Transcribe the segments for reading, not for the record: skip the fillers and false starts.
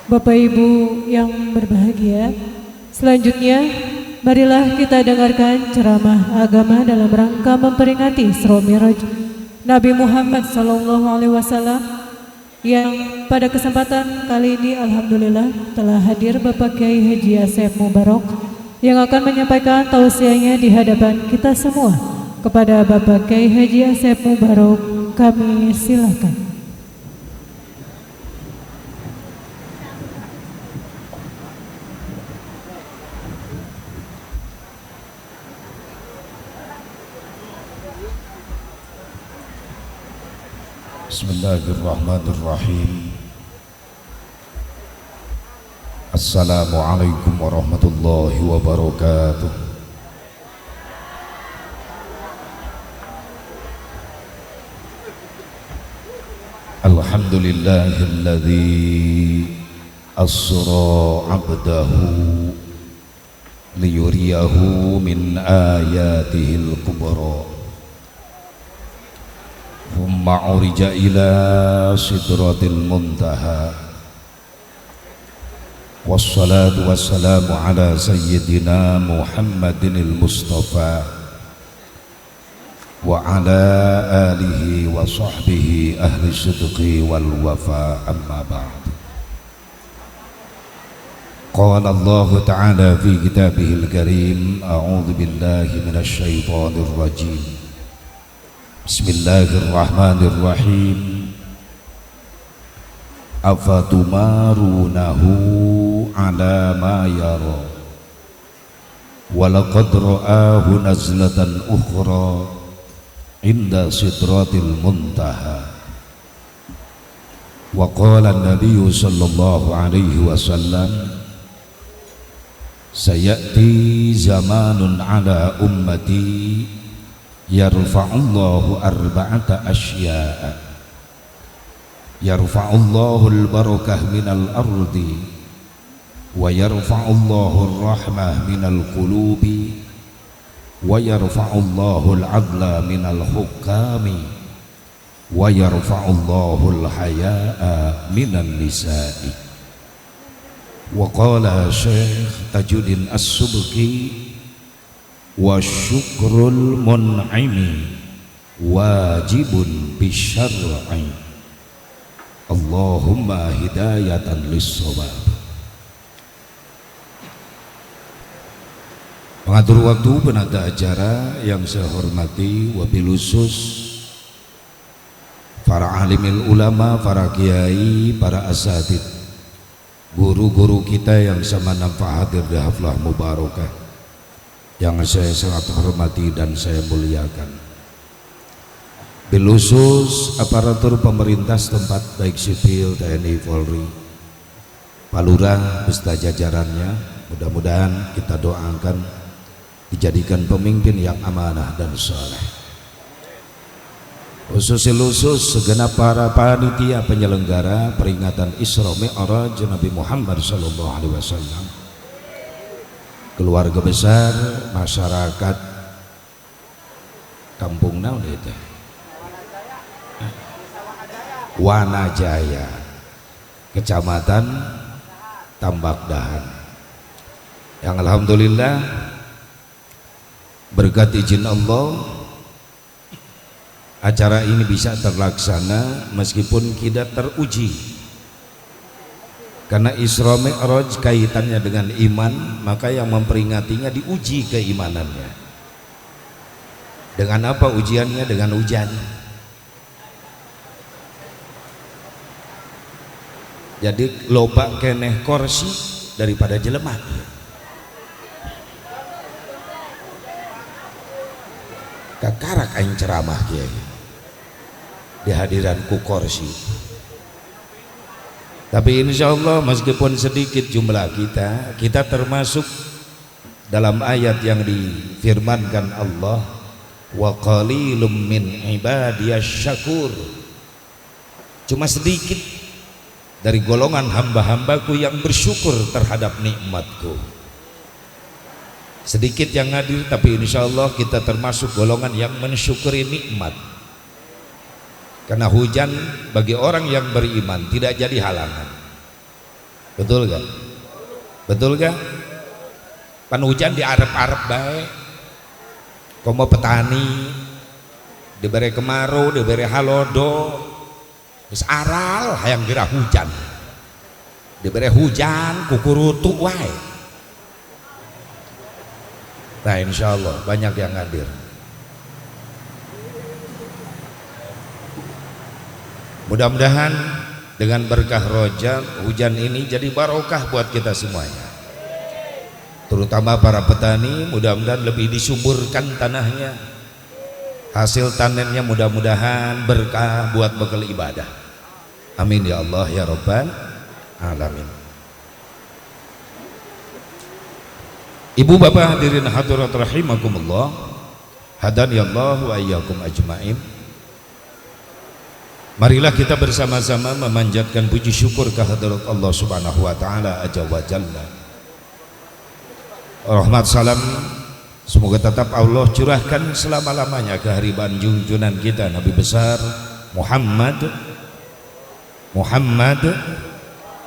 Bapak Ibu yang berbahagia, selanjutnya marilah kita dengarkan ceramah agama dalam rangka memperingati Isra Mi'raj Nabi Muhammad SAW yang pada kesempatan kali ini alhamdulillah telah hadir Bapak Kiai Haji Asep Mubarok yang akan menyampaikan tausiahnya di hadapan kita semua. Kepada Bapak Kiai Haji Asep Mubarok kami silakan. Bismillahirrahmanirrahim. Assalamualaikum warahmatullahi wabarakatuh. Alhamdulillahilladzi asra 'abdahu liyuriyahu min ayatihil kubra. Thumma urija ila sidratil muntaha. Wassalatu wassalamu ala sayyidina Muhammadinil Mustafa wa ala alihi wa sahbihi ahli sidqi wal wafa, amma ba'd. Qala Allah ta'ala fi kitabihil karim, a'udzu billahi minasy syaithanir rajim. Bismillahirrahmanirrahim. Afatumarunahu ala ma yara walaqad ra'ahu nazlatan ukhra inda sidratil muntaha. Wa qala an-nabiy sallallahu alaihi wasallam, sayati zamanun ala ummati yarfa'ullahu arba'ata asya'a, yarfa'ullahu al-barakah minal ardi wa yarfa'ullahu ar-rahmah minal qulubi wa yarfa'ullahu al-'adla minal hukami wa yarfa'ullahu al-haya'a minan nisa'i. Wa qala Syekh Tajuddin As-Subki, wa syukrul mun'imi wajibun bisyar'i. Allahumma hidayatan lis-shawab. Pengatur waktu, penata acara yang saya hormati, wabil khusus para alimil ulama, para kiai, para asatid, guru-guru kita yang sama nampak hadir di haflah mubarakah yang saya sangat hormati dan saya muliakan. Bil khusus aparatur pemerintah setempat baik sipil, TNI, Polri, Palurah beserta jajarannya, mudah-mudahan kita doakan dijadikan pemimpin yang amanah dan saleh. Khusus segenap para panitia penyelenggara peringatan Isra Mi'raj Nabi Muhammad SAW, keluarga besar, masyarakat kampung naon itu Wanajaya, Kecamatan Tambak Dahan, yang alhamdulillah berkat izin Allah acara ini bisa terlaksana meskipun kita teruji. Karena Isra Mi'raj kaitannya dengan iman, maka yang memperingatinya diuji keimanannya. Dengan apa ujiannya? Dengan hujan. Jadi loba keneh korsi daripada jelema. Kakarak aing ceramah kiai di hadiran ku korsi. Tapi insya Allah meskipun sedikit jumlah kita termasuk dalam ayat yang difirmankan Allah, wa qalilum min ibadiyasy syakur, cuma sedikit dari golongan hamba-hambaku yang bersyukur terhadap nikmatku. Sedikit yang hadir, tapi insya Allah kita termasuk golongan yang mensyukuri nikmat. Karena hujan bagi orang yang beriman tidak jadi halangan. Betul gak? Betul gak? Pan hujan di arep-arep baik. Komo petani diberi kemarau, diberi halodo, terus aral hayang gerah hujan. Diberi hujan kukurutu wae. Nah insyaallah banyak yang hadir. Mudah-mudahan dengan berkah Rajab hujan ini jadi barokah buat kita semuanya. Terutama para petani, mudah-mudahan lebih disuburkan tanahnya. Hasil tanennya mudah-mudahan berkah buat bekal ibadah. Amin ya Allah ya Rabbal alamin. Ibu bapak hadirin hadirat rahimakumullah, hadani Allah wa iyyakum ajmain. Marilah kita bersama-sama memanjatkan puji syukur kehadirat Allah Subhanahu wa taala azza wa jalla. Rahmat salam semoga tetap Allah curahkan selama-lamanya ke hariban junjungan kita Nabi besar Muhammad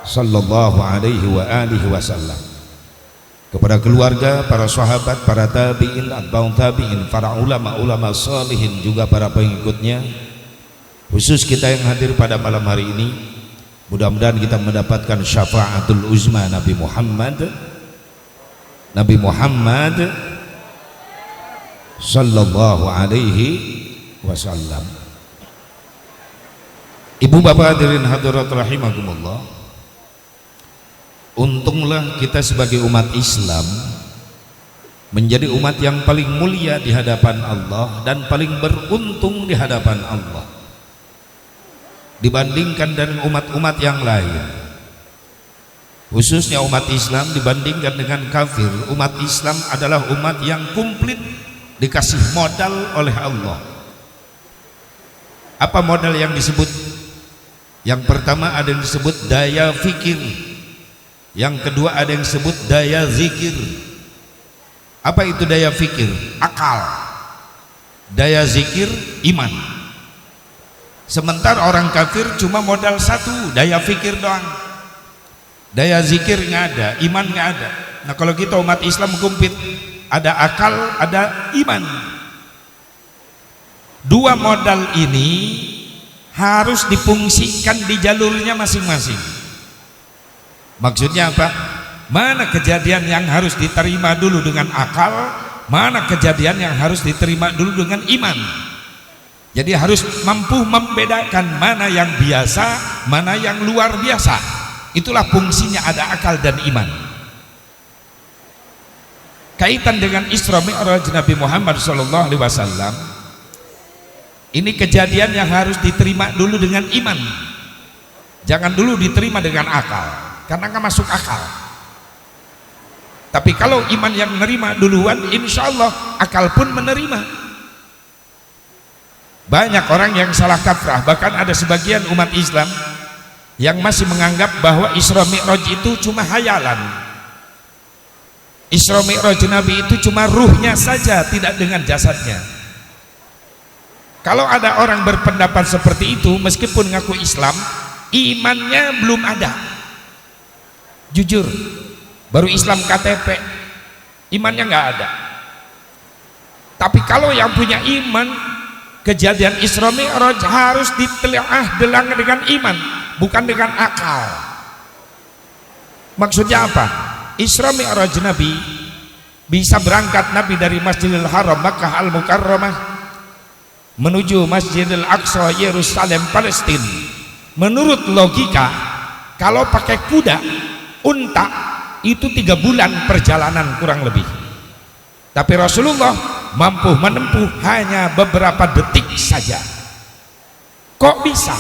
sallallahu alaihi wa alihi wasallam, kepada keluarga, para sahabat, para tabi'in, atba'ut tabi'in, para ulama-ulama salihin, juga para pengikutnya, khusus kita yang hadir pada malam hari ini. Mudah-mudahan kita mendapatkan syafaatul uzma Nabi Muhammad sallallahu alaihi wasallam. Ibu bapak hadirin hadirat rahimakumullah, untunglah kita sebagai umat Islam menjadi umat yang paling mulia di hadapan Allah dan paling beruntung di hadapan Allah dibandingkan dengan umat-umat yang lain. Khususnya umat Islam dibandingkan dengan kafir, umat Islam adalah umat yang komplit dikasih modal oleh Allah. Apa modal yang disebut? Yang pertama ada yang disebut daya fikir, yang kedua ada yang disebut daya zikir. Apa itu daya fikir? Akal. Daya zikir iman. Sementara orang kafir cuma modal satu, daya fikir doang. Daya zikir nggak ada, iman nggak ada. Nah kalau kita umat Islam komplit, ada akal, ada iman. Dua modal ini harus difungsikan di jalurnya masing-masing. Maksudnya apa? Mana kejadian yang harus diterima dulu dengan akal, mana kejadian yang harus diterima dulu dengan iman. Jadi harus mampu membedakan mana yang biasa, mana yang luar biasa. Itulah fungsinya ada akal dan iman. Kaitan dengan Isra Mi'raj Nabi Muhammad SAW, ini kejadian yang harus diterima dulu dengan iman. Jangan dulu diterima dengan akal, karena nggak masuk akal. Tapi kalau iman yang menerima duluan, insya Allah akal pun menerima. Banyak orang yang salah kaprah, bahkan ada sebagian umat Islam yang masih menganggap bahwa Isra Mi'raj itu cuma hayalan. Isra Mi'raj Nabi itu cuma ruhnya saja, tidak dengan jasadnya. Kalau ada orang berpendapat seperti itu, meskipun ngaku Islam, imannya belum ada. Jujur, baru Islam KTP, imannya nggak ada. Tapi kalau yang punya iman, kejadian Isra Mi'raj harus ditelaah dengan iman, bukan dengan akal. Maksudnya apa? Isra Mi'raj Nabi bisa berangkat Nabi dari Masjidil Haram Makkah Al-Mukarramah menuju Masjidil Aqsa Yerusalem Palestina. Menurut logika, kalau pakai kuda, unta, itu 3 bulan perjalanan kurang lebih. Tapi Rasulullah mampu menempuh hanya beberapa detik saja. Kok bisa?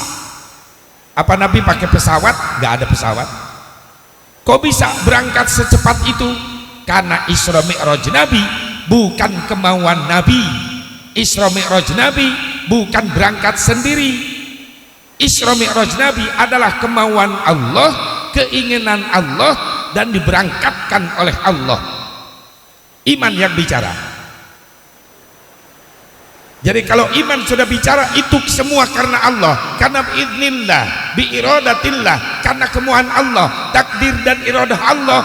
Apa Nabi pakai pesawat? Gak ada pesawat. Kok bisa berangkat secepat itu? Karena Isra Mi'raj Nabi bukan kemauan Nabi. Isra Mi'raj Nabi bukan berangkat sendiri. Isra Mi'raj Nabi adalah kemauan Allah, keinginan Allah, dan diberangkatkan oleh Allah. Iman yang bicara. Jadi kalau iman sudah bicara itu semua karena Allah, karena biiznillah, biiradatillah, karena kemauan Allah, takdir dan iradah Allah.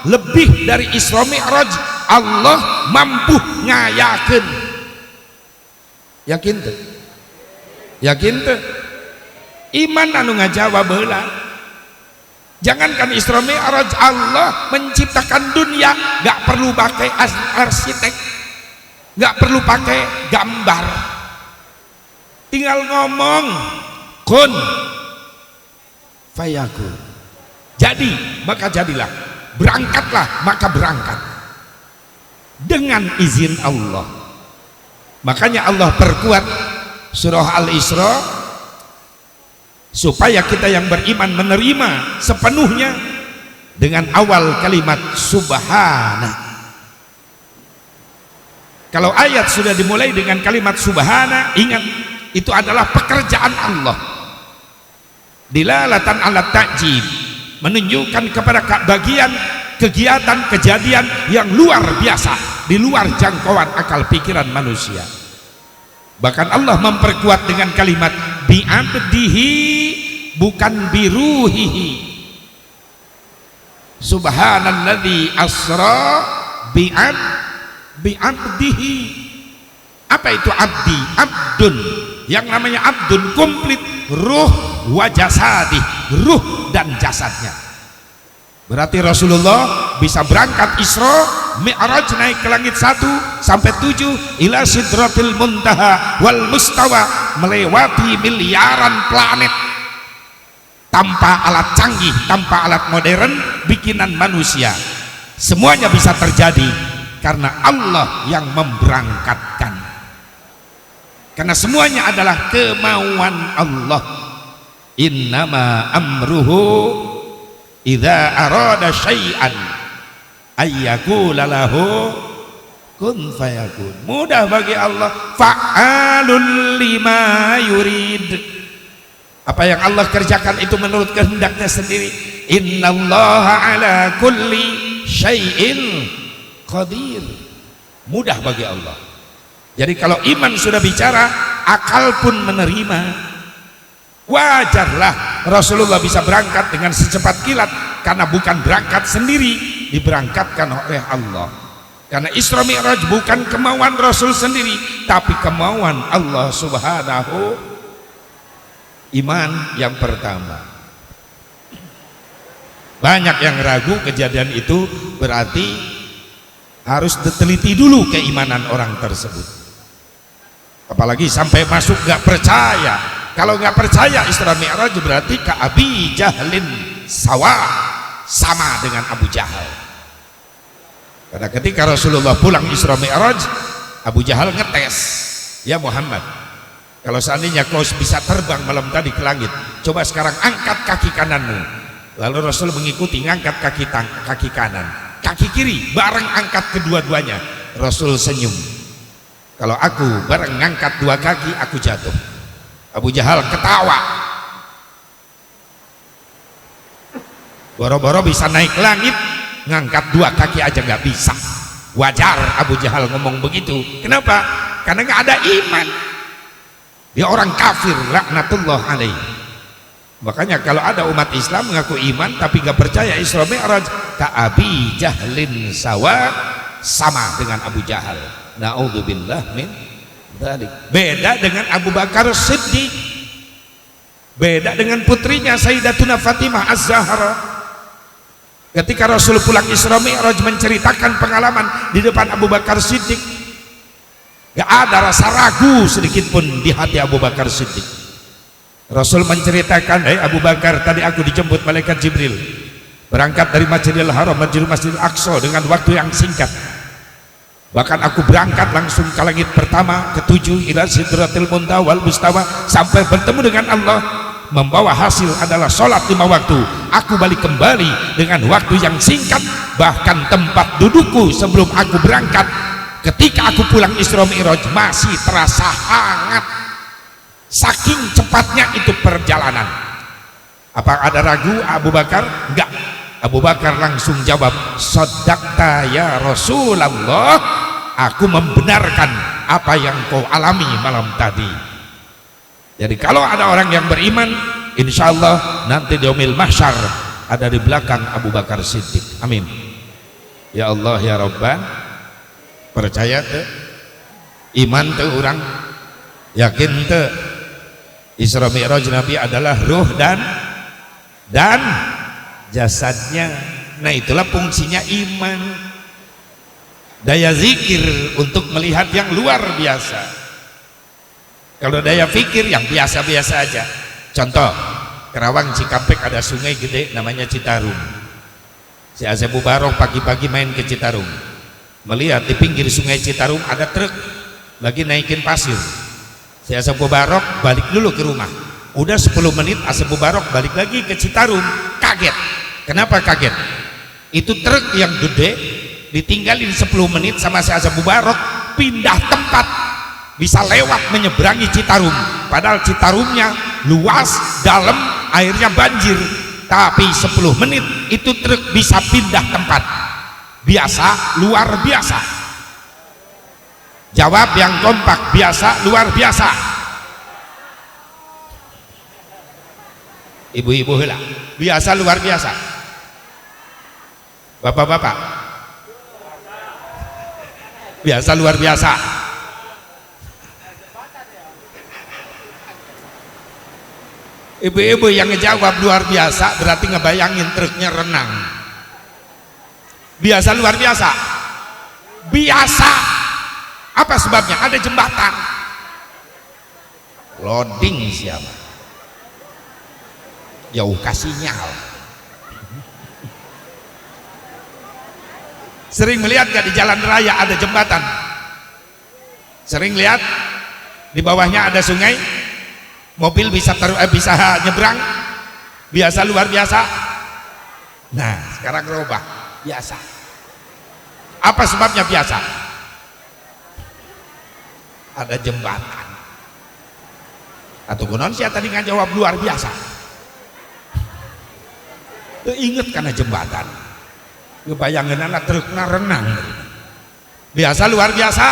Lebih dari Isra Mi'raj, Allah mampu ngayakeun. Yakin tuh? Yakin tuh? Iman anu ngajawab heula. Jangankan Isra Mi'raj, Allah menciptakan dunia gak perlu pakai arsitek, gak perlu pakai gambar, tinggal ngomong kun fayakun, jadi maka jadilah, berangkatlah maka berangkat dengan izin Allah. Makanya Allah perkuat surah Al-Isra supaya kita yang beriman menerima sepenuhnya dengan awal kalimat subhana. Kalau ayat sudah dimulai dengan kalimat subhana, ingat itu adalah pekerjaan Allah. Dilalatan ala ta'jib, menunjukkan kepada bagian kegiatan kejadian yang luar biasa, di luar jangkauan akal pikiran manusia. Bahkan Allah memperkuat dengan kalimat bi'abdihi, bukan biruhihi. Subhanalladzi asra bi'abdihi. Apa itu abdi? Abdun, yang namanya abdun komplit, ruh wa jasadi, ruh dan jasadnya. Berarti Rasulullah bisa berangkat Isra Mi'raj, naik ke langit 1 sampai 7 ila sidratil muntaha wal mustawa, melewati miliaran planet tanpa alat canggih, tanpa alat modern bikinan manusia. Semuanya bisa terjadi karena Allah yang memberangkatkan, karena semuanya adalah kemauan Allah. Innama amruhu idza arada syai'an ayyakula lahu kun fayakun. Mudah bagi Allah, fa'alul lima yurid. Apa yang Allah kerjakan itu menurut kehendaknya sendiri. Innallaha ala kulli syai'in qadir. Mudah bagi Allah. Jadi kalau iman sudah bicara, akal pun menerima. Wajarlah Rasulullah bisa berangkat dengan secepat kilat, karena bukan berangkat sendiri, diberangkatkan oleh Allah. Karena Isra Mi'raj bukan kemauan Rasul sendiri, tapi kemauan Allah Subhanahu. Iman yang pertama. Banyak yang ragu kejadian itu, berarti harus diteliti dulu keimanan orang tersebut. Apalagi sampai masuk gak percaya. Kalau nggak percaya Isra Mi'raj, berarti ka Abi Jahlin sama dengan Abu Jahal. Karena ketika Rasulullah pulang Isra Mi'raj, Abu Jahal ngetes, ya Muhammad, kalau seandainya kau bisa terbang malam tadi ke langit, coba sekarang angkat kaki kananmu. Lalu Rasul mengikuti, ngangkat kaki kanan, kaki kiri bareng angkat kedua-duanya. Rasul senyum. Kalau aku bareng ngangkat dua kaki, aku jatuh. Abu Jahal ketawa. Boro-boro bisa naik langit, ngangkat dua kaki aja nggak bisa. Wajar Abu Jahal ngomong begitu. Kenapa? Karena nggak ada iman. Dia orang kafir, laknatullah alaih. Makanya kalau ada umat Islam mengaku iman tapi nggak percaya Isra Mi'raj, ka Abi Jahlin sama dengan Abu Jahal. Na'udzubillah min dzalik. Beda dengan Abu Bakar Siddiq, beda dengan putrinya Sayyidatuna Fatimah Az-Zahra. Ketika Rasul pulang Isra Mi'raj menceritakan pengalaman di depan Abu Bakar Siddiq, gak ada rasa ragu sedikit pun di hati Abu Bakar Siddiq. Rasul menceritakan, Abu Bakar, tadi aku dijemput malaikat Jibril, berangkat dari Masjidil Haram menuju Masjidil Aqsa dengan waktu yang singkat. Bahkan aku berangkat langsung ke langit pertama, ke-7 ila sidratil muntaha wal mustawa, sampai bertemu dengan Allah. Membawa hasil adalah sholat 5 waktu. Aku balik kembali dengan waktu yang singkat. Bahkan tempat dudukku sebelum aku berangkat ketika aku pulang Isra Mi'raj masih terasa hangat, saking cepatnya itu perjalanan. Apa ada ragu Abu Bakar? Enggak. Abu Bakar langsung jawab, shadaqta ya Rasulullah, aku membenarkan apa yang kau alami malam tadi. Jadi kalau ada orang yang beriman, insya Allah nanti di yaumil mahsyar ada di belakang Abu Bakar Siddiq. Amin. Ya Allah ya Rabban, percaya tuh iman tuh orang yakin tuh Isra Mi'raj Nabi adalah ruh dan jasadnya. Nah itulah fungsinya iman, daya zikir untuk melihat yang luar biasa. Kalau daya fikir yang biasa-biasa aja. Contoh, Kerawang Cikampek ada sungai gede namanya Citarum. Si Asep Mubarok pagi-pagi main ke Citarum, melihat di pinggir sungai Citarum ada truk lagi naikin pasir. Si Asep Mubarok balik dulu ke rumah. Udah 10 menit Asep Mubarok balik lagi ke Citarum, kaget. Kenapa kaget? Itu truk yang gede ditinggalin 10 menit sama si Asep Mubarok pindah tempat, bisa lewat menyeberangi Citarum, padahal Citarumnya luas, dalam, airnya banjir, tapi 10 menit itu truk bisa pindah tempat. Biasa, luar biasa. Jawab yang kompak, biasa, luar biasa. Ibu-ibu heula, biasa, luar biasa. Bapak-bapak, biasa, luar biasa. Ibu-ibu yang ngejawab luar biasa berarti ngebayangin truknya renang. Biasa, luar biasa. Biasa, apa sebabnya? Ada jembatan. Loading siapa? Jauh kasih sinyal. Sering melihat gak di jalan raya ada jembatan? Sering lihat di bawahnya ada sungai, mobil bisa nyebrang. Biasa, luar biasa. Nah sekarang robah, biasa. Apa sebabnya biasa? Ada jembatan. Atau kunon saya tadi nggak jawab luar biasa. Ingat karena jembatan. Ngebayangin anak truknya renang. Biasa, luar biasa.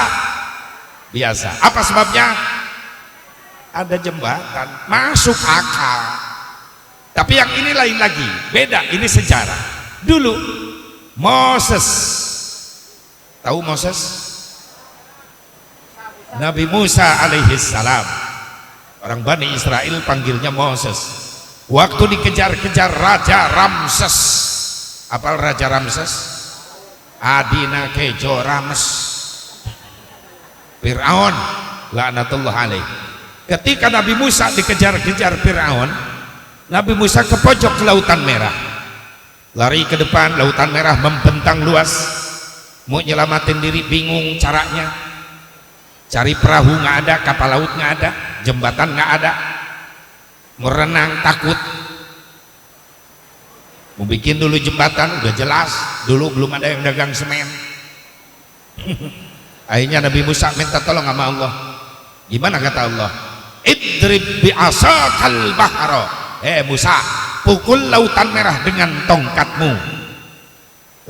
Biasa. Apa sebabnya? Ada jembatan, masuk akal. Tapi yang ini lain lagi, beda. Ini sejarah. Dulu Moses, tahu Moses? Nabi Musa alaihi salam. Orang Bani Israel panggilnya Moses. Waktu dikejar-kejar Raja Ramses. Apal Raja Ramses? Adina kejo Rames, Fir'aun laknatullah alaih. Ketika Nabi Musa dikejar-kejar Fir'aun, Nabi Musa ke pojok Lautan Merah, lari ke depan. Lautan Merah membentang luas, mau nyelamatin diri bingung caranya, cari perahu nggak ada, kapal laut nggak ada, jembatan nggak ada, mau renang takut. Mau bikin dulu jembatan udah jelas, dulu belum ada yang dagang semen. Akhirnya Nabi Musa minta tolong sama Allah. Gimana kata Allah? Idrib bi'asakal bahra. Musa, pukul Lautan Merah dengan tongkatmu.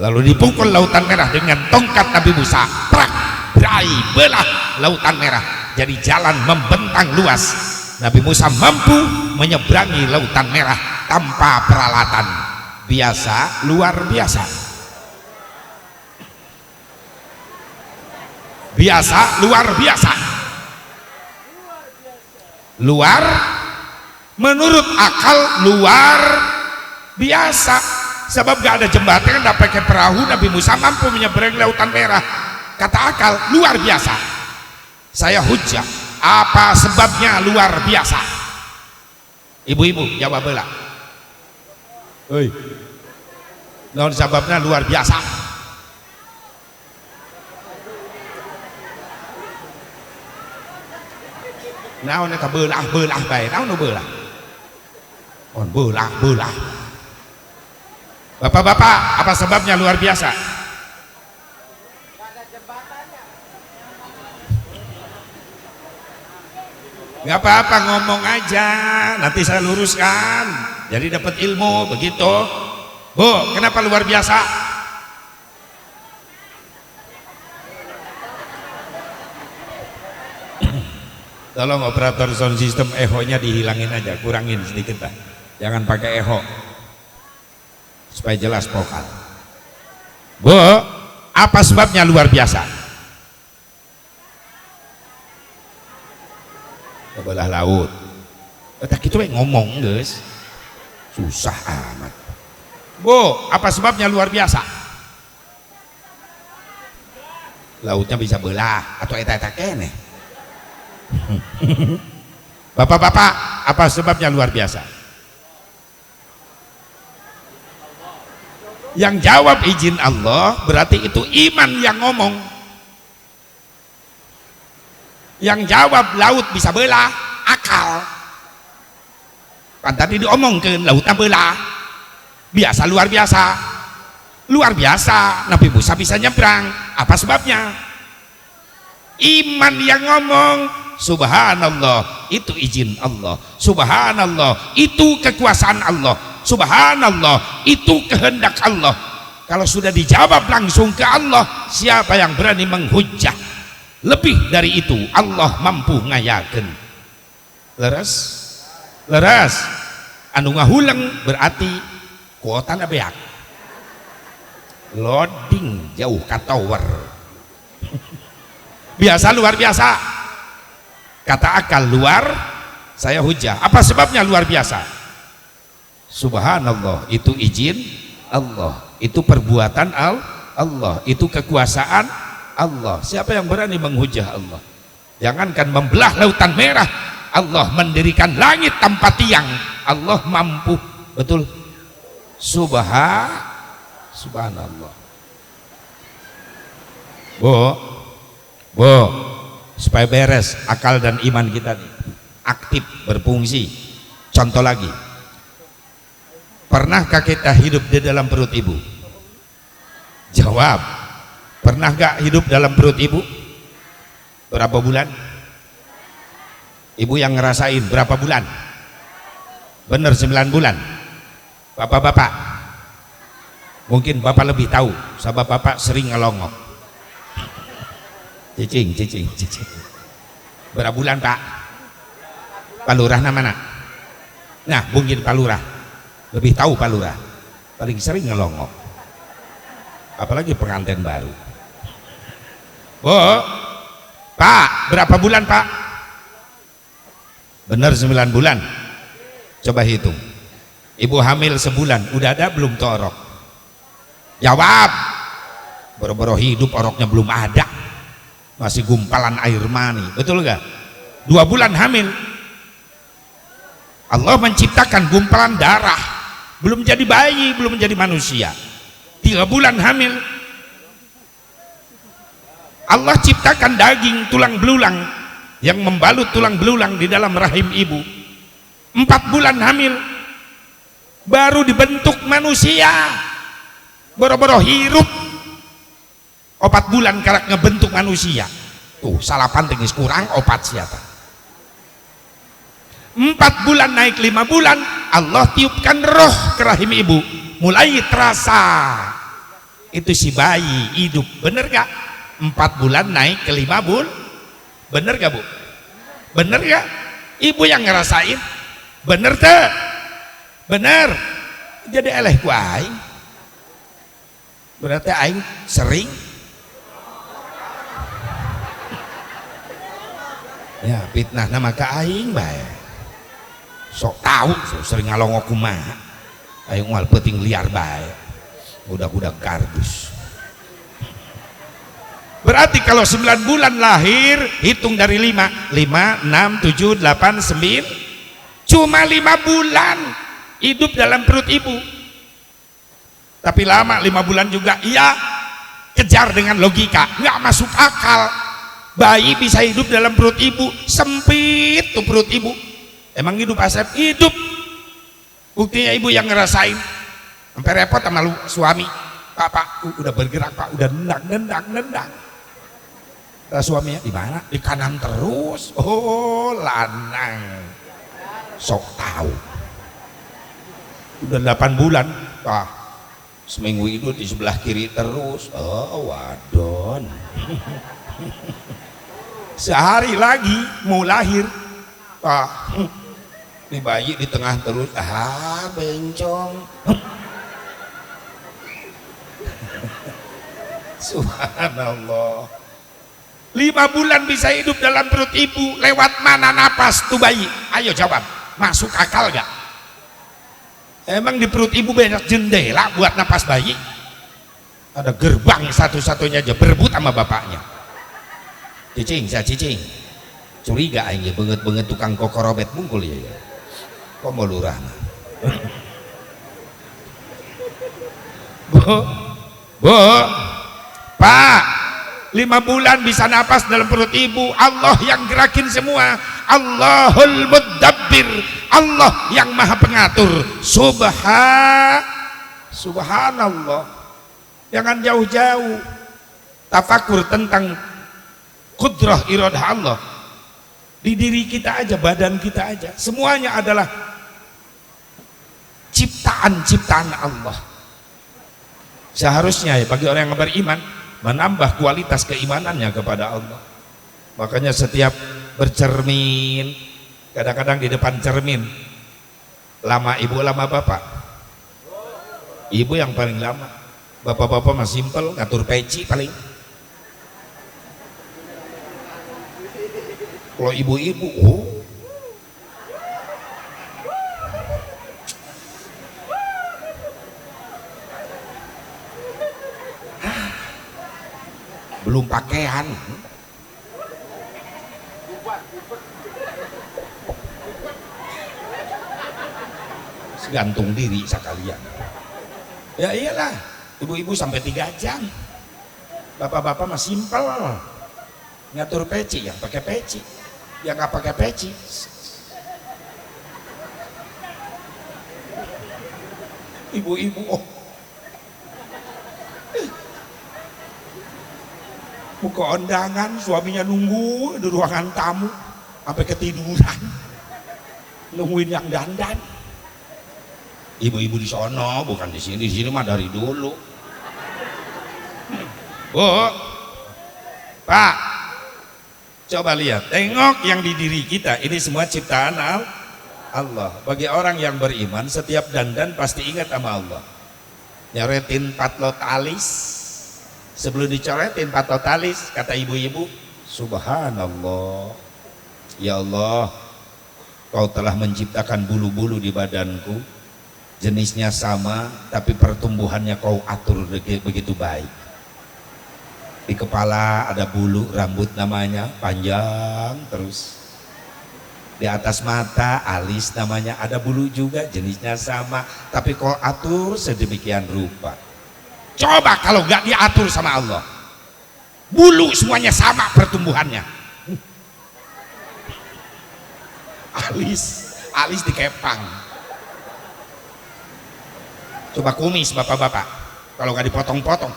Lalu dipukul Lautan Merah dengan tongkat Nabi Musa. Prak, berai, belah Lautan Merah. Jadi jalan membentang luas. Nabi Musa mampu menyeberangi Lautan Merah tanpa peralatan. Biasa, luar biasa. Biasa, luar biasa. Luar, menurut akal luar biasa. Sebab gak ada jembatan, gak pakai perahu, Nabi Musa mampu menyeberangi Lautan Merah. Kata akal, luar biasa. Saya hujah, apa sebabnya luar biasa? Ibu-ibu jawab bela. Hei, naon sebabnya luar biasa? Naon eta beulah bae, naon nu beulah? On beulah. Bapak-bapak, apa sebabnya luar biasa? Gak apa-apa, ngomong aja, nanti saya luruskan, jadi dapat ilmu begitu. Bu, kenapa luar biasa? Tolong operator sound system echo-nya dihilangin aja, kurangin sedikit lah. Jangan pakai echo supaya jelas vokal. Bu, apa sebabnya luar biasa? Sebelah laut. Tak itu ngomong guys, susah amat. Bu, apa sebabnya luar biasa? Lautnya bisa belah atau eta-eta kene. Bapak-bapak, apa sebabnya luar biasa? Yang jawab izin Allah berarti itu iman yang ngomong. Yang jawab laut bisa belah, akal. Kan tadi diomongkan lautnya belah, biasa luar biasa. Luar biasa Nabi Musa bisa nyebrang. Apa sebabnya? Iman yang ngomong. Subhanallah, itu izin Allah. Subhanallah, itu kekuasaan Allah. Subhanallah, itu kehendak Allah. Kalau sudah dijawab langsung ke Allah, siapa yang berani menghujah? Lebih dari itu, Allah mampu ngayakeun. Leres? Leres. Anu ngahuleng berarti kuotana beak. Loading jauh ka tower. Biasa luar biasa. Kata akal luar, saya hujah. Apa sebabnya luar biasa? Subhanallah, itu izin Allah, itu perbuatan Allah, itu kekuasaan Allah. Siapa yang berani menghujah Allah? Jangankan membelah lautan merah, Allah mendirikan langit tanpa tiang, Allah mampu. Betul? Subhanallah. Bu, supaya beres akal dan iman kita nih aktif berfungsi. Contoh lagi, pernahkah kita hidup di dalam perut ibu? Jawab, pernah gak hidup dalam perut ibu? Berapa bulan? Ibu yang ngerasain berapa bulan? Bener 9 bulan. Bapak-bapak, mungkin bapak lebih tahu, sebab bapak sering ngelongok. Cicing. Berapa bulan Pak? Pak Lurah mana? Nah, mungkin Pak Lurah lebih tahu. Pak Lurah paling sering ngelongok, apalagi pengantin baru. Pak, berapa bulan Pak? Bener 9 bulan. Coba hitung. Ibu hamil sebulan, udah ada belum torok? Jawab. Boro-boro hidup oroknya belum ada, masih gumpalan air mani. Betul gak? 2 bulan hamil, Allah menciptakan gumpalan darah, belum jadi bayi, belum jadi manusia. 3 bulan hamil, Allah ciptakan daging tulang belulang yang membalut tulang belulang di dalam rahim ibu. 4 bulan hamil baru dibentuk manusia. Boro-boro hirup 4 bulan karak ngebentuk manusia. Tuh salapan tinggi kurang opat siapa. 4 bulan naik 5 bulan Allah tiupkan roh ke rahim ibu, mulai terasa itu si bayi hidup. Bener gak? 4 bulan naik ke 5 bulan. Bener gak Bu? Bener gak? Ibu yang ngerasain. Bener tuh? Bener. Jadi eleh ku aing, berarti aing sering ya fitnah nama ke aing bae. Sok tahu sering ngalongok kumaha aing moal peuting liar bae, budak-budak kardus. Berarti kalau 9 bulan lahir, hitung dari 5, 6, 7, 8, 9, cuma 5 bulan hidup dalam perut ibu. Tapi lama 5 bulan juga. Iya, kejar dengan logika, nggak masuk akal. Bayi bisa hidup dalam perut ibu, sempit tuh perut ibu. Emang hidup asap? Hidup. Buktinya ibu yang ngerasain sampai repot sama suami. Pak, udah bergerak Pak, udah nendang. Suaminya di mana? Di kanan terus. Oh, lanang. Sok tahu. Udah 8 bulan Pak, seminggu itu di sebelah kiri terus. Oh wadon. Sehari lagi mau lahir, ini bayi di tengah terus, bencong. Subhanallah. 5 bulan bisa hidup dalam perut ibu, lewat mana napas tuh bayi? Ayo jawab, masuk akal gak? Emang di perut ibu banyak jendela buat napas bayi? Ada gerbang satu-satunya aja, berebut sama bapaknya. Cicing, saya cicing. Curiga aja banget tukang kokorobet bungkul ya. Kok mau lurah? Bu, Pak, 5 bulan bisa napas dalam perut ibu. Allah yang gerakin semua. Allahul Muddabbir, Allah yang maha pengatur. Subhanallah. Jangan jauh-jauh tafakur tentang kudrah iradah Allah di diri kita aja, badan kita aja, semuanya adalah ciptaan Allah. Seharusnya ya bagi orang yang beriman menambah kualitas keimanannya kepada Allah. Makanya setiap bercermin, kadang-kadang di depan cermin, lama ibu lama bapak? Ibu yang paling lama. Bapak-bapak mah simpel, ngatur peci paling. Kalau ibu-ibu, belum pakaian. Gantung diri sekalian. Ya iyalah, ibu-ibu sampai 3 jam. Bapak-bapak mah simpel, ngatur peci, yang pakai peci, yang nggak pakai peci. Ibu-ibu, buka undangan, suaminya nunggu di ruangan tamu sampai ketiduran, nungguin yang dandan. Ibu-ibu di sono, bukan di sini mah dari dulu. Bu, Pak, coba lihat, tengok yang di diri kita, ini semua ciptaan Allah. Bagi orang yang beriman, setiap dandan pasti ingat sama Allah. Nyoretin patlot alis, sebelum dicoretin patlot alis, kata ibu-ibu, Subhanallah, ya Allah, Kau telah menciptakan bulu-bulu di badanku, jenisnya sama, tapi pertumbuhannya Kau atur begitu baik. Di kepala ada bulu rambut namanya, panjang terus. Di atas mata alis namanya, ada bulu juga, jenisnya sama, tapi Kau atur sedemikian rupa. Coba kalau nggak diatur sama Allah, bulu semuanya sama pertumbuhannya. Alis dikepang. Coba kumis bapak-bapak, kalau nggak dipotong-potong,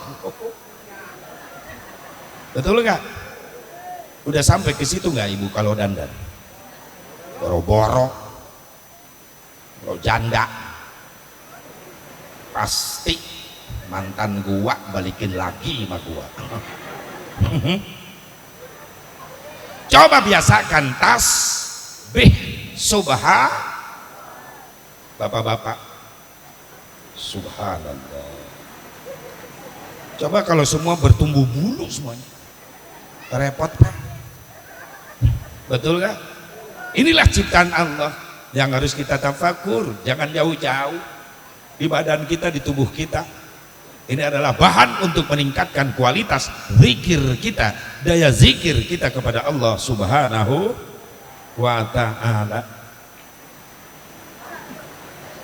betul nggak? Udah sampai ke situ nggak ibu kalau dandan? Boro-boro, kalau janda, pasti mantan gua balikin lagi sama gua. Coba biasakan tasbih subhan, bapak-bapak, subhanallah. Coba kalau semua bertumbuh bulu semuanya, repot Pak. Betul gak? Inilah ciptaan Allah yang harus kita tafakur. Jangan jauh-jauh. Di badan kita, di tubuh kita, ini adalah bahan untuk meningkatkan kualitas zikir kita, daya zikir kita kepada Allah Subhanahu wa ta'ala.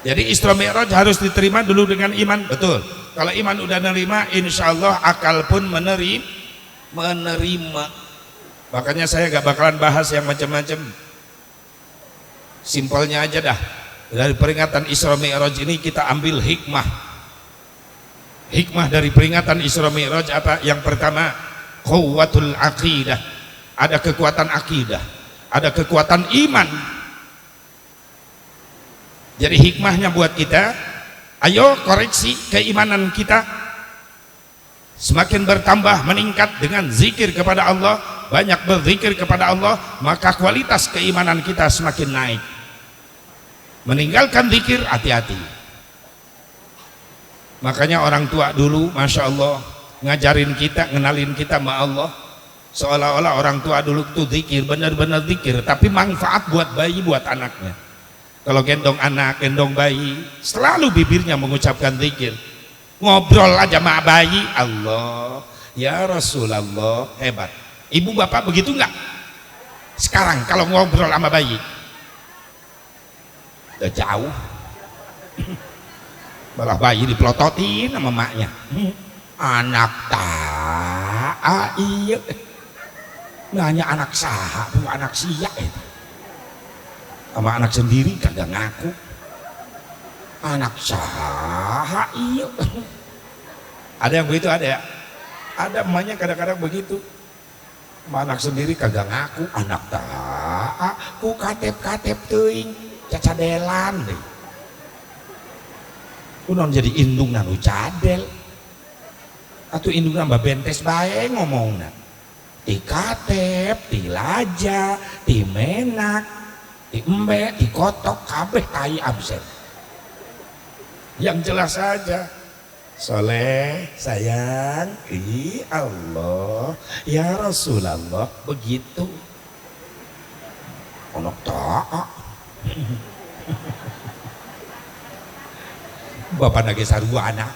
Jadi Isra Mi'raj harus diterima dulu dengan iman. Betul. Kalau iman udah nerima, insya Allah akal pun menerima. Makanya saya gak bakalan bahas yang macam-macam. Simpelnya aja dah. Dari peringatan Isra Mi'raj ini kita ambil hikmah. Hikmah dari peringatan Isra Mi'raj apa? Yang pertama, quwwatul aqidah. Ada kekuatan akidah, ada kekuatan iman. Jadi hikmahnya buat kita, ayo koreksi keimanan kita, semakin bertambah meningkat dengan zikir kepada Allah, banyak berzikir kepada Allah, maka kualitas keimanan kita semakin naik. Meninggalkan zikir, hati-hati. Makanya orang tua dulu Masya Allah ngajarin kita, ngenalin kita sama Allah, seolah-olah orang tua dulu itu zikir, benar-benar zikir, tapi manfaat buat bayi, buat anaknya. Kalau gendong anak, gendong bayi, selalu bibirnya mengucapkan zikir. Ngobrol aja sama bayi, Allah ya Rasulullah, hebat. Ibu bapak begitu enggak? Sekarang kalau ngobrol sama bayi udah jauh, malah bayi dipelototin sama maknya. Anak tak iya nanya anak saha, anak siak itu sama anak sendiri kagak ngaku. Anak saha iya. Ada yang begitu, ada ya? Ada emaknya kadang-kadang begitu sama anak sendiri kagak ngaku. Anak tak ku katep-katep teuing cacadelan deh. Kunon jadi indung nanu cadel atau indung nambah bentes bae ngomongna. Ti katep, ti laja, ti menak, ti embe, ti kotok, kabeh tai absen. Yang jelas saja, soleh, sayang, Allah, ya Rasulullah, begitu. Onok tak. Bapak nage sarua anak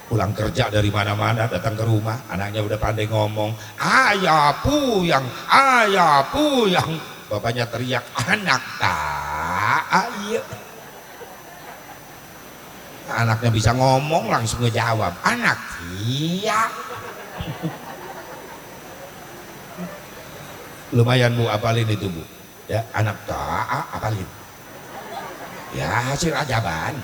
pulang kerja dari mana-mana datang ke rumah, anaknya udah pandai ngomong ayah puyang, bapaknya teriak anak tak iya. Anaknya bisa ngomong langsung ngejawab anak iya. Lumayan Bu apalin itu Bu ya, anak tak apalin ya, hasil ajaban.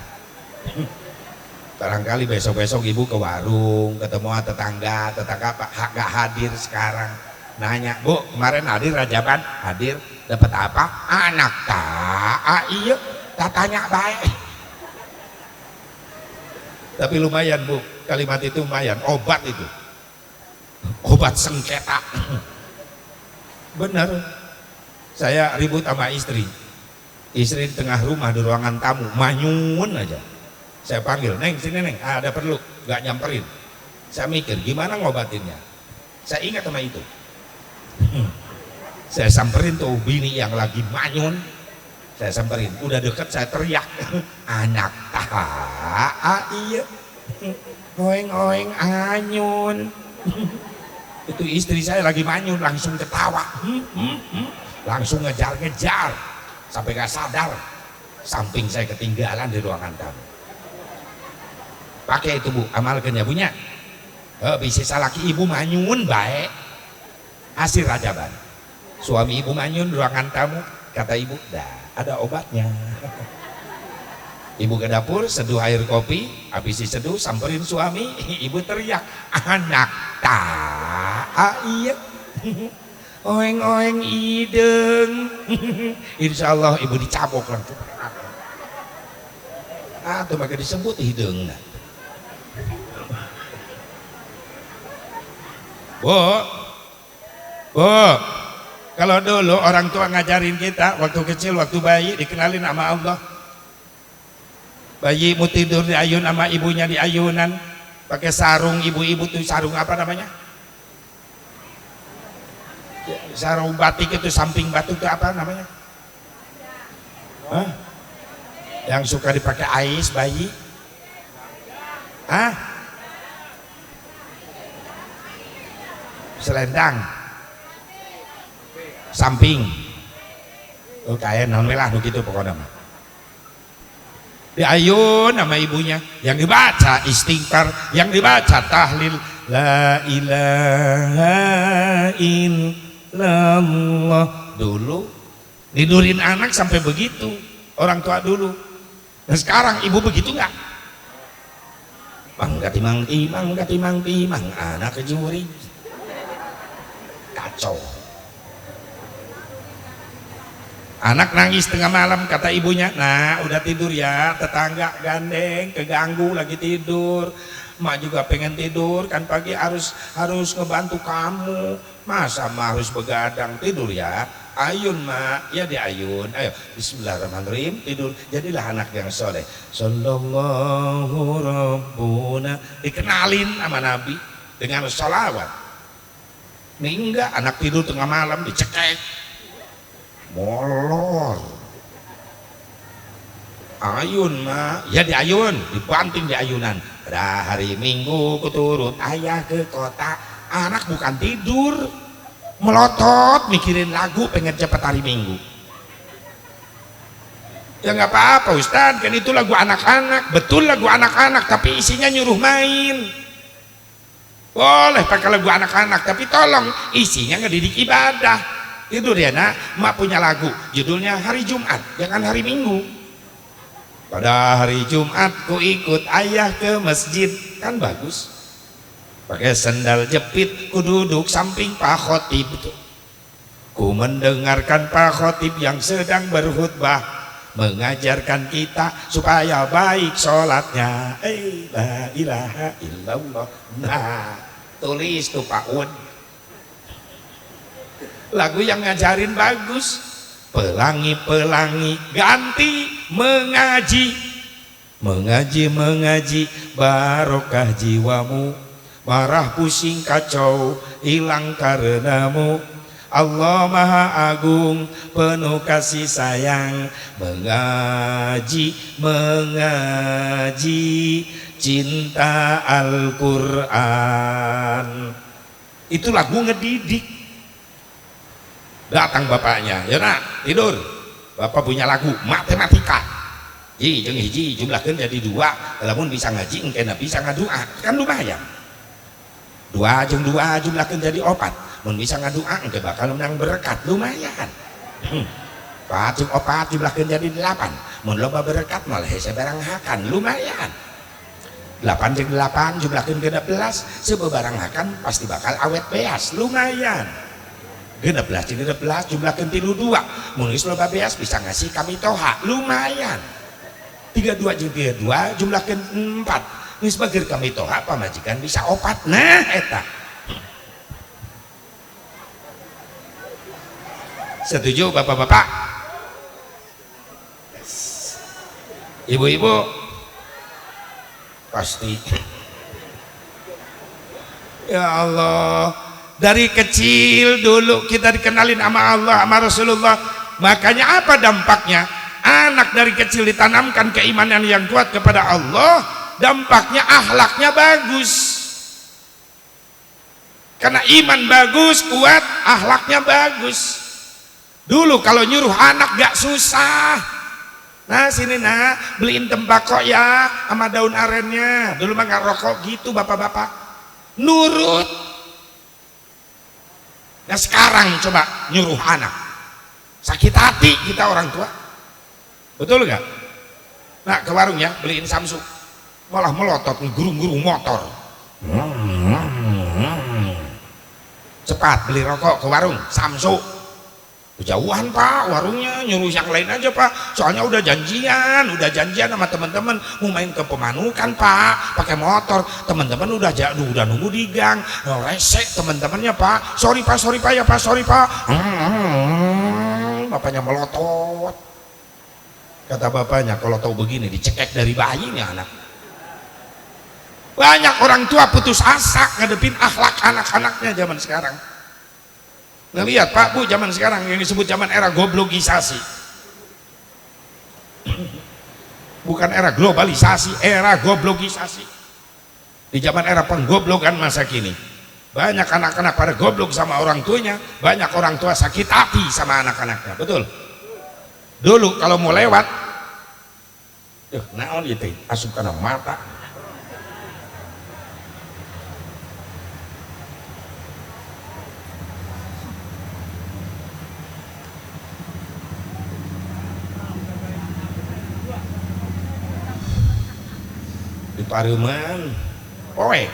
Barangkali besok-besok ibu ke warung ketemu tetangga Pak gak hadir sekarang, nanya Bu kemarin hadir ajaban, hadir dapat apa? Anak tak iya, tak tanya baik. Tapi lumayan Bu, kalimat itu lumayan, obat itu, obat sengketa. Bener, saya ribut sama istri di tengah rumah di ruangan tamu, manyun aja. Saya panggil, Neng sini Neng, ada perlu, gak nyamperin. Saya mikir gimana ngobatinnya, saya ingat sama itu. Saya samperin tuh bini yang lagi manyun, saya samperin, udah deket saya teriak, anak tak iya, oeng anyun. Itu istri saya lagi manyun langsung ketawa, langsung ngejar sampai gak sadar, samping saya ketinggalan di ruangan tamu. Pakai itu Bu, amalkan ya punya. Bisa salaki ibu manyun baik, hasil ajaban. Suami ibu manyun ruangan tamu, kata ibu, dah ada obatnya. Ibu ke dapur seduh air kopi, habis diseduh samperin suami, ibu teriak anak tak iya. Oeng ideng. Insya Allah ibu dicabok langsung. Tuh maka disebut hidung. Bu, kalau dulu orang tua ngajarin kita waktu kecil, waktu bayi dikenalin sama Allah. Bayi mau tidur di ayun sama ibunya di ayunan, pakai sarung ibu-ibu tuh, sarung apa namanya? Sarung batik itu, samping batuk itu apa namanya? Hah? Yang suka dipakai ais bayi? Hah? Selendang, samping, kayak non melah gitu pokoknya mah. Di ayun nama ibunya, yang dibaca istighfar, yang dibaca tahlil, la ilaha illallah. Dulu tidurin anak sampai begitu orang tua dulu. Dan sekarang ibu begitu nggak? Mangga timang anak kejuri. Kacau. Anak nangis tengah malam, kata ibunya, nah udah tidur ya, tetangga gandeng, keganggu lagi tidur. Mak juga pengen tidur, kan pagi harus ngebantu kamu. Masa mak harus begadang, tidur ya. Ayun mak, ya diayun. Ayo, bismillahirrahmanirrahim, tidur. Jadilah anak yang soleh. Sallallahu rabbuna. Dikenalin sama Nabi dengan sholawat. Ini enggak, anak tidur tengah malam dicekek. Molor. Ayun mah, ya diayun, dibanting di ayunan. Pada hari Minggu kuturut ayah ke kota. Anak bukan tidur, melotot mikirin lagu pengen cepet hari Minggu. Ya nggak apa-apa Ustaz, kan itu lagu anak-anak. Betul lagu anak-anak, tapi isinya nyuruh main. Boleh pakai lagu anak-anak, tapi tolong isinya ngedidik ibadah. Tidur ya nak, mak punya lagu judulnya Hari Jumat, jangan hari Minggu. Pada hari Jumat ku ikut ayah ke masjid, kan bagus. Pakai sendal jepit ku duduk samping Pak Khotib. Ku mendengarkan Pak Khotib yang sedang berkhutbah, mengajarkan kita supaya baik sholatnya. La ilaha illallah. Nah, tulis tuh Pak Un. Lagu yang ngajarin bagus. Pelangi-pelangi ganti mengaji. Mengaji barokah jiwamu. Marah pusing kacau hilang karenamu. Allah Maha Agung penuh kasih sayang. Mengaji cinta Al-Quran. Itu lagu ngedidik. Datang bapaknya, ya nak tidur, bapak punya lagu matematika. Jeung hiji jumlahkan jadi 2. Lamun bisa ngaji engke bisa ngadua, kan lumayan. 2 jeung 2 jumlahkan jadi 4. Mun bisa ngadua engke bakal menang berkat, lumayan. 4 jeung 4 jumlahkan jadi 8. Mun loba berkat malah hese baranghakan, lumayan. 8 jeung 8 jumlahkan ke 11, sebebaranghakan pasti bakal awet beas, lumayan. 16 jeung 16 jumlahkan 32, mun geus loba beas bisa ngasih kami toha, lumayan. 32 jeung 32 jumlahkan 4, geus bageur kami toha pamajikan bisa 4. Nah eta setuju bapak-bapak, ibu-ibu pasti. Ya Allah, dari kecil dulu kita dikenalin sama Allah, sama Rasulullah. Makanya apa dampaknya? Anak dari kecil ditanamkan keimanan yang kuat kepada Allah, dampaknya akhlaknya bagus. Karena iman bagus, kuat, akhlaknya bagus. Dulu kalau nyuruh anak gak susah. Nah sini nak, beliin tembakau ya sama daun arennya. Dulu mah gak rokok gitu bapak-bapak, nurut. Nah sekarang coba nyuruh anak, sakit hati kita orang tua, betul gak? Nah ke warung ya, beliin Samsung, malah melotot gurung-gurung motor. Cepat beli rokok ke warung Samsung. Kejauhan pak warungnya, nyuruh yang lain aja pak, soalnya udah janjian sama teman-teman mau main ke Pemanukan pak, pakai motor. Teman-teman udah nunggu di gang, resek teman-temannya pak. Sorry pak ya pak, sorry pak. Bapaknya melotot. Kata bapaknya, kalau tahu begini dicekek dari bayi nih anak. Banyak orang tua putus asa ngadepin akhlak anak-anaknya zaman sekarang. Nggak lihat pak bu, zaman sekarang yang disebut zaman era goblogisasi, bukan era globalisasi, era goblogisasi. Di zaman era penggoblokan masa kini, banyak anak-anak pada goblok sama orang tuanya, banyak orang tua sakit hati sama anak-anaknya, betul. Dulu kalau mau lewat, naon itu asup karena mata. Di Pareuman poe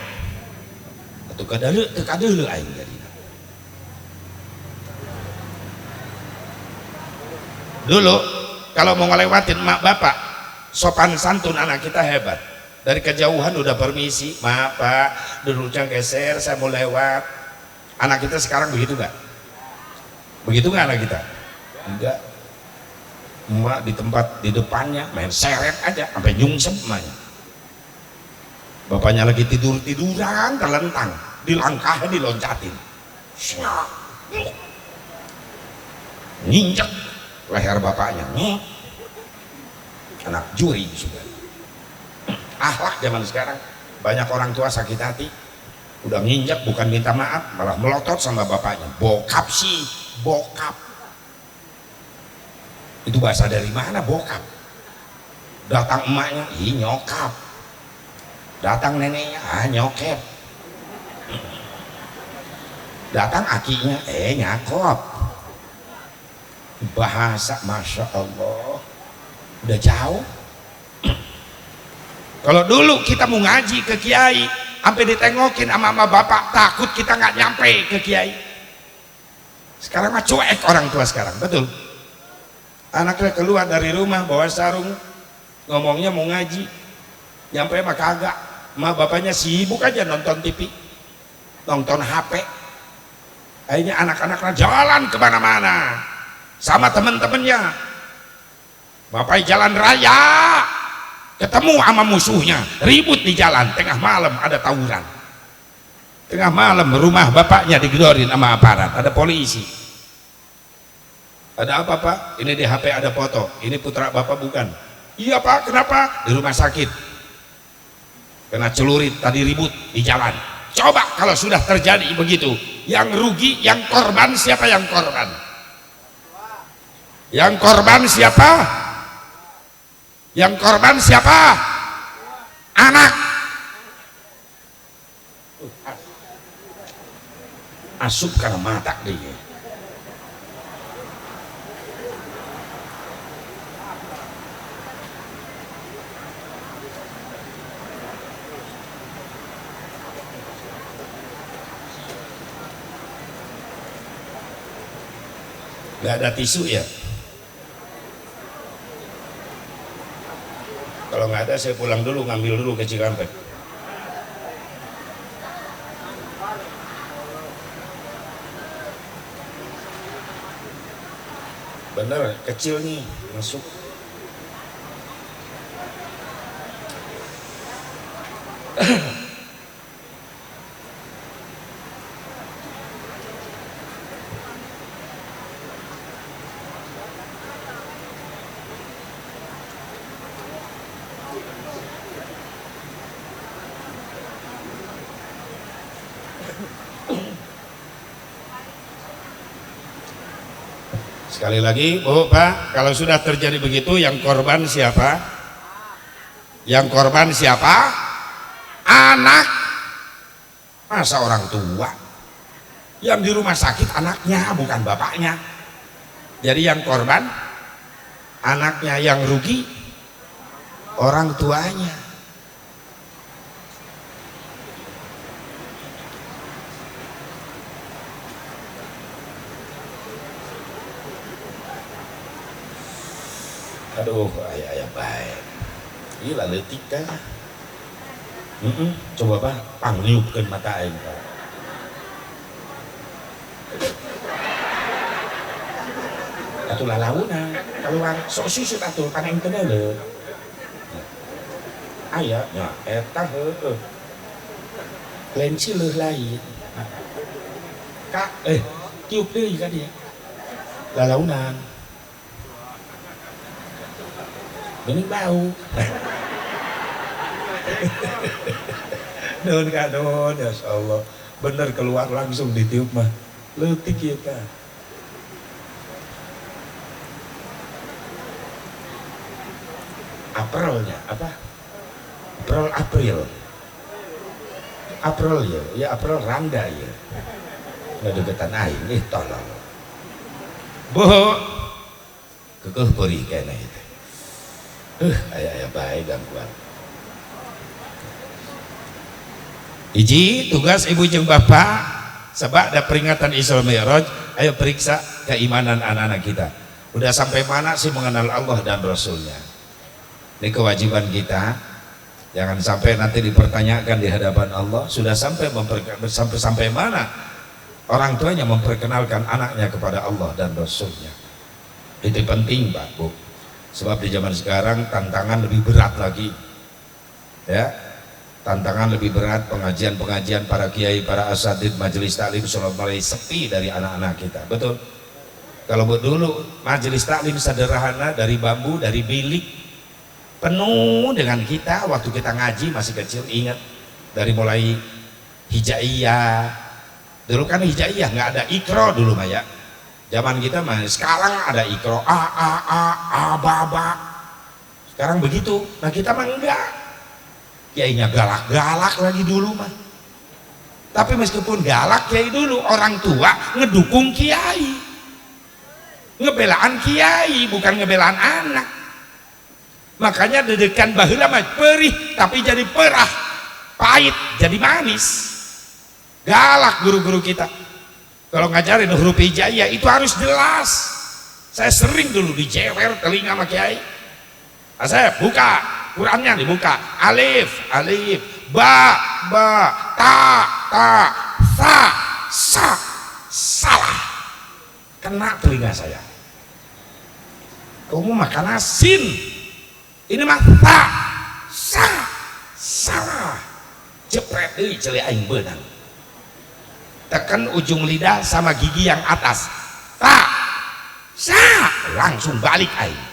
atuh kadeuleuk aing jadi Dulu kalau mau ngelewatin mak bapak, sopan santun anak kita hebat. Dari kejauhan udah permisi, maaf pak, duduknya geser, saya mau lewat. Anak kita sekarang begitu nggak? Begitu nggak anak kita? Enggak. Emak di tempat di depannya main seret aja sampai nyungsep emaknya. Bapaknya lagi tiduran terlentang, dilangkah diloncatin, nginjek leher bapaknya. Anak juri sudah. Akhlak zaman sekarang banyak orang tua sakit hati, udah nginjek bukan minta maaf malah melotot sama bapaknya. Bokap sih, bokap itu bahasa dari mana bokap? Datang emaknya, ih nyokap. Datang neneknya, nyokep. Datang akinya, nyakop. Bahasa Masya Allah udah jauh. Kalau dulu kita mau ngaji ke kiai sampai ditengokin sama bapak, takut kita nggak nyampe ke kiai. Sekarang mah cuek orang tua sekarang, betul. Anaknya keluar dari rumah bawa sarung, ngomongnya mau ngaji, nyampe mah kagak. Ma bapaknya sibuk aja nonton TV, nonton HP. Akhirnya anak-anaknya jalan kemana-mana sama temen-temennya. Bapak jalan raya, ketemu sama musuhnya, ribut di jalan. Tengah malam ada tawuran. Tengah malam rumah bapaknya digedorin sama aparat, ada polisi. Ada apa pak? Ini di HP ada foto. Ini putra bapak bukan? Iya pak, kenapa? Di rumah sakit. Kena celurit, tadi ribut di jalan. Coba kalau sudah terjadi begitu, yang rugi, yang korban siapa yang korban? Yang korban siapa? Yang korban siapa? Anak. Asup karena mata dia. Gak ada tisu ya? Kalau nggak ada saya pulang dulu, ngambil dulu ke Cikampek. Bener, kecil nih masuk. Sekali lagi, Bu, Pak, kalau sudah terjadi begitu, yang korban siapa? Yang korban siapa? Anak. Masa orang tua? Yang di rumah sakit anaknya, bukan bapaknya. Jadi yang korban anaknya, yang rugi orang tuanya. Aduh, ayah baik. Gila letik kan. Coba Pak, pangliupkeun mata aing Pak. Atuh lalauna keluar sok susut atuh paneng teu deuleu. Aya nya eta heueuh. Lain cileuh lain. Kak, tiup deui ka dia. Lalaunan. Bening bau. Nuhun Kak, nuhun ya Allah. Bener keluar langsung ditiup mah. Leutik ieu Kak. Aprilnya apa? April. April ya April randa ya. Ngadegetan aing tolong. Bu. Keueuh peuri keneh itu. Ayah baik gangguan. Iji tugas ibu jeung bapak sebab ada peringatan Isra Mi'raj, ayo periksa keimanan anak-anak kita. Udah sampai mana sih mengenal Allah dan Rasulnya? Ini kewajiban kita. Jangan sampai nanti dipertanyakan di hadapan Allah, sudah sampai mana orang tuanya memperkenalkan anaknya kepada Allah dan Rasulnya. Itu penting Pak Bu. Sebab di zaman sekarang tantangan lebih berat lagi. Ya, tantangan lebih berat, pengajian-pengajian para kiai, para asatidz, majelis taklim sudah mulai sepi dari anak-anak kita. Betul. Kalau dulu majelis taklim sederhana, dari bambu, dari bilik, penuh dengan kita waktu kita ngaji masih kecil. Ingat dari mulai hijaiyah, dulu kan hijaiyah nggak ada ikro dulu mah ya, zaman kita mah. Sekarang ada ikro a ba. Sekarang begitu. Nah kita mah enggak, kiainya galak-galak lagi dulu mah. Tapi meskipun galak kiai dulu, orang tua ngedukung kiai, ngebelaan kiai bukan ngebelaan anak. Makanya dedekan baheula mah perih tapi jadi perah, pahit jadi manis. Galak guru-guru kita kalau ngajarin huruf hijaiyah itu harus jelas. Saya sering dulu dijewer telinga sama kiai. Asep buka Qurannya, dibuka alif ba ta sa salah, kena telinga saya. Kamu makan asin, ini mah ta sa salah, jepret deui ceuli aing beunang. Tekan ujung lidah sama gigi yang atas, ta sa, langsung balik aing.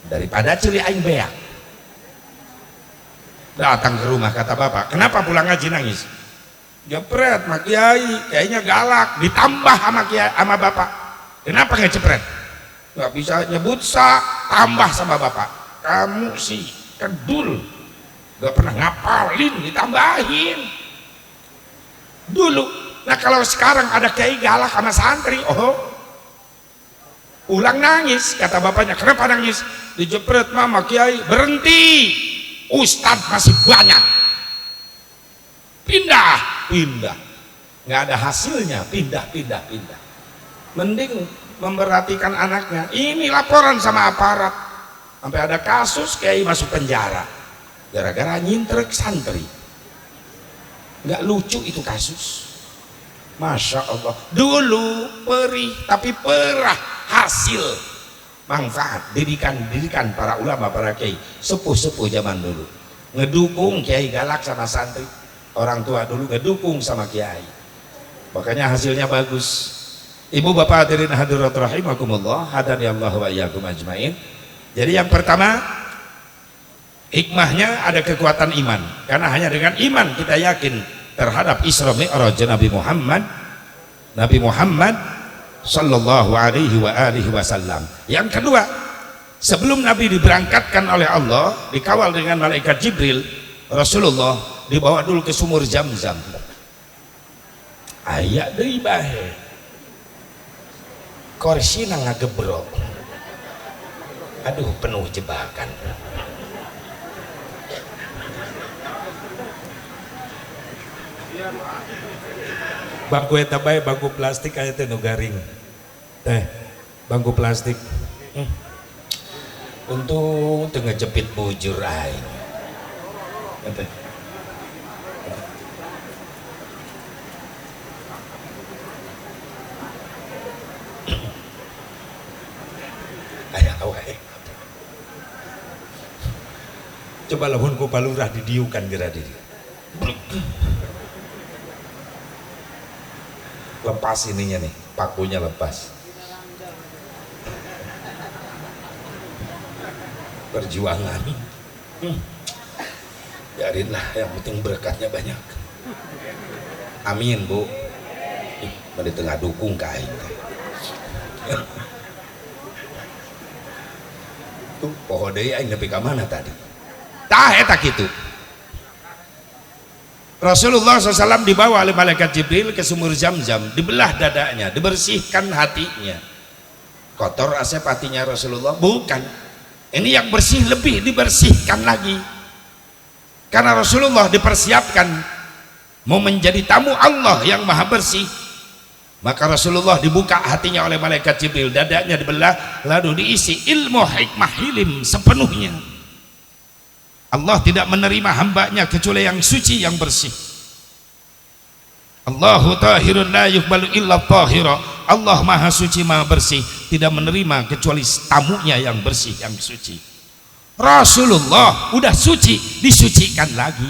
Daripada ceuli aing beak. Datang ke rumah kata bapak, kenapa pulang ngaji nangis? Jepret mak kiai, kayaknya galak, ditambah sama kiai sama bapak. Kenapa nggak jepret? Nggak bisa nyebut sa, tambah sama bapak. Kamu sih kedul, nggak pernah ngapalin, ditambahin dulu. Nah kalau sekarang ada kiai galak sama santri, oh pulang nangis. Kata bapaknya, kenapa nangis? Dijepret mama kiai, berhenti, ustadz masih banyak, pindah, nggak ada hasilnya, pindah. Mending memperhatikan anaknya. Ini laporan sama aparat, sampai ada kasus kiai masuk penjara gara-gara nyintrek santri. Nggak lucu itu kasus. Masya Allah, dulu perih tapi perah, hasil manfaat didikan para ulama, para kiai sepuh zaman dulu ngedukung kiai galak sama santri. Orang tua dulu ngedukung sama kiai, makanya hasilnya bagus. Ibu bapak hadirin hadirat rahimakumullah, hadani Allah wa iyyakum ajmain. Jadi yang pertama, hikmahnya ada kekuatan iman, karena hanya dengan iman kita yakin terhadap Isra Mi'raj Nabi Muhammad sallallahu alaihi wa alihi wasallam. Yang kedua, sebelum Nabi diberangkatkan oleh Allah, dikawal dengan malaikat Jibril, Rasulullah dibawa dulu ke sumur Zam-Zam. Aya deui bae korsina ngagebrok. Aduh, penuh jebakan. Bangku eta bae bangku plastik aya teh nu garing. Teh, bangku plastik. Untung teu ngejepit bujur aing. Teh. Aya wae. Coba lamun ku palurah didiukan geura di dieu. Lepas ininya nih, pakunya lepas. Perjuangan. Biarinlah, yang penting berkatnya banyak. Amin Bu. Bade tengah dukung ka aing teh. Tuh poho deui aing nepi ka mana tadi? Tah eta kitu. Rasulullah SAW dibawa oleh malaikat Jibril ke sumur Zam-Zam, dibelah dadanya, dibersihkan hatinya. Kotor asep hatinya Rasulullah? Bukan. Ini yang bersih lebih dibersihkan lagi. Karena Rasulullah dipersiapkan mau menjadi tamu Allah yang maha bersih. Maka Rasulullah dibuka hatinya oleh malaikat Jibril, dadanya dibelah, lalu diisi ilmu hikmah hilim sepenuhnya. Allah tidak menerima hambanya kecuali yang suci, yang bersih. Allahu tahirun la yuqbalu illa tahira. Allah maha suci, maha bersih, tidak menerima kecuali tamunya yang bersih, yang suci. Rasulullah udah suci, disucikan lagi.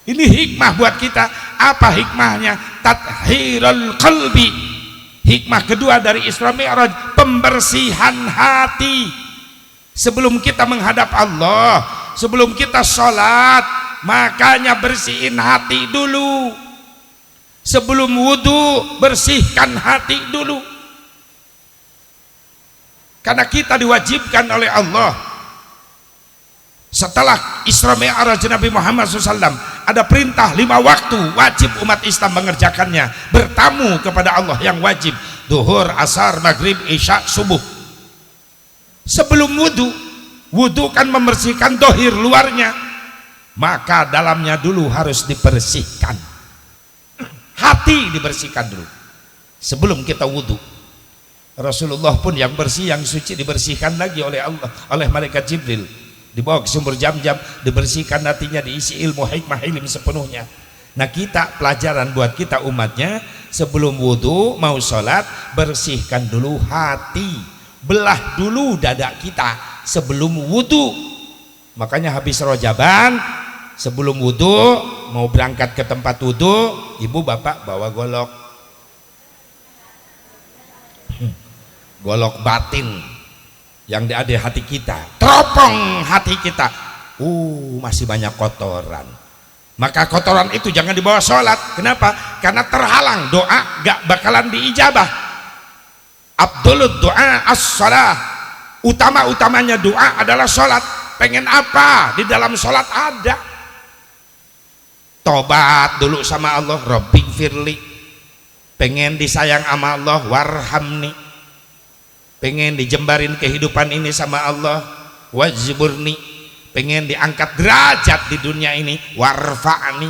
Ini hikmah buat kita. Apa hikmahnya? Tathhirul qalbi. Hikmah kedua dari Isra Mi'raj, pembersihan hati. Sebelum kita menghadap Allah, sebelum kita sholat, makanya bersihin hati dulu. Sebelum wudhu, bersihkan hati dulu. Karena kita diwajibkan oleh Allah, setelah Isra Mi'raj Nabi Muhammad SAW, ada perintah 5 waktu wajib umat Islam mengerjakannya, bertamu kepada Allah yang wajib, duhur, asar, maghrib, isya, subuh. Sebelum wudhu, wudhu kan membersihkan dohir luarnya, maka dalamnya dulu harus dibersihkan. Hati dibersihkan dulu sebelum kita wudhu. Rasulullah pun yang bersih, yang suci, dibersihkan lagi oleh Allah, oleh malaikat Jibril, dibawa ke sumber Jam-Jam, dibersihkan hatinya, diisi ilmu hikmah ilmu sepenuhnya. Nah, kita pelajaran buat kita umatnya, sebelum wudhu mau sholat, bersihkan dulu hati, belah dulu dada kita sebelum wudhu. Makanya habis rojaban, sebelum wudhu mau berangkat ke tempat wudhu, ibu bapak bawa golok batin yang ada di hati kita, teropong hati kita, masih banyak kotoran. Maka kotoran itu jangan dibawa sholat. Kenapa? Karena terhalang, doa gak bakalan diijabah. Abdulud doa as-shalah, utama-utamanya doa adalah sholat. Pengen apa di dalam sholat? Ada tobat dulu sama Allah, Rabbi firli. Pengen disayang sama Allah, warhamni. Pengen dijembarin kehidupan ini sama Allah, wajburni. Pengen diangkat derajat di dunia ini, warfa'ni.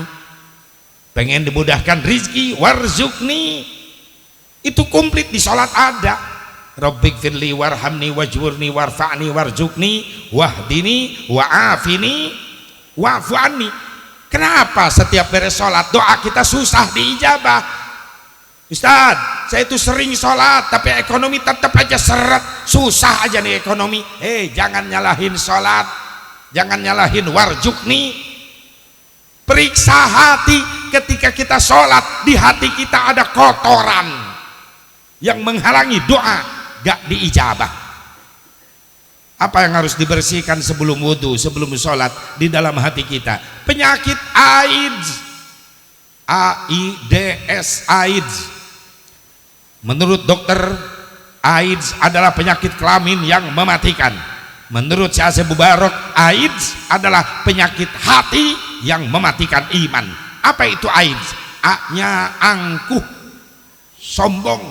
Pengen dimudahkan rizki, warzukni. Itu komplit di sholat ada. Rabbik firli warhamni wajburni warfa'ni warjukni wahdini wa'afini wa'fu'ani. Kenapa setiap beres sholat doa kita susah diijabah? Ustaz, saya itu sering sholat tapi ekonomi tetap aja seret, susah aja nih ekonomi. Jangan nyalahin sholat, jangan nyalahin warjukni. Periksa hati. Ketika kita sholat, di hati kita ada kotoran yang menghalangi doa, gak diijabah. Apa yang harus dibersihkan sebelum wudhu, sebelum sholat? Di dalam hati kita penyakit AIDS, AIDS. Menurut dokter, AIDS adalah penyakit kelamin yang mematikan. Menurut Syekh Abu Barok, AIDS adalah penyakit hati yang mematikan iman. Apa itu AIDS? A-nya angkuh, sombong.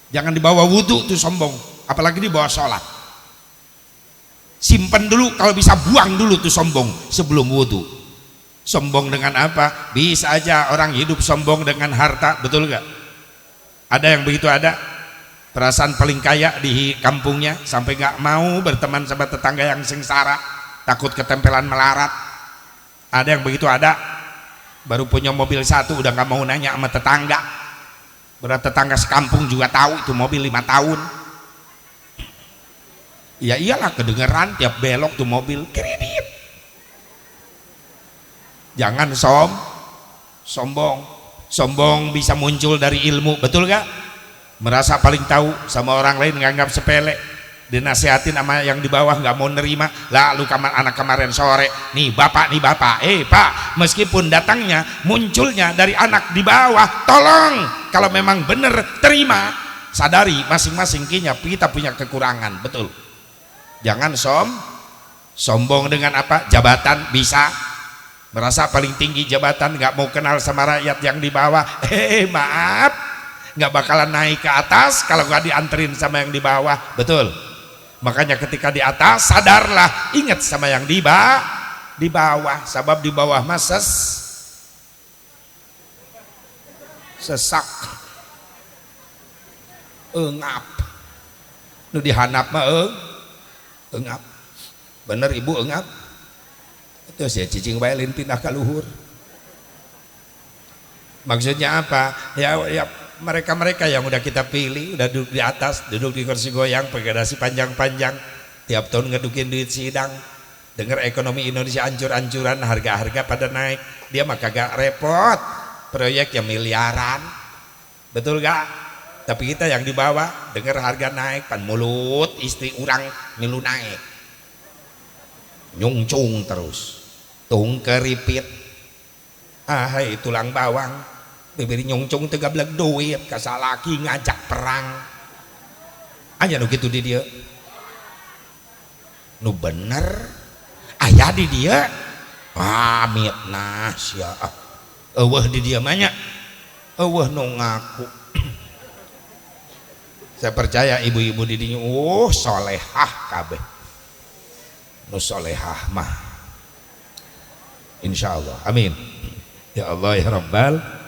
Jangan dibawa wudhu tuh sombong, apalagi dibawa sholat. Simpen dulu, kalau bisa buang dulu tuh sombong sebelum wudhu. Sombong dengan apa? Bisa aja orang hidup sombong dengan harta, betul gak? Ada yang begitu, ada perasaan paling kaya di kampungnya sampai gak mau berteman sama tetangga yang sengsara, takut ketempelan melarat. Ada yang begitu, ada baru punya mobil satu udah gak mau nanya sama tetangga. Berat tetangga sekampung juga tahu itu mobil 5 tahun. Ya iyalah, kedengeran tiap belok tuh mobil kredit. Jangan sombong. Sombong bisa muncul dari ilmu, betul gak? Merasa paling tahu, sama orang lain nganggap sepele, dinasehatin sama yang di bawah nggak mau nerima. Lalu anak kemarin sore, nih bapak, pak, meskipun datangnya munculnya dari anak di bawah, tolong kalau memang benar terima, sadari masing-masing kita punya kekurangan, betul. Jangan sombong dengan apa? Jabatan bisa. Merasa paling tinggi jabatan, nggak mau kenal sama rakyat yang di bawah. Maaf, nggak bakalan naik ke atas kalau nggak dianterin sama yang di bawah, betul. Makanya ketika di atas sadarlah, ingat sama yang di bawah, sebab di bawah sesak engap nu dihanap mah engap bener ibu engap itu saya cicing bae lain pindah ka luhur. Maksudnya apa ya mereka yang udah kita pilih udah duduk di atas, duduk di kursi goyang pakai dasi panjang-panjang, tiap tahun ngedukin duit sidang, dengar ekonomi Indonesia hancur-hancuran, harga-harga pada naik, dia mah kagak repot, proyek yang miliaran, betul gak? Tapi kita yang di bawah dengar harga naik, pan mulut istri orang milu naik, nyungcung terus, tung keripit, hai tulang bawang. Bibir nyungcung teu gablek duit kasalaki ngajak perang anya nu kitu di dieu nu bener aya di dieu pamitna sia eueuh di dieu mah nya eueuh nu ngaku. Saya percaya ibu-ibu di dieu solehah kabeh nu solehah mah insyaallah amin ya Allah ya Rabbal.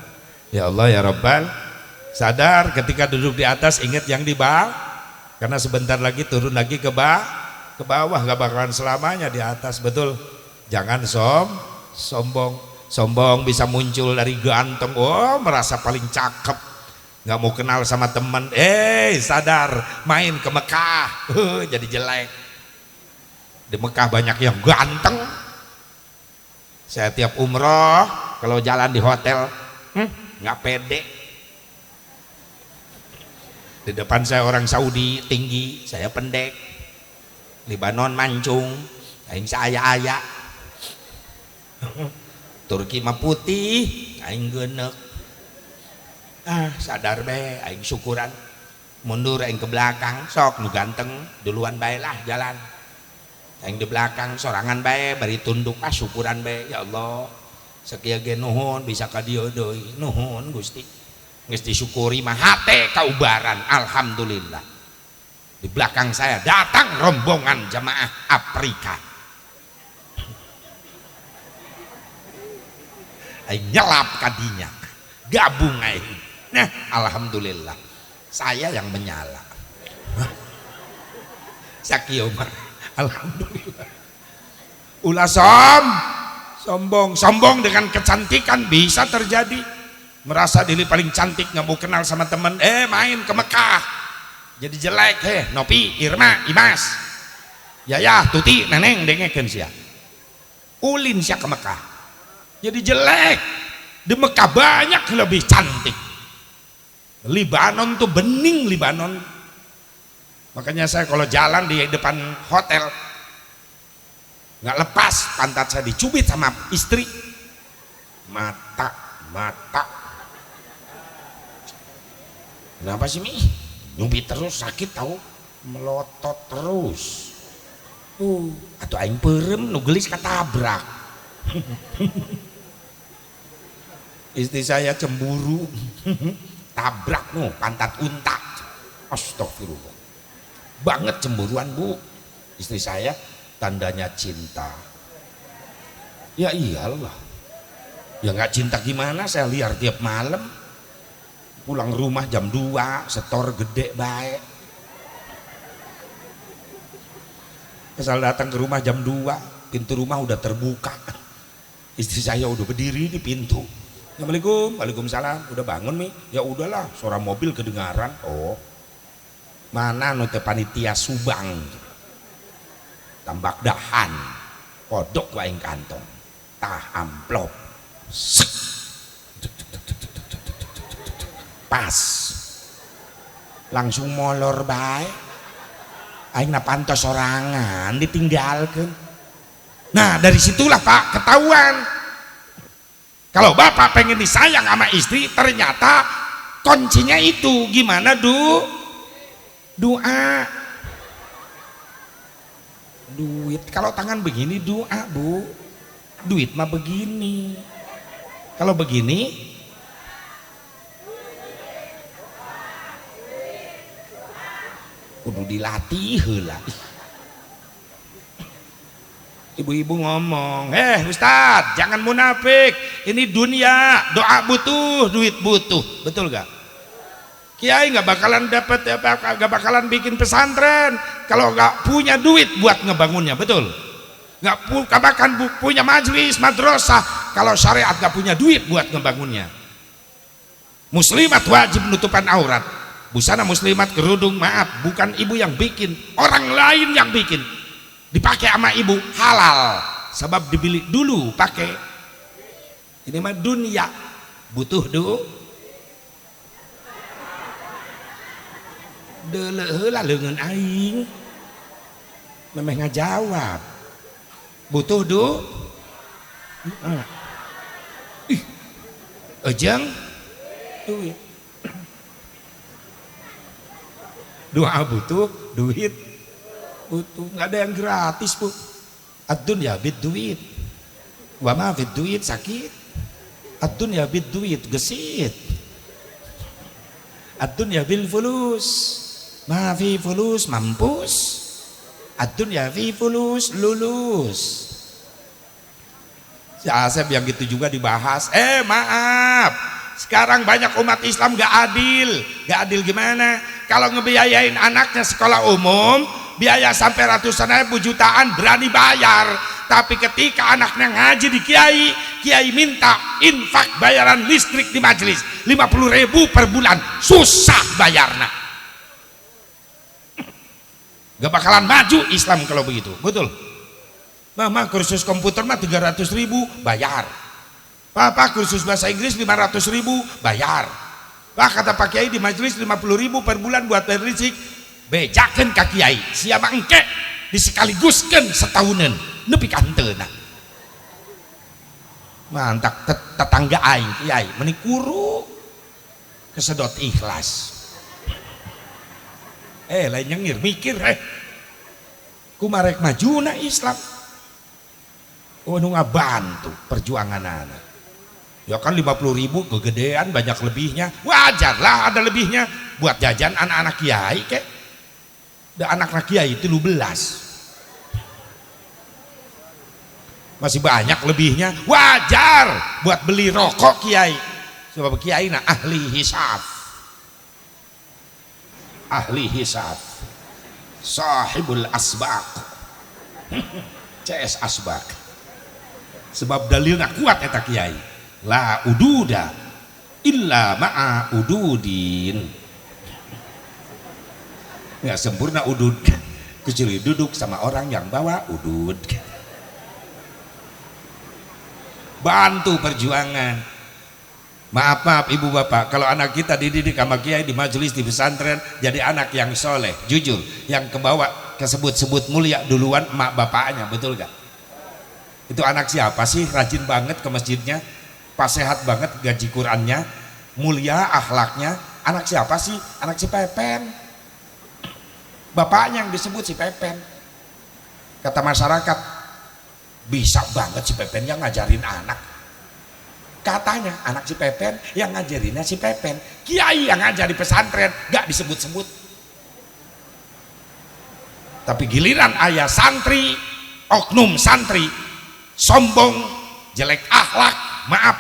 Ya Allah ya Rabbal, sadar ketika duduk di atas ingat yang di bawah, karena sebentar lagi turun lagi ke bawah, gak bakalan selamanya di atas, betul. Jangan sombong bisa muncul dari ganteng, merasa paling cakep, gak mau kenal sama teman, sadar main ke Mekah, jadi jelek. Di Mekah banyak yang ganteng. Saya tiap umroh kalau jalan di hotel nggak pede, di depan saya orang Saudi tinggi, saya pendek, Libanon mancung, aing saya Turki mah putih, aing geuneuk, sadar be, aing syukuran, mundur aing ke belakang, sok nu ganteng duluan bae lah jalan, aing di belakang sorangan bae, bari tunduk syukuran bae, ya Allah. Sakia ge nuhun bisa ka dieu deui nuhun Gusti geus disyukuri mah hate kaubaran alhamdulillah. Di belakang saya datang rombongan jamaah Afrika, aing nyelap kadinya gabung aing, nah alhamdulillah saya yang menyala sakieu mah alhamdulillah. Ulah sombong dengan kecantikan bisa terjadi, merasa diri paling cantik nggak mau kenal sama temen, main ke Mekah jadi jelek, Nopi, Irma, Imas, Yayah, Tuti, Neneng dengekeun sia ulin sia ke Mekah jadi jelek. Di Mekah banyak lebih cantik, Libanon tuh bening Libanon. Makanya saya kalau jalan di depan hotel nggak lepas pantat saya dicubit sama istri, mata kenapa sih Mi nyubit terus, sakit tahu, melotot terus atau aing perem nu geulis katabrak istri saya cemburu tabrak pantat unta, astagfirullah banget cemburuan Bu istri saya. Tandanya cinta ya iyalah, ya nggak cinta gimana, saya liar tiap malam pulang rumah jam 2 setor gede baik, asal datang ke rumah jam 2 pintu rumah udah terbuka, istri saya udah berdiri di pintu, assalamualaikum, waalaikumsalam, udah bangun Mi, ya udahlah suara mobil kedengaran, mana nute panitia Subang tambak dahan kodok waing kantong tah amplop pas langsung molor bae aing na pantos sorangan ditinggalkeun. Nah dari situlah Pak ketahuan kalau Bapak pengen disayang sama istri, ternyata kuncinya itu gimana doa. Duit kalau tangan begini doa Bu, duit mah begini, kalau begini kudu dilatih heula. Ibu-ibu ngomong, Ustadz jangan munafik, ini dunia, doa butuh, duit butuh, betul gak? Kiai nggak bakalan dapat, nggak bakalan bikin pesantren kalau nggak punya duit buat ngebangunnya, betul? Nggak bakalan punya majelis madrasah kalau syariat nggak punya duit buat ngebangunnya. Muslimat wajib menutupan aurat, busana muslimat kerudung, maaf, bukan ibu yang bikin, orang lain yang bikin, dipakai sama ibu halal, sebab dibeli dulu pakai. Ini mah dunia, butuh duit. Dele heula leungeun aing memeh ngajawab butuh duit. Ejeng duit. Doa butuh duit, butuh, nggak ada yang gratis bu. Ad-dunya bid duit, wa ma bid duit sakit. Ad-dunya bid duit gesit. Ad-dunya bil fulus, ma fi fulus mampus. Ad-dunya fi fulus lulus. Si Asep yang gitu juga dibahas. Maaf, sekarang banyak umat Islam gak adil. Gak adil gimana? Kalau ngebiayain anaknya sekolah umum, biaya sampai ratusan ribu, jutaan berani bayar. Tapi ketika anaknya ngaji di kiai, kiai minta infak bayaran listrik di majelis 50.000 per bulan, susah bayarnya. Gak bakalan maju Islam kalau begitu, betul? Mama kursus komputer mah 300.000 bayar. Papa kursus bahasa Inggris 500.000 bayar. Pak kata Pak Kiai di majelis 50.000 per bulan buat bayar listrik. Bejakeun ka Kiai, siapa engke disekaliguskeun setahunan nepi ka henteuna. Mantap tetangga aing Kiai menikuru kesedot ikhlas. Lain nyengir mikir kumarek majuna Islam. Nu ngabantu perjuangan anak. Ya kan 50.000 kegedean, banyak lebihnya, wajarlah ada lebihnya buat jajan anak-anak kiai kek. Dan anak-anak kiai itu 13 masih banyak lebihnya, wajar buat beli rokok kiai, sebab kiai nah ahli hisab, sahibul asbaq, CS asbaq, sebab dalilnya kuat eta kiai, la ududa illa ma'a ududin, nggak sempurna udud kecuali duduk sama orang yang bawa udud. Bantu perjuangan. Maaf ibu bapak, kalau anak kita dididik sama kiai di majelis di pesantren jadi anak yang soleh, jujur, yang kebawa kesebut-sebut mulia duluan emak bapaknya, betul gak? Itu anak siapa sih rajin banget ke masjidnya, pas sehat banget gaji Qurannya, mulia akhlaknya, anak siapa sih? Anak si Pepen. Bapaknya yang disebut si Pepen. Kata masyarakat, bisa banget si Pepen yang ngajarin anak. Katanya anak si Pepen yang ngajarinnya si Pepen. Kiai yang ngajar di pesantren gak disebut-sebut. Tapi giliran ayah santri, oknum santri, sombong, jelek akhlak, maaf,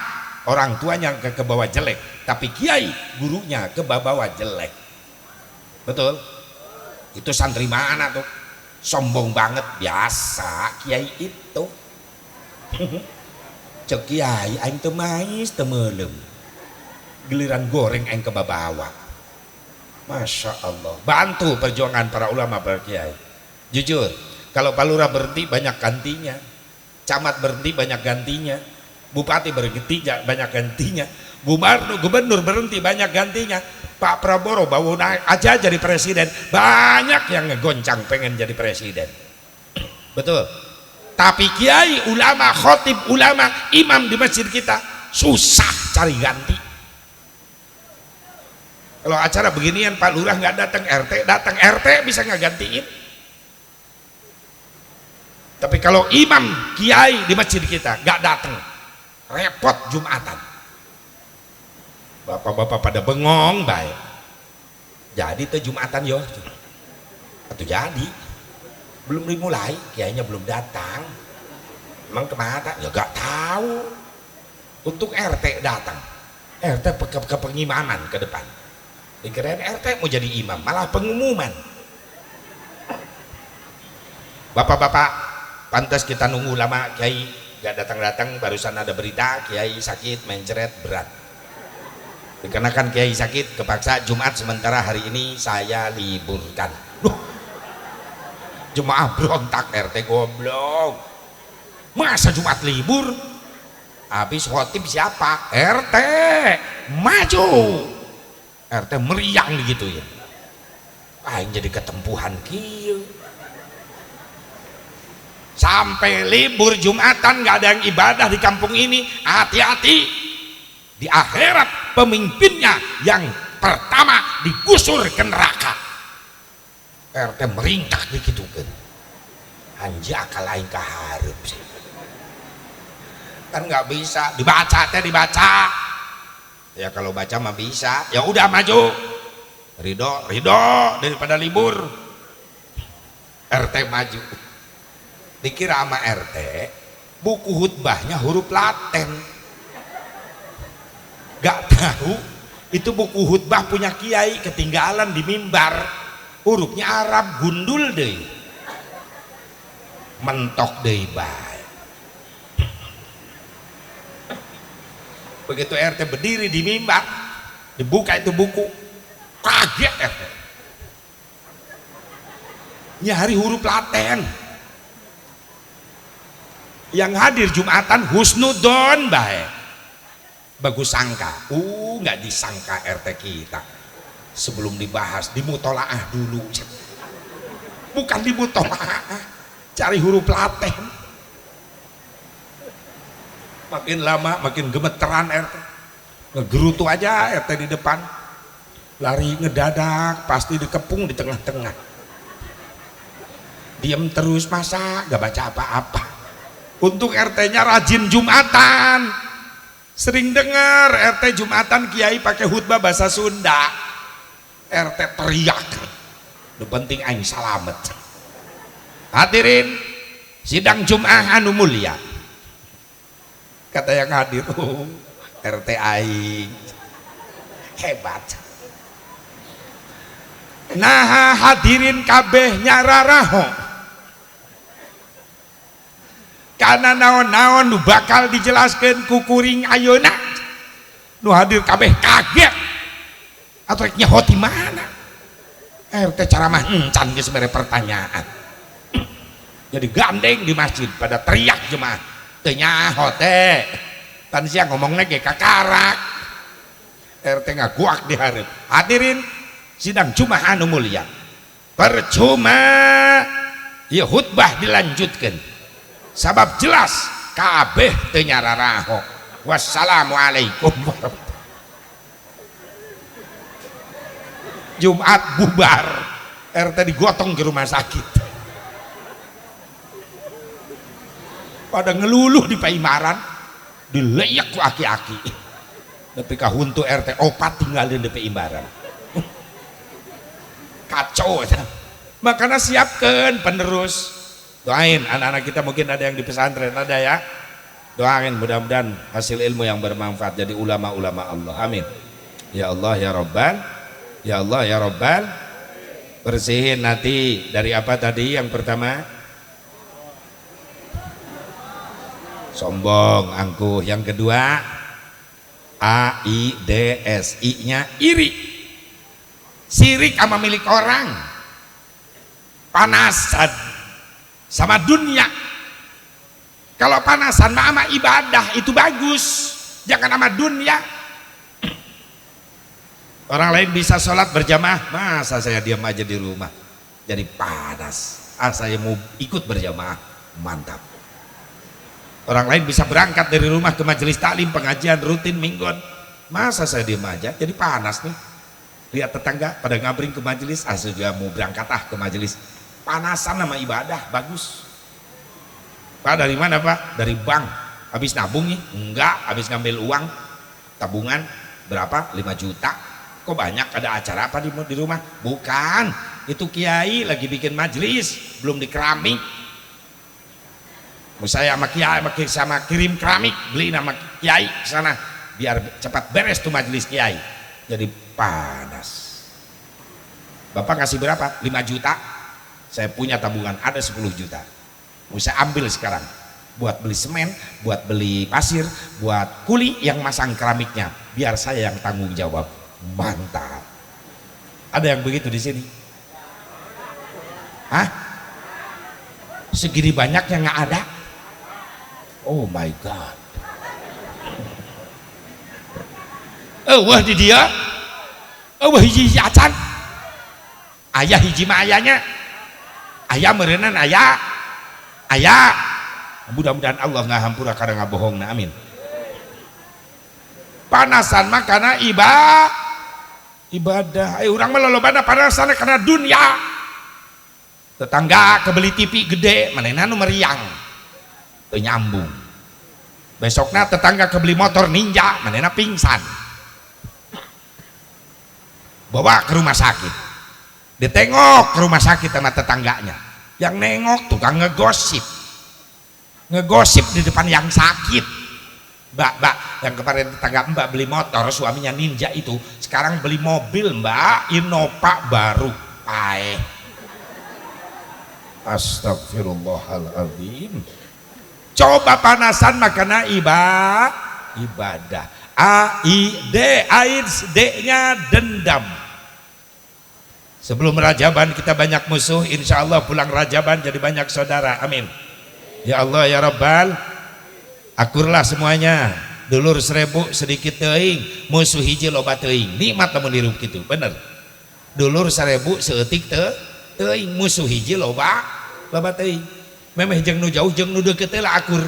orang tuanya ke bawah jelek, tapi kiai gurunya ke bawah jelek. Betul? Itu santri mana tuh? Sombong banget, biasa kiai itu. Cek kiai aing teu mais teu meulem. Giliran goreng aing ke bawah. Masya Allah. Bantu perjuangan para ulama, para kiai. Jujur, kalau Pak Lurah berhenti banyak gantinya, camat berhenti banyak gantinya, bupati berhenti banyak gantinya, gubernur berhenti banyak gantinya, Pak Prabowo bawa naik aja jadi presiden, banyak yang ngegoncang pengen jadi presiden. Betul. Tapi kiai, ulama, khotib, ulama, imam di masjid kita susah cari ganti. Kalau acara beginian Pak Lurah nggak datang, RT bisa nggak gantiin. Tapi kalau imam, kiai di masjid kita nggak datang, repot Jumatan. Bapak-bapak pada bengong baik. Jadi tuh Jumatan yo, atau jadi belum dimulai, kiainya belum datang. Emang kemana? Ya gak tahu. Untuk RT datang, RT ke pengimaman ke depan. Dikirain RT mau jadi imam, malah pengumuman. Bapak-bapak, pantas kita nunggu lama, Kiai gak datang-datang. Barusan ada berita Kiai sakit, mencret berat. Dikarenakan Kiai sakit, kepaksa Jumat sementara hari ini saya liburkan. Loh, jemaah berontak, RT goblok. Masa Jumat libur? Habis khotib siapa? RT maju. RT meriang gitu ya. Aing jadi ketempuhan kieu. Sampai libur Jumatan nggak ada yang ibadah di kampung ini. Hati-hati, di akhirat pemimpinnya yang pertama digusur ke neraka. RT meringkak dikitukeun. Anja akal aing kaharep sih. Kan nggak bisa dibaca, dibaca ya. Kalau baca mah bisa, ya udah maju. Ridho daripada libur. RT maju, dikira sama RT buku khutbahnya huruf Latin. Gak tahu itu buku khutbah punya kiai ketinggalan di mimbar, hurufnya Arab, gundul deh, mentok deh baik. Begitu RT berdiri di mimbar, dibuka itu buku, kaget RT. Nyari huruf Latin. Yang hadir Jumatan husnudon baik, bagus sangka. Nggak disangka RT kita sebelum dibahas dimutolaah dulu. Bukan dimutolaah, cari huruf Latin. Makin lama makin gemeteran RT, ngegerutu aja RT di depan, lari ngedadak, pasti dikepung di tengah-tengah. Diam terus, masa gak baca apa-apa. Untuk RT-nya rajin Jumatan, sering dengar RT Jumatan kiai pakai khutbah bahasa Sunda. RT teriak, "Nu penting aing salamet." Hadirin sidang Jumat anu mulia, kata yang hadir, RT aing hebat. Nah hadirin kabeh nyararaho, karena naon-naon nu bakal dijelaskan kukuring ayeuna. Nu hadir kabeh kaget atau nyaho di mana. RT ceramah encan geus mere pertanyaan. Jadi gandeng di masjid pada teriak jemaah, teu nyaho teh. Tan sia ngomongna ge kakarak. RT ngaguak di hareup. Hadirin sidang Jumat anu mulia, percuma ieu khutbah dilanjutkeun. Sabab jelas kabeh teu nyararaho. Wassalamualaikum warahmatullahi. Jumat bubar, RT digotong ke rumah sakit. Pada ngeluluh di Paimaran, dileyak ku aki-aki. Tapi kahuntu RT opat tinggalin di Paimaran. Kacau. Makanya siapkan penerus. Doain anak-anak kita, mungkin ada yang di pesantren, ada ya. Doain mudah-mudahan hasil ilmu yang bermanfaat jadi ulama-ulama Allah. Amin. Ya Allah ya Rabbal, ya Allah ya Rabbal. Bersihin nanti dari apa tadi yang pertama? Sombong, angkuh. Yang kedua AIDS, I-nya iri, sirik sama milik orang, panasan sama dunia. Kalau panasan sama ibadah itu bagus, jangan sama dunia. Orang lain bisa sholat berjamaah, masa saya diam aja di rumah jadi panas. Saya mau ikut berjamaah, mantap. Orang lain bisa berangkat dari rumah ke majelis taklim, pengajian rutin mingguan, masa saya diam aja jadi panas nih. Lihat tetangga pada ngabring ke majelis, saya juga mau berangkat ke majelis. Panasan sama ibadah bagus. Pak dari mana Pak? Dari bank. Habis nabung nih? Enggak, habis ngambil uang tabungan berapa? 5 juta. Kok banyak, ada acara apa di rumah? Bukan, itu kiai lagi bikin majelis, belum dikeramik. Saya sama kiai sama kirim keramik, beli nama kiai ke sana biar cepat beres tuh majelis kiai. Jadi panas. Bapak ngasih berapa? 5 juta. Saya punya tabungan ada 10 juta. Mau saya ambil sekarang buat beli semen, buat beli pasir, buat kuli yang masang keramiknya. Biar saya yang tanggung jawab. Mantap. Ada yang begitu di sini? Hah? Segini banyaknya nggak ada? Oh my God. Wah di dia. Wah hiji acan. Ayah hiji mah ayahnya. Ayah merenan ayah. Ayah. Mudah-mudahan Allah ngahampura karena ngabohong na amin. Panasan mah karena ibadah. Orang melolobana panasan karena dunia. Tetangga kebeli TV gede, manehna nu meriang. Teu nyambung. Besoknya tetangga kebeli motor ninja, manehna pingsan. Bawa ke rumah sakit. Ditengok ke rumah sakit sama tetangganya. Yang nengok tukang ngegosip. Ngegosip di depan yang sakit. Mbak, yang kemarin tetangga mbak beli motor, suaminya ninja itu, sekarang beli mobil mbak, Innova baru. Astagfirullahaladzim. Coba panasan makana ibadah. D-nya dendam. Sebelum Rajaban kita banyak musuh, insya Allah pulang Rajaban jadi banyak saudara, amin. Ya Allah ya Rabbal, akurlah semuanya. Dulur 1000 sedikit teuing, musuh hiji loba teuing. Nikmat lamun dirup kitu, bener. Dulur 1000 seeutik teuing, musuh hiji loba teuing. Memeh jeung nu jauh jeung nu deukeut teh lah akur.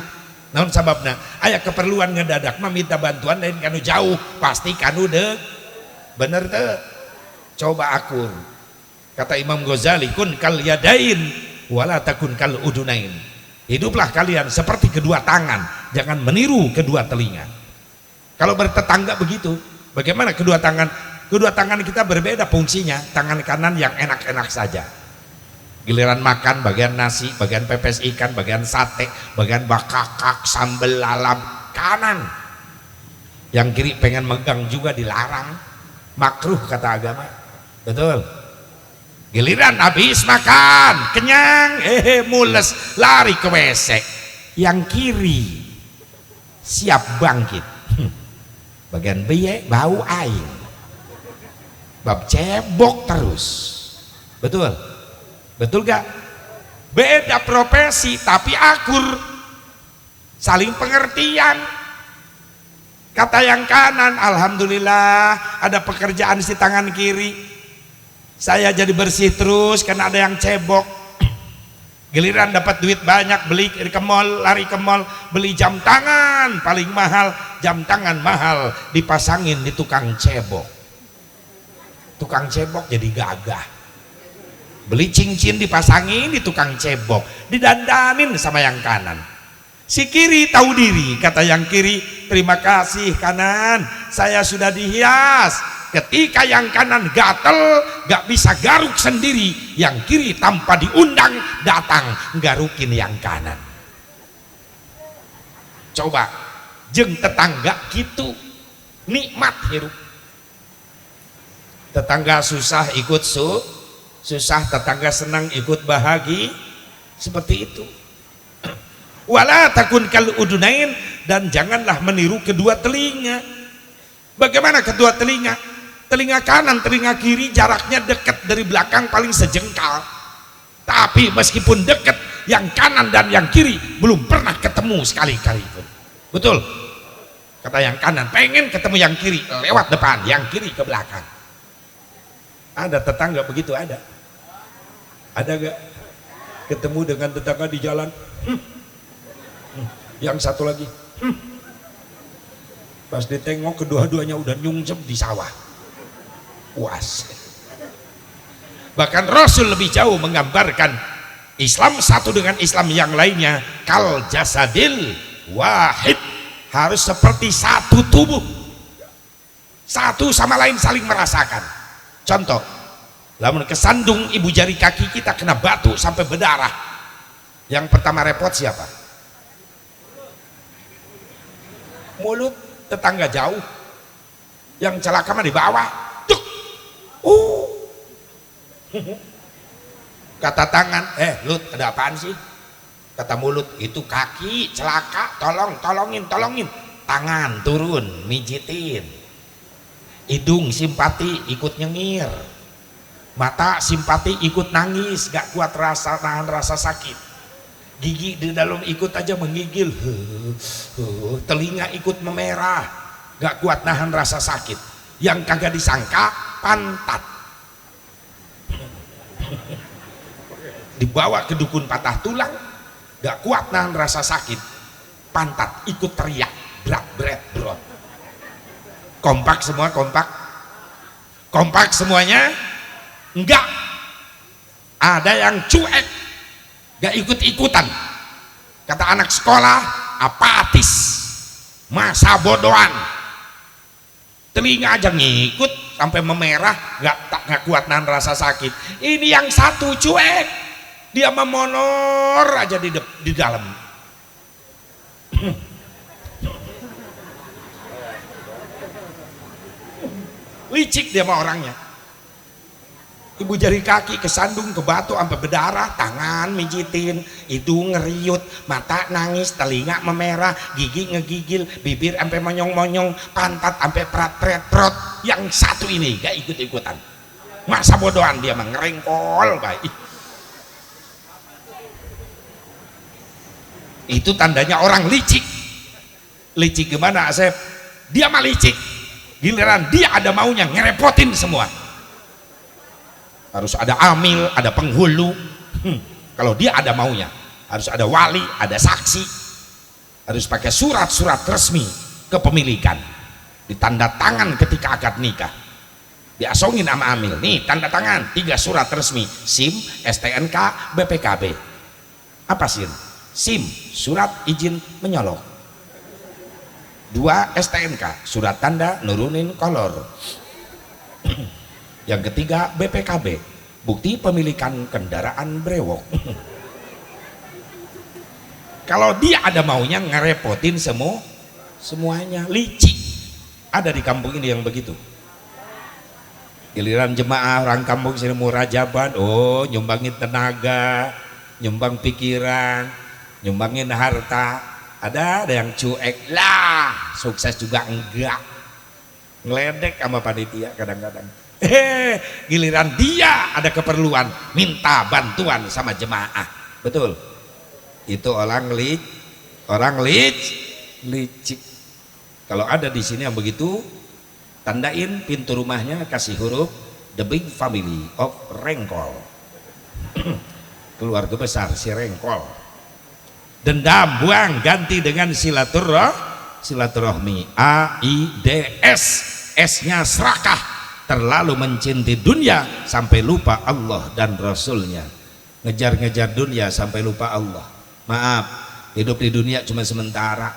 Naon sababna? Aya keperluan ngedadak mah minta bantuan lain kanu jauh, pasti kanu deuk. Bener teu? Coba akur. Kata Imam Ghazali, kun kal yadain wala takun kal udunain. Hiduplah kalian seperti kedua tangan, jangan meniru kedua telinga. Kalau bertetangga begitu, bagaimana kedua tangan? Kedua tangan kita berbeda fungsinya. Tangan kanan yang enak-enak saja. Giliran makan bagian nasi, bagian pepes ikan, bagian sate, bagian bakakak, sambal lalap, kanan. Yang kiri pengen megang juga dilarang, makruh kata agama. Betul. Giliran habis makan, kenyang, mules, lari ke WC. Yang kiri siap bangkit. Bagian biye bau air. Bab cebok terus. Betul. Betul gak? Beda profesi tapi akur, saling pengertian. Kata yang kanan, alhamdulillah ada pekerjaan si tangan kiri, saya jadi bersih terus karena ada yang cebok. Giliran dapat duit banyak, beli ke mall, lari ke mall, beli jam tangan paling mahal, jam tangan mahal dipasangin di tukang cebok. Tukang cebok jadi gagah. Beli cincin dipasangin di tukang cebok, didandanin sama yang kanan. Si kiri tahu diri, kata yang kiri, terima kasih kanan, saya sudah dihias. Ketika yang kanan gatel, gak bisa garuk sendiri, yang kiri tanpa diundang datang garukin yang kanan. Coba jeung tetangga gitu, nikmat hirup. Tetangga susah ikut susah, tetangga senang ikut bahagia, seperti itu. Wala takun kal udunain, dan janganlah meniru kedua telinga. Bagaimana kedua telinga? Telinga kanan, telinga kiri jaraknya dekat dari belakang paling sejengkal. Tapi meskipun dekat, yang kanan dan yang kiri belum pernah ketemu sekali-kali pun. Betul? Kata yang kanan, pengen ketemu yang kiri, lewat depan, yang kiri ke belakang. Ada tetangga begitu, ada. Ada gak ketemu dengan tetangga di jalan? Yang satu lagi, pas ditengok kedua-duanya udah nyungsep di sawah. Puas. Bahkan Rasul lebih jauh menggambarkan Islam satu dengan Islam yang lainnya, kal jasadil wahid, harus seperti satu tubuh, satu sama lain saling merasakan. Contoh, lamun kesandung ibu jari kaki kita kena batu sampai berdarah, yang pertama repot siapa? mulut tetangga jauh, yang celaka mah di bawah. Tuk. Kata tangan, Lut, ada apaan sih? Kata mulut, itu kaki celaka, tolongin. Tangan turun, mijitin. Hidung simpati ikut nyengir. Mata simpati ikut nangis, gak kuat nahan rasa sakit. Gigi di dalam ikut aja menggigil. Telinga ikut memerah, gak kuat nahan rasa sakit. Yang kagak disangka, pantat dibawa ke dukun patah tulang, gak kuat nahan rasa sakit, pantat ikut teriak, brot. Kompak semua, kompak semuanya. Enggak, ada yang cuek, gak ikut-ikutan. Kata anak sekolah, apatis, masa bodohan. Telinga aja ngikut sampai memerah, gak kuat nahan rasa sakit. Ini yang satu cuek, dia memonor aja di dalam. Licik dia sama orangnya. Ibu jari kaki kesandung ke batu sampai berdarah, tangan mijitin, hidung ngeriut, mata nangis, telinga memerah, gigi ngegigil, bibir sampai monyong-monyong, pantat sampai prot. Yang satu ini gak ikut-ikutan. Masa bodohan dia mah ngerengkol baik. Itu tandanya orang licik. Licik gimana Asep? Dia mah licik, giliran dia ada maunya ngerepotin semua. Harus ada amil, ada penghulu. Kalau dia ada maunya, harus ada wali, ada saksi, harus pakai surat-surat resmi kepemilikan, ditanda tangan ketika akad nikah, diasongin sama amil. Nih tanda tangan 3 surat resmi, SIM, STNK, BPKB. Apa SIM? SIM, surat izin menyolok. 2 STNK, surat tanda nurunin kolor. Yang ketiga BPKB, bukti pemilikan kendaraan brewok. Kalau dia ada maunya ngerepotin semuanya, licik. Ada di kampung ini yang begitu. Giliran jemaah orang kampung sini murajaban, nyumbangin tenaga, nyumbang pikiran, nyumbangin harta. Ada yang cuek lah, sukses juga enggak, ngeledek sama panitia kadang-kadang. Giliran dia ada keperluan, minta bantuan sama jemaah. Betul, itu orang licik. Kalau ada di sini yang begitu, tandain pintu rumahnya, kasih huruf The Big Family of Rengkol. Keluarga besar si Rengkol. Dendam buang, ganti dengan silaturahmi. AIDS, S-nya serakah. Terlalu mencintai dunia sampai lupa Allah dan Rasulnya. Ngejar-ngejar dunia sampai lupa Allah. Maaf, hidup di dunia cuma sementara.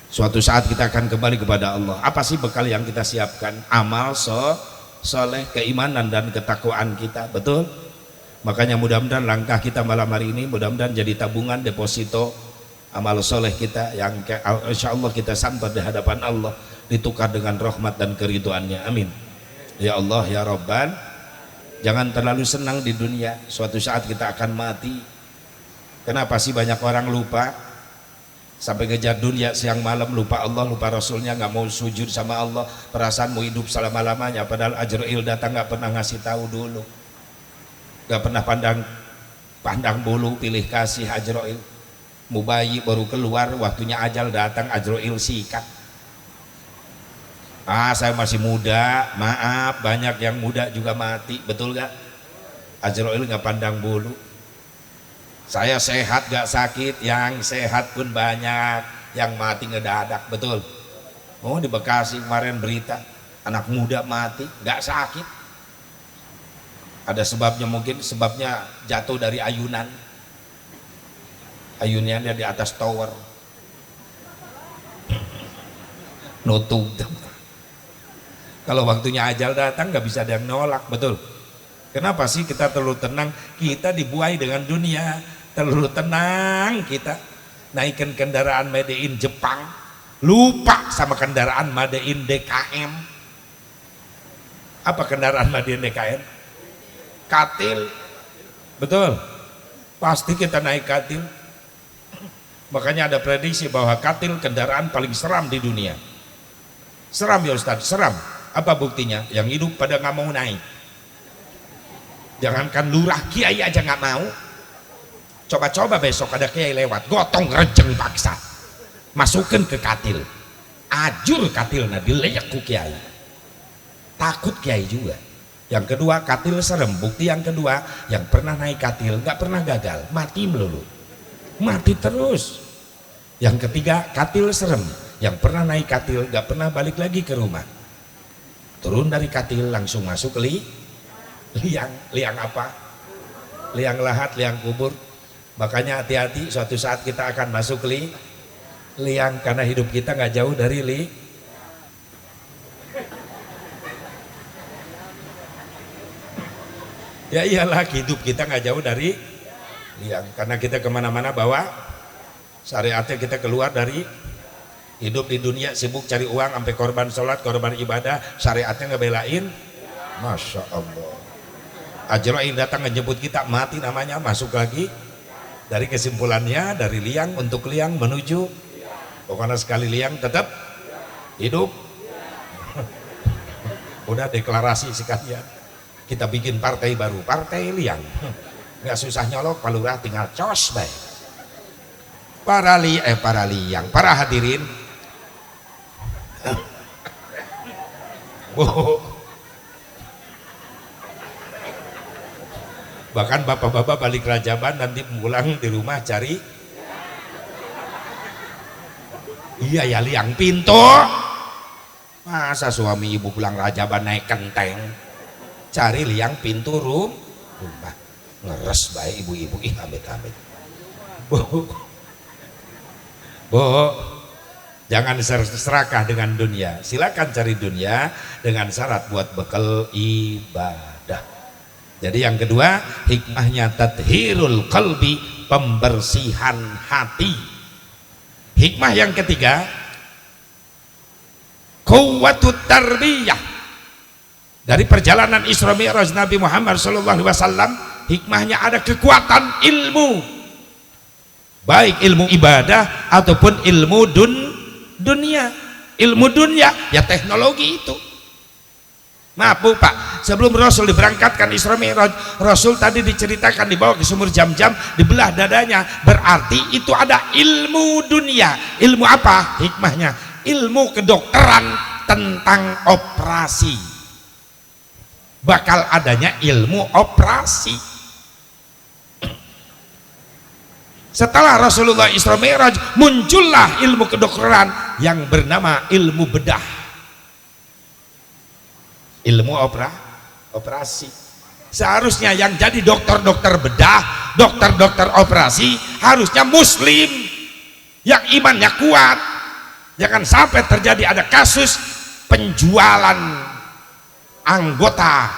Suatu saat kita akan kembali kepada Allah. Apa sih bekal yang kita siapkan? Amal soleh, keimanan dan ketakwaan kita. Betul? Makanya mudah-mudahan langkah kita malam hari ini mudah-mudahan jadi tabungan deposito amal soleh kita yang insya Allah kita sampai di hadapan Allah, ditukar dengan rahmat dan keridhoannya. Amin ya Allah ya Rabban. Jangan terlalu senang di dunia, suatu saat kita akan mati. Kenapa sih banyak orang lupa sampai ngejar dunia siang malam, lupa Allah, lupa Rasulnya, nggak mau sujud sama Allah, perasaan mau hidup selama-lamanya, padahal Ajrail datang nggak pernah ngasih tahu dulu, nggak pernah pandang bulu, pilih kasih. Ajrail mubayi baru keluar, waktunya ajal datang, Ajrail sikat. Saya masih muda, maaf, banyak yang muda juga mati, betul gak? Ajrail nggak pandang bulu. Saya sehat gak sakit, yang sehat pun banyak, yang mati ngedadak, betul? Di Bekasi kemarin berita anak muda mati gak sakit. Ada sebabnya, mungkin sebabnya jatuh dari ayunannya di atas tower, nutup. Kalau waktunya ajal datang nggak bisa ada yang nolak, betul? Kenapa sih kita terlalu tenang? Kita dibuai dengan dunia, terlalu tenang kita. Naikkan kendaraan made in Jepang, lupa sama kendaraan Made in DKM. Apa kendaraan Made in DKM? Katil. Betul, pasti kita naik katil. Makanya ada prediksi bahwa katil kendaraan paling seram di dunia. Seram ya Ustaz, seram. Apa buktinya? Yang hidup pada nggak mau naik. Jangankan lurah, kiai aja nggak mau. Coba-coba besok ada kiai lewat, gotong rejeng paksa, masukin ke katil, ajur katilnya dileyak ku kiai. Takut kiai juga. Yang kedua, katil serem. Bukti yang kedua, yang pernah naik katil nggak pernah gagal, mati melulu, mati terus. Yang ketiga, katil serem. Yang pernah naik katil nggak pernah balik lagi ke rumah. Turun dari katil langsung masuk ke liang apa? Liang lahat, liang kubur. Makanya hati-hati, suatu saat kita akan masuk ke liang, karena hidup kita nggak jauh dari ya iyalah, hidup kita nggak jauh dari liang, karena kita kemana-mana bawa syariatnya. Kita keluar dari hidup di dunia sibuk cari uang sampai korban sholat, korban ibadah, syariatnya ngebelain. Masya Allah, Ajrail datang ngejemput kita, mati namanya, masuk lagi. Dari kesimpulannya, dari liang untuk liang menuju, pokoknya sekali liang tetap hidup. Udah deklarasi sekalian, kita bikin partai baru, partai liang. Nggak susah nyolok, Pak Lurah tinggal cos baik. Para liang, para hadirin, bahkan bapak-bapak balik Rajaban nanti pulang di rumah cari, iya ya, liang pintu. Masa suami ibu pulang Rajaban naik kenteng, cari liang pintu rumah, ngeres baik ibu-ibu. Ih, amit-amit. Bu, jangan serakah dengan dunia. Silakan cari dunia dengan syarat buat bekal ibadah. Jadi yang kedua, hikmahnya tathhirul qalbi, pembersihan hati. Hikmah yang ketiga, quwwatut tarbiyah. Dari perjalanan Isra Mi'raj Nabi Muhammad SAW, hikmahnya ada kekuatan ilmu, baik ilmu ibadah ataupun ilmu dunia. Ilmu dunia ya teknologi itu. Maaf Bu Pak, sebelum Rasul diberangkatkan Isra Mi'raj, Rasul tadi diceritakan dibawa ke sumur Jam-Jam, dibelah dadanya, berarti itu ada ilmu dunia. Ilmu apa hikmahnya? Ilmu kedokteran tentang operasi. Bakal adanya ilmu operasi. Setelah Rasulullah Isra Mi'raj, muncullah ilmu kedokteran yang bernama ilmu bedah. Ilmu operasi. Seharusnya yang jadi dokter-dokter bedah, dokter-dokter operasi harusnya muslim yang imannya kuat. Jangan sampai terjadi ada kasus penjualan anggota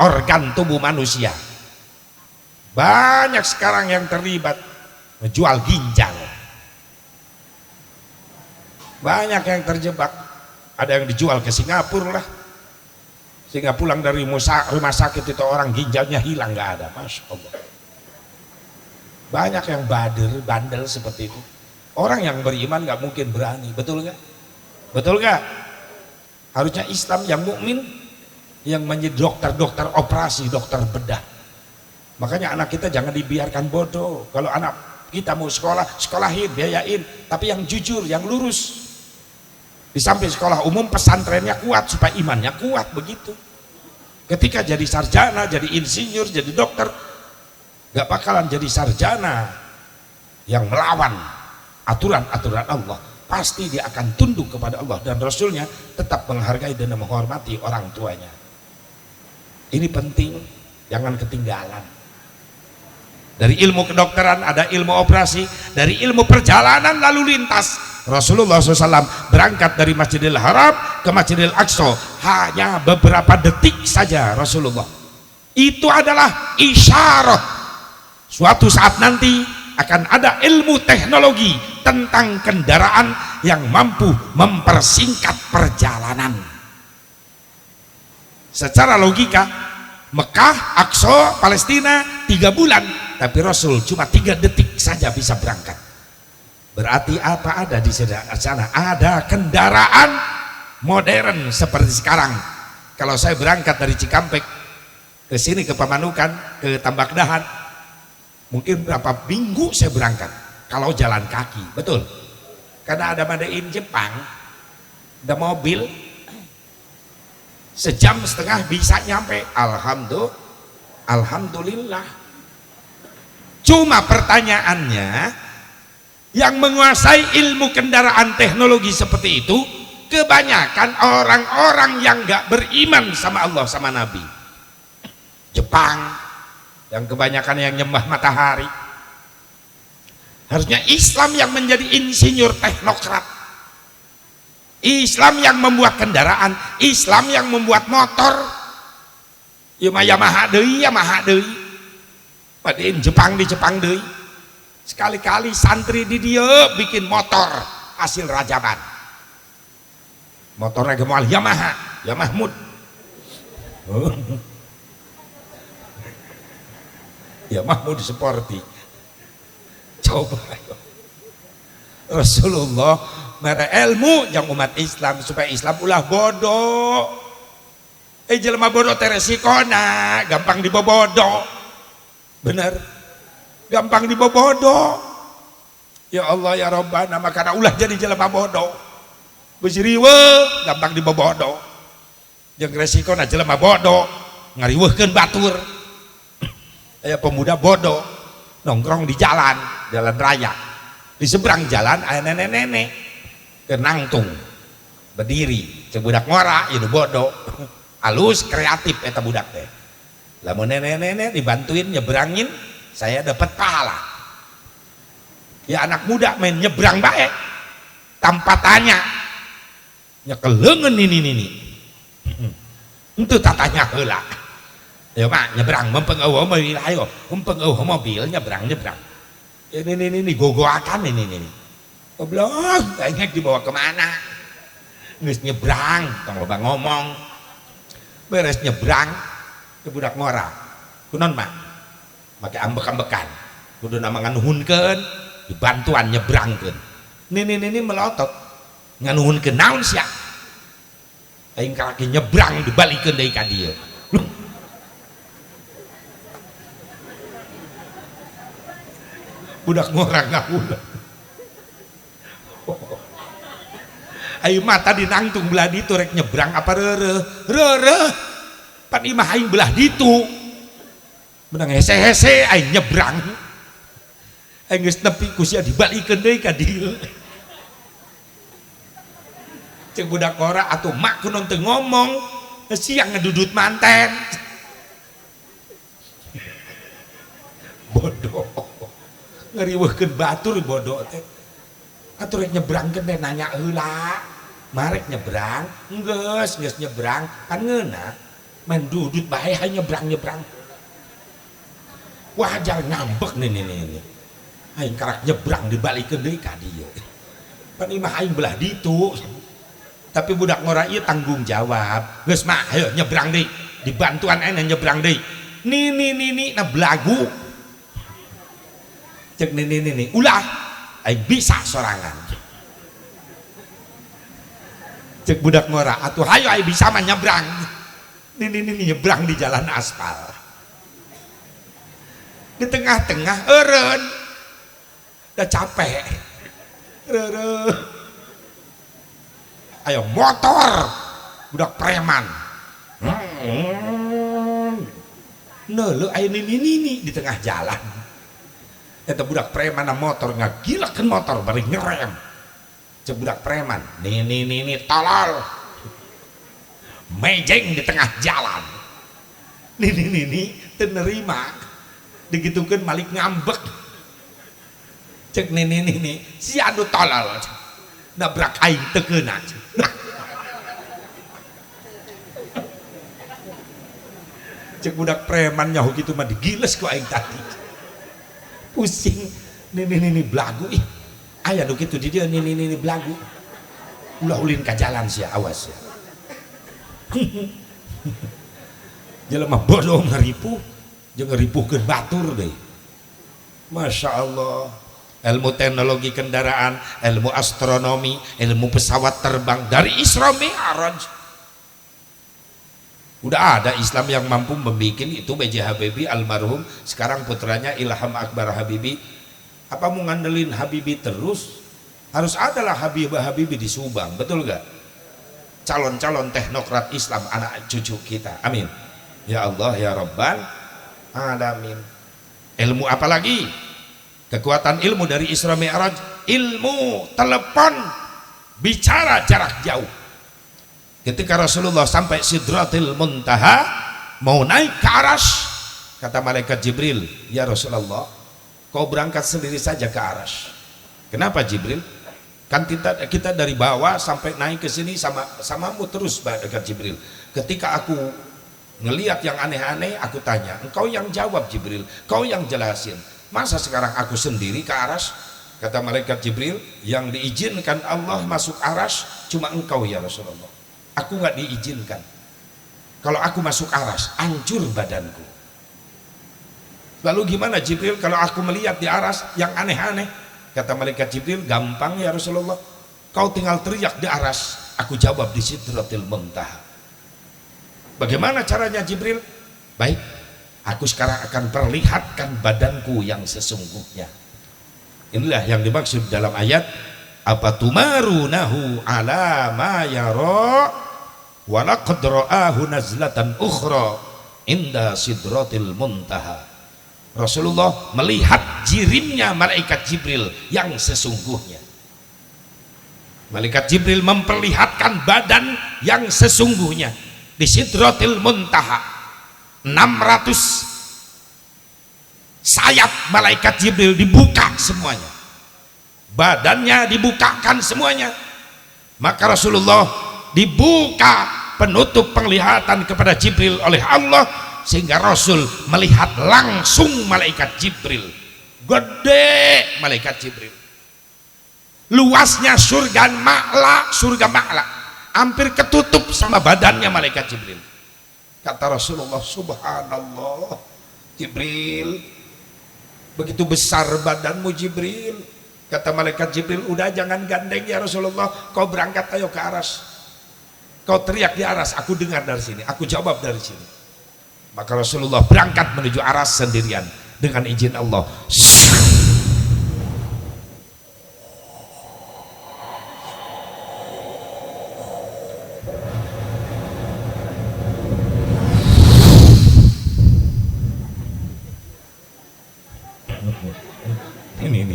organ tubuh manusia. Banyak sekarang yang terlibat menjual ginjal. Banyak yang terjebak. Ada yang dijual ke Singapura lah, sehingga pulang dari rumah sakit itu orang ginjalnya hilang, nggak ada. Masya Allah. Banyak yang bandel seperti itu. Orang yang beriman nggak mungkin berani, betul nggak? Betul nggak? Harusnya Islam yang mukmin yang menjadi dokter-dokter operasi, dokter bedah. Makanya anak kita jangan dibiarkan bodoh. Kalau anak kita mau sekolah, sekolahin, biayain, tapi yang jujur, yang lurus. Di samping sekolah umum, pesantrennya kuat supaya imannya kuat, begitu. Ketika jadi sarjana, jadi insinyur, jadi dokter, gak bakalan jadi sarjana yang melawan aturan-aturan Allah. Pasti dia akan tunduk kepada Allah dan Rasulnya, tetap menghargai dan menghormati orang tuanya. Ini penting, jangan ketinggalan. Dari ilmu kedokteran ada ilmu operasi, dari ilmu perjalanan lalu lintas. Rasulullah SAW berangkat dari Masjidil Haram ke Masjidil Aqsa hanya beberapa detik saja. Rasulullah itu adalah isyarat suatu saat nanti akan ada ilmu teknologi tentang kendaraan yang mampu mempersingkat perjalanan. Secara logika Mekah, Aqsa, Palestina 3 bulan, tapi Rasul cuma 3 detik saja bisa berangkat. Berarti apa ada di sana? Ada kendaraan modern seperti sekarang. Kalau saya berangkat dari Cikampek ke sini, ke Pamanukan, ke Tambak Dahan, mungkin berapa minggu saya berangkat kalau jalan kaki. Betul, karena ada Made in Jepang, ada mobil, sejam setengah bisa nyampe. Alhamdulillah. Cuma pertanyaannya, yang menguasai ilmu kendaraan teknologi seperti itu kebanyakan orang-orang yang gak beriman sama Allah sama Nabi. Jepang yang kebanyakan yang nyembah matahari. Harusnya Islam yang menjadi insinyur teknokrat, Islam yang membuat kendaraan, Islam yang membuat motor. Yamaha deui padahal Jepang di Jepang deui. Sekali-kali santri di dia bikin motor hasil rajaban, motornya gemual Yamaha Mood. Yamaha Mood sporty. Coba Rasulullah mere ilmu yang umat Islam supaya Islam ulah bodoh. Jelema bodoh teh resikona gampang dibobodo. Bener, gampang dibobodo. Ya Allah ya Rabbana, makana ulah jadi jelema bodoh. Bejiriwe gampang dibobodo. Jeung resikona jelema bodoh ngariweuhkeun batur. Aya pemuda bodoh nongkrong di jalan raya, di seberang jalan aya nenek-nenek kenangtung berdiri, cek budak ngora ieu bodoh. Alus kreatif eta budak teh. Lamun nenek-nenek dibantuin nyebrangin, saya dapat pahala. Ya anak muda main nyebrang bae tanpa tanya, nyekeleungeun ini itu tatanya heula. Ya mak nyebrang mempeng eueuh mobil, ayo mempeng eueuh mobil nyebrang. Ini gogoakan ini. Goblok, kayaknya dibawa kemana? Geus nyebrang, tong loba ngomong. Beres nyebrang ke budak ngora. Kunaon mak? Make ambek-ambekan. Kudu nama nganuhunkeun, dibantuan nyebrangkeun. Nini melotot. Nganuhunkeun naon sia? Aing kaki nyebrang dibalikeun deui ka dieu. Budak ngora ngahula. Ayo mata dinangtung belah ditu rek nyebrang apa reureuh pan imah aing belah ditu menang hese-hese aing nyebrang aing geus nepi ku sia dibalikeun deui ka dieu. Cek budak ngora atuh mak kunaon teu ngomong siang ngedudut manten. Bodoh ngariweuhkeun batur bodoh teh. Atuh rek nyebrangkeun teh nanya heula. Marek nyebrang, geus nyebrang kan ngeuna main dudut bae hayu nyebrang. Wajar ngambek nih. Aing karak nyebrang dibalikeun deui ka dieu. Pan imah aing belah ditu. Tapi budak ngora ieu tanggung jawab. Geus mah hayu nyebrang deui. Dibantuan aing nyebrang deui. Nini na belagu. Cek nini ulah aing bisa sorangan. Cek budak ngora atuh hayu aing bisa mah nyebrang. Nini nyebrang di jalan aspal. Di tengah-tengah eureun. Udah capek. Reureum. Ayo motor budak preman. Neuleuh aya nini di tengah jalan. Eta budak preman na motor ngagilakeun motor bari ngerem. Cek budak preman, nini tolol. Mejeng di tengah jalan. Nini teu nerima. Digitukeun malik ngambek. Cek nini si anu tolol. Nabrak aing teu keuna. Cek budak preman nyaho kitu mah digiles ku aing tadi. Pusing nini belagu ih. Aya nu kitu di dieu ini belagu. Ulah ulin ka jalan sia, awas ya. Jelema bodoh ngaripuh jeung ngaripuhkeun batur deui. Masya Allah. Ilmu teknologi kendaraan, ilmu astronomi, ilmu pesawat terbang dari Isra Mi'raj. Udah ada Islam yang mampu membuat itu. B.J. Habibie almarhum, sekarang putranya Ilham Akbar Habibie. Apa mau ngandelin Habibie terus? Harus adalah Habibie di Subang, betul gak? Calon-calon teknokrat Islam anak cucu kita, amin ya Allah ya Rabbal Alamin. Ilmu apa lagi? Kekuatan ilmu dari Isra Mi'raj, ilmu telepon bicara jarak jauh. Ketika Rasulullah sampai Sidratil Muntaha mau naik ke Arsy, kata malaikat Jibril, ya Rasulullah, kau berangkat sendiri saja ke Arsy. Kenapa Jibril? Kan kita dari bawah sampai naik ke sini samamu terus, malaikat Jibril. Ketika aku ngelihat yang aneh-aneh, aku tanya, engkau yang jawab Jibril, kau yang jelasin. Masa sekarang aku sendiri ke Arsy? Kata malaikat Jibril, yang diizinkan Allah masuk Arsy cuma engkau ya Rasulullah. Aku nggak diizinkan. Kalau aku masuk Arsy, hancur badanku. Lalu gimana Jibril kalau aku melihat di Arsy yang aneh-aneh? Kata malaikat Jibril, gampang ya Rasulullah. Kau tinggal teriak di Arsy, aku jawab di Sidratil Muntaha. Bagaimana caranya Jibril? Baik, aku sekarang akan perlihatkan badanku yang sesungguhnya. Inilah yang dimaksud dalam ayat, apa tumarunahu ala ma yara wa laqad ra'ahu nazlatan ukhra inda Sidratil Muntaha. Rasulullah melihat jirimnya malaikat Jibril yang sesungguhnya. Malaikat Jibril memperlihatkan badan yang sesungguhnya di Sidratil Muntaha. 600 sayap malaikat Jibril dibuka semuanya, badannya dibukakan semuanya. Maka Rasulullah dibuka penutup penglihatan kepada Jibril oleh Allah, sehingga Rasul melihat langsung malaikat Jibril. Gede malaikat Jibril, luasnya surga Ma'la, hampir ketutup sama badannya malaikat Jibril. Kata Rasulullah, subhanallah Jibril, begitu besar badanmu Jibril. Kata malaikat Jibril, udah jangan gandeng ya Rasulullah, kau berangkat ayo ke Arsy. Kau teriak di Arsy, aku dengar dari sini, aku jawab dari sini. Maka Rasulullah berangkat menuju Arsy sendirian dengan izin Allah. Ini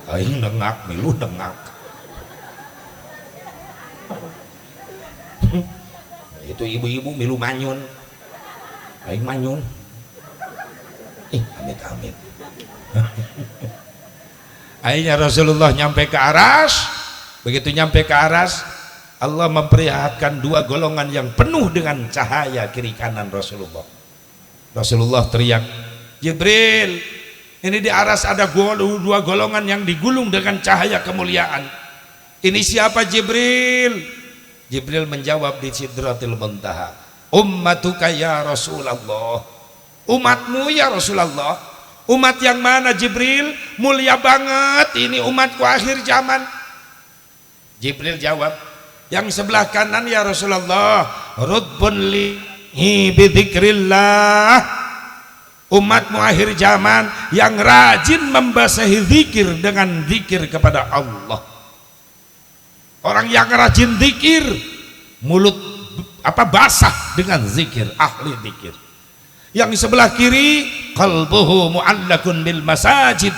aing dengak, milu dengak. Itu ibu-ibu milu manyun, aing manyun. Amit. Akhirnya Rasulullah nyampe ke Arsy. Begitu nyampe ke Arsy, Allah memperlihatkan dua golongan yang penuh dengan cahaya kiri kanan Rasulullah. Rasulullah teriak, Jibril, ini di Arsy ada dua golongan yang digulung dengan cahaya kemuliaan. Ini siapa Jibril? Jibril menjawab di Sidratil Muntaha, ummatuka ya Rasulullah. Umatmu ya Rasulullah. Umat yang mana Jibril? Mulia banget, ini umatku akhir zaman. Jibril jawab, yang sebelah kanan ya Rasulullah, rudbun li bidzikrillah. Umatmu akhir zaman yang rajin membasahi zikir dengan zikir kepada Allah. Orang yang rajin zikir, mulut basah dengan zikir, ahli zikir. Yang sebelah kiri, qalbuhu mu'allakun bil masajid.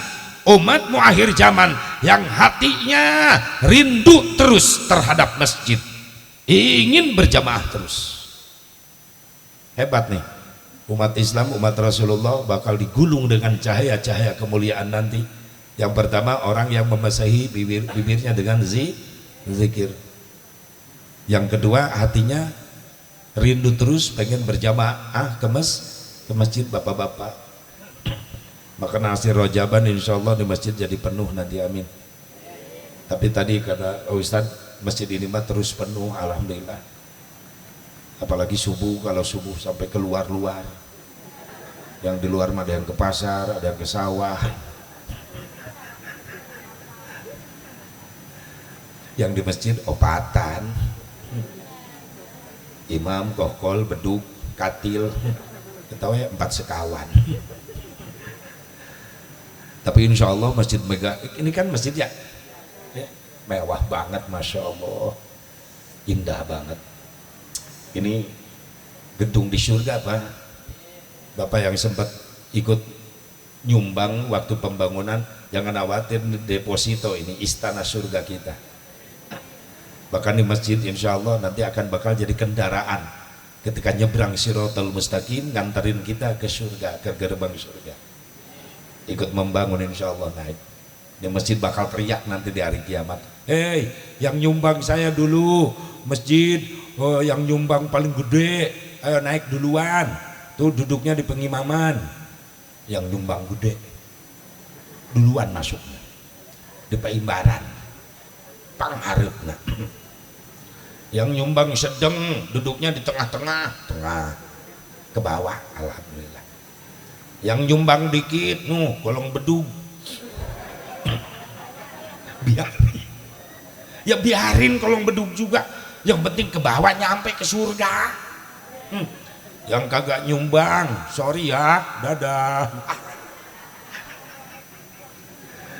Umatmu akhir zaman yang hatinya rindu terus terhadap masjid, ingin berjamaah terus. Hebat nih umat Islam, umat Rasulullah bakal digulung dengan cahaya-cahaya kemuliaan nanti. Yang pertama, orang yang membasahi bibirnya dengan zikir. Yang kedua, hatinya rindu terus pengen berjamaah ke ke masjid bapak-bapak. Makan nasi rojaban insya Allah di masjid jadi penuh nanti, amin. Tapi tadi kata Ustadz, masjid ini mah terus penuh, alhamdulillah. Apalagi subuh, kalau subuh sampai keluar-luar. Yang di luar mah ada yang ke pasar, ada yang ke sawah. Yang di masjid opatan. Imam, kokol, beduk, katil, ketawa ya 4 sekawan. Tapi insya Allah masjid mega ini kan masjid ya mewah banget, masya Allah, indah banget. Ini gedung di surga apa? Bapak yang sempat ikut nyumbang waktu pembangunan, jangan khawatir, deposito ini istana surga kita. Bahkan di masjid insya Allah nanti akan bakal jadi kendaraan ketika nyebrang Siratal Mustaqim, nganterin kita ke surga, ke gerbang surga. Ikut membangun insya Allah naik. Di masjid bakal teriak nanti di hari kiamat, hei yang nyumbang saya dulu masjid, oh, yang nyumbang paling gede, ayo naik duluan, tuh duduknya di pengimaman. Yang nyumbang gede duluan masuknya di peimbaran pangharepna. Yang nyumbang sedang duduknya di tengah-tengah, ke bawah, alhamdulillah. Yang nyumbang dikit, kolong bedug, biarin. Ya biarin kolong bedug juga, yang penting ke bawah nyampe ke surga. Yang kagak nyumbang, sorry ya, dadah.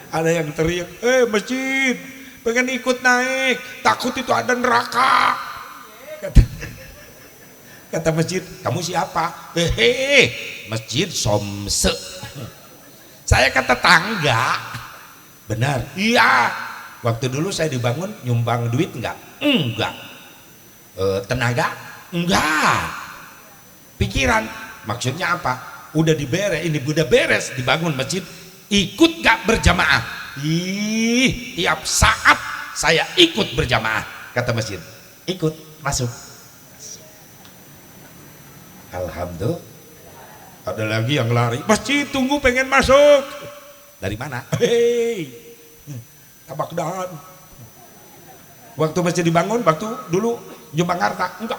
Ada yang teriak, masjid pengen ikut naik, takut itu ada neraka. Kata masjid, kamu siapa? Hehe, masjid Somse. Saya kata tangga. Benar, iya. Waktu dulu saya dibangun nyumbang duit enggak? Enggak. Tenaga? Enggak. Pikiran, maksudnya apa? Udah beres dibangun masjid, ikut gak berjamaah? Ih, tiap saat saya ikut berjamaah, kata masjid. Ikut, masuk. Alhamdulillah. Ada lagi yang lari, masjid tunggu pengen masuk. Dari mana? Hei, Tabak Dan. Waktu masjid dibangun, waktu dulu nyumbang harta, enggak.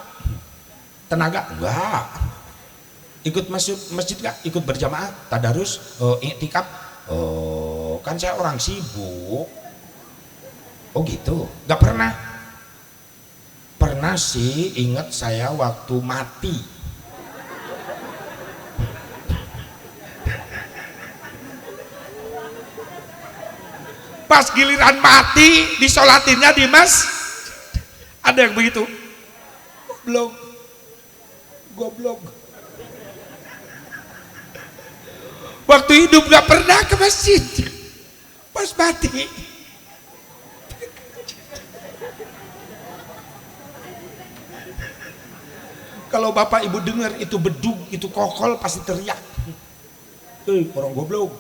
Tenaga, enggak. Ikut masuk masjid enggak? Ikut berjamaah, tadarus, iktikaf. Kan saya orang sibuk. Oh gitu, nggak pernah. Pernah sih, ingat saya waktu mati. Pas giliran mati, disolatinnya di mas. Ada yang begitu. Goblok. Waktu hidup nggak pernah ke masjid. Pas mati. Kalau bapak ibu dengar itu bedug, itu kokol, pasti teriak. Orang goblok.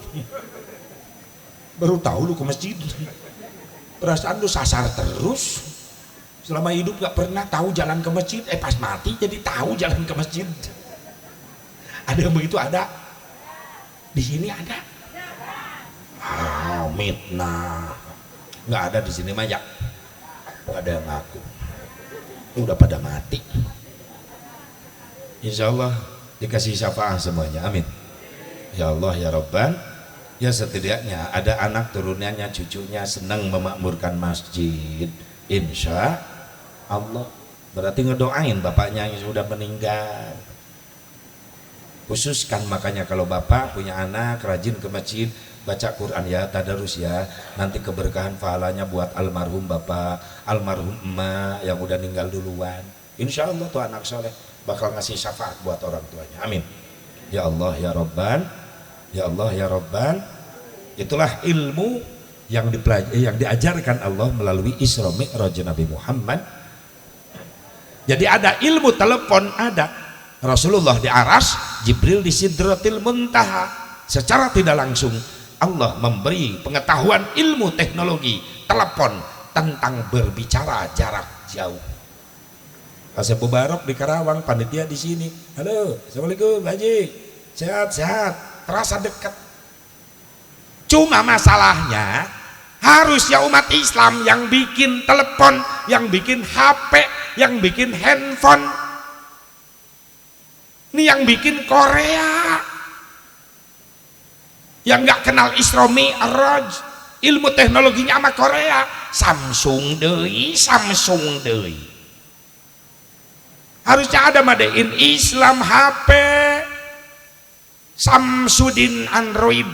Baru tahu lu ke masjid. Perasaan lu sasar terus. Selama hidup gak pernah tahu jalan ke masjid. Pas mati jadi tahu jalan ke masjid. Ada yang begitu, ada. Di sini ada. Mitnah. Nggak ada di sini mah ya. Nggak ada yang ngaku. Udah pada mati. Insya Allah dikasih syafaat semuanya, amin. Ya Allah ya Rabban. Ya setidaknya ada anak turunannya, cucunya senang memakmurkan masjid. Insya Allah. Berarti ngedoain bapaknya yang sudah meninggal. Khususkan makanya kalau bapak punya anak rajin ke masjid, baca Quran ya, tadarus ya, nanti keberkahan pahalanya buat almarhum bapak, almarhum emak yang udah meninggal duluan. Insya Allah tuh anak soleh bakal ngasih syafaat buat orang tuanya, amin. Ya Allah ya Rabban, ya Allah ya Rabban. Itulah ilmu yang diajarkan Allah melalui Isra Mi'raj Nabi Muhammad. Jadi ada ilmu telepon, ada Rasulullah di Aras, Jibril di Sidratil Muntaha. Secara tidak langsung Allah memberi pengetahuan ilmu teknologi telepon tentang berbicara jarak jauh. Asep Mubarak di Karawang, panitia di sini. Halo, assalamualaikum Pak Haji. sehat-sehat, terasa dekat. Cuma masalahnya harusnya umat Islam yang bikin telepon, yang bikin HP, yang bikin handphone, ini yang bikin Korea, yang nggak kenal Isra Mi'raj, ilmu teknologinya sama Korea. Samsung deui. Harusnya ada made in Islam HP, Samsudin Android.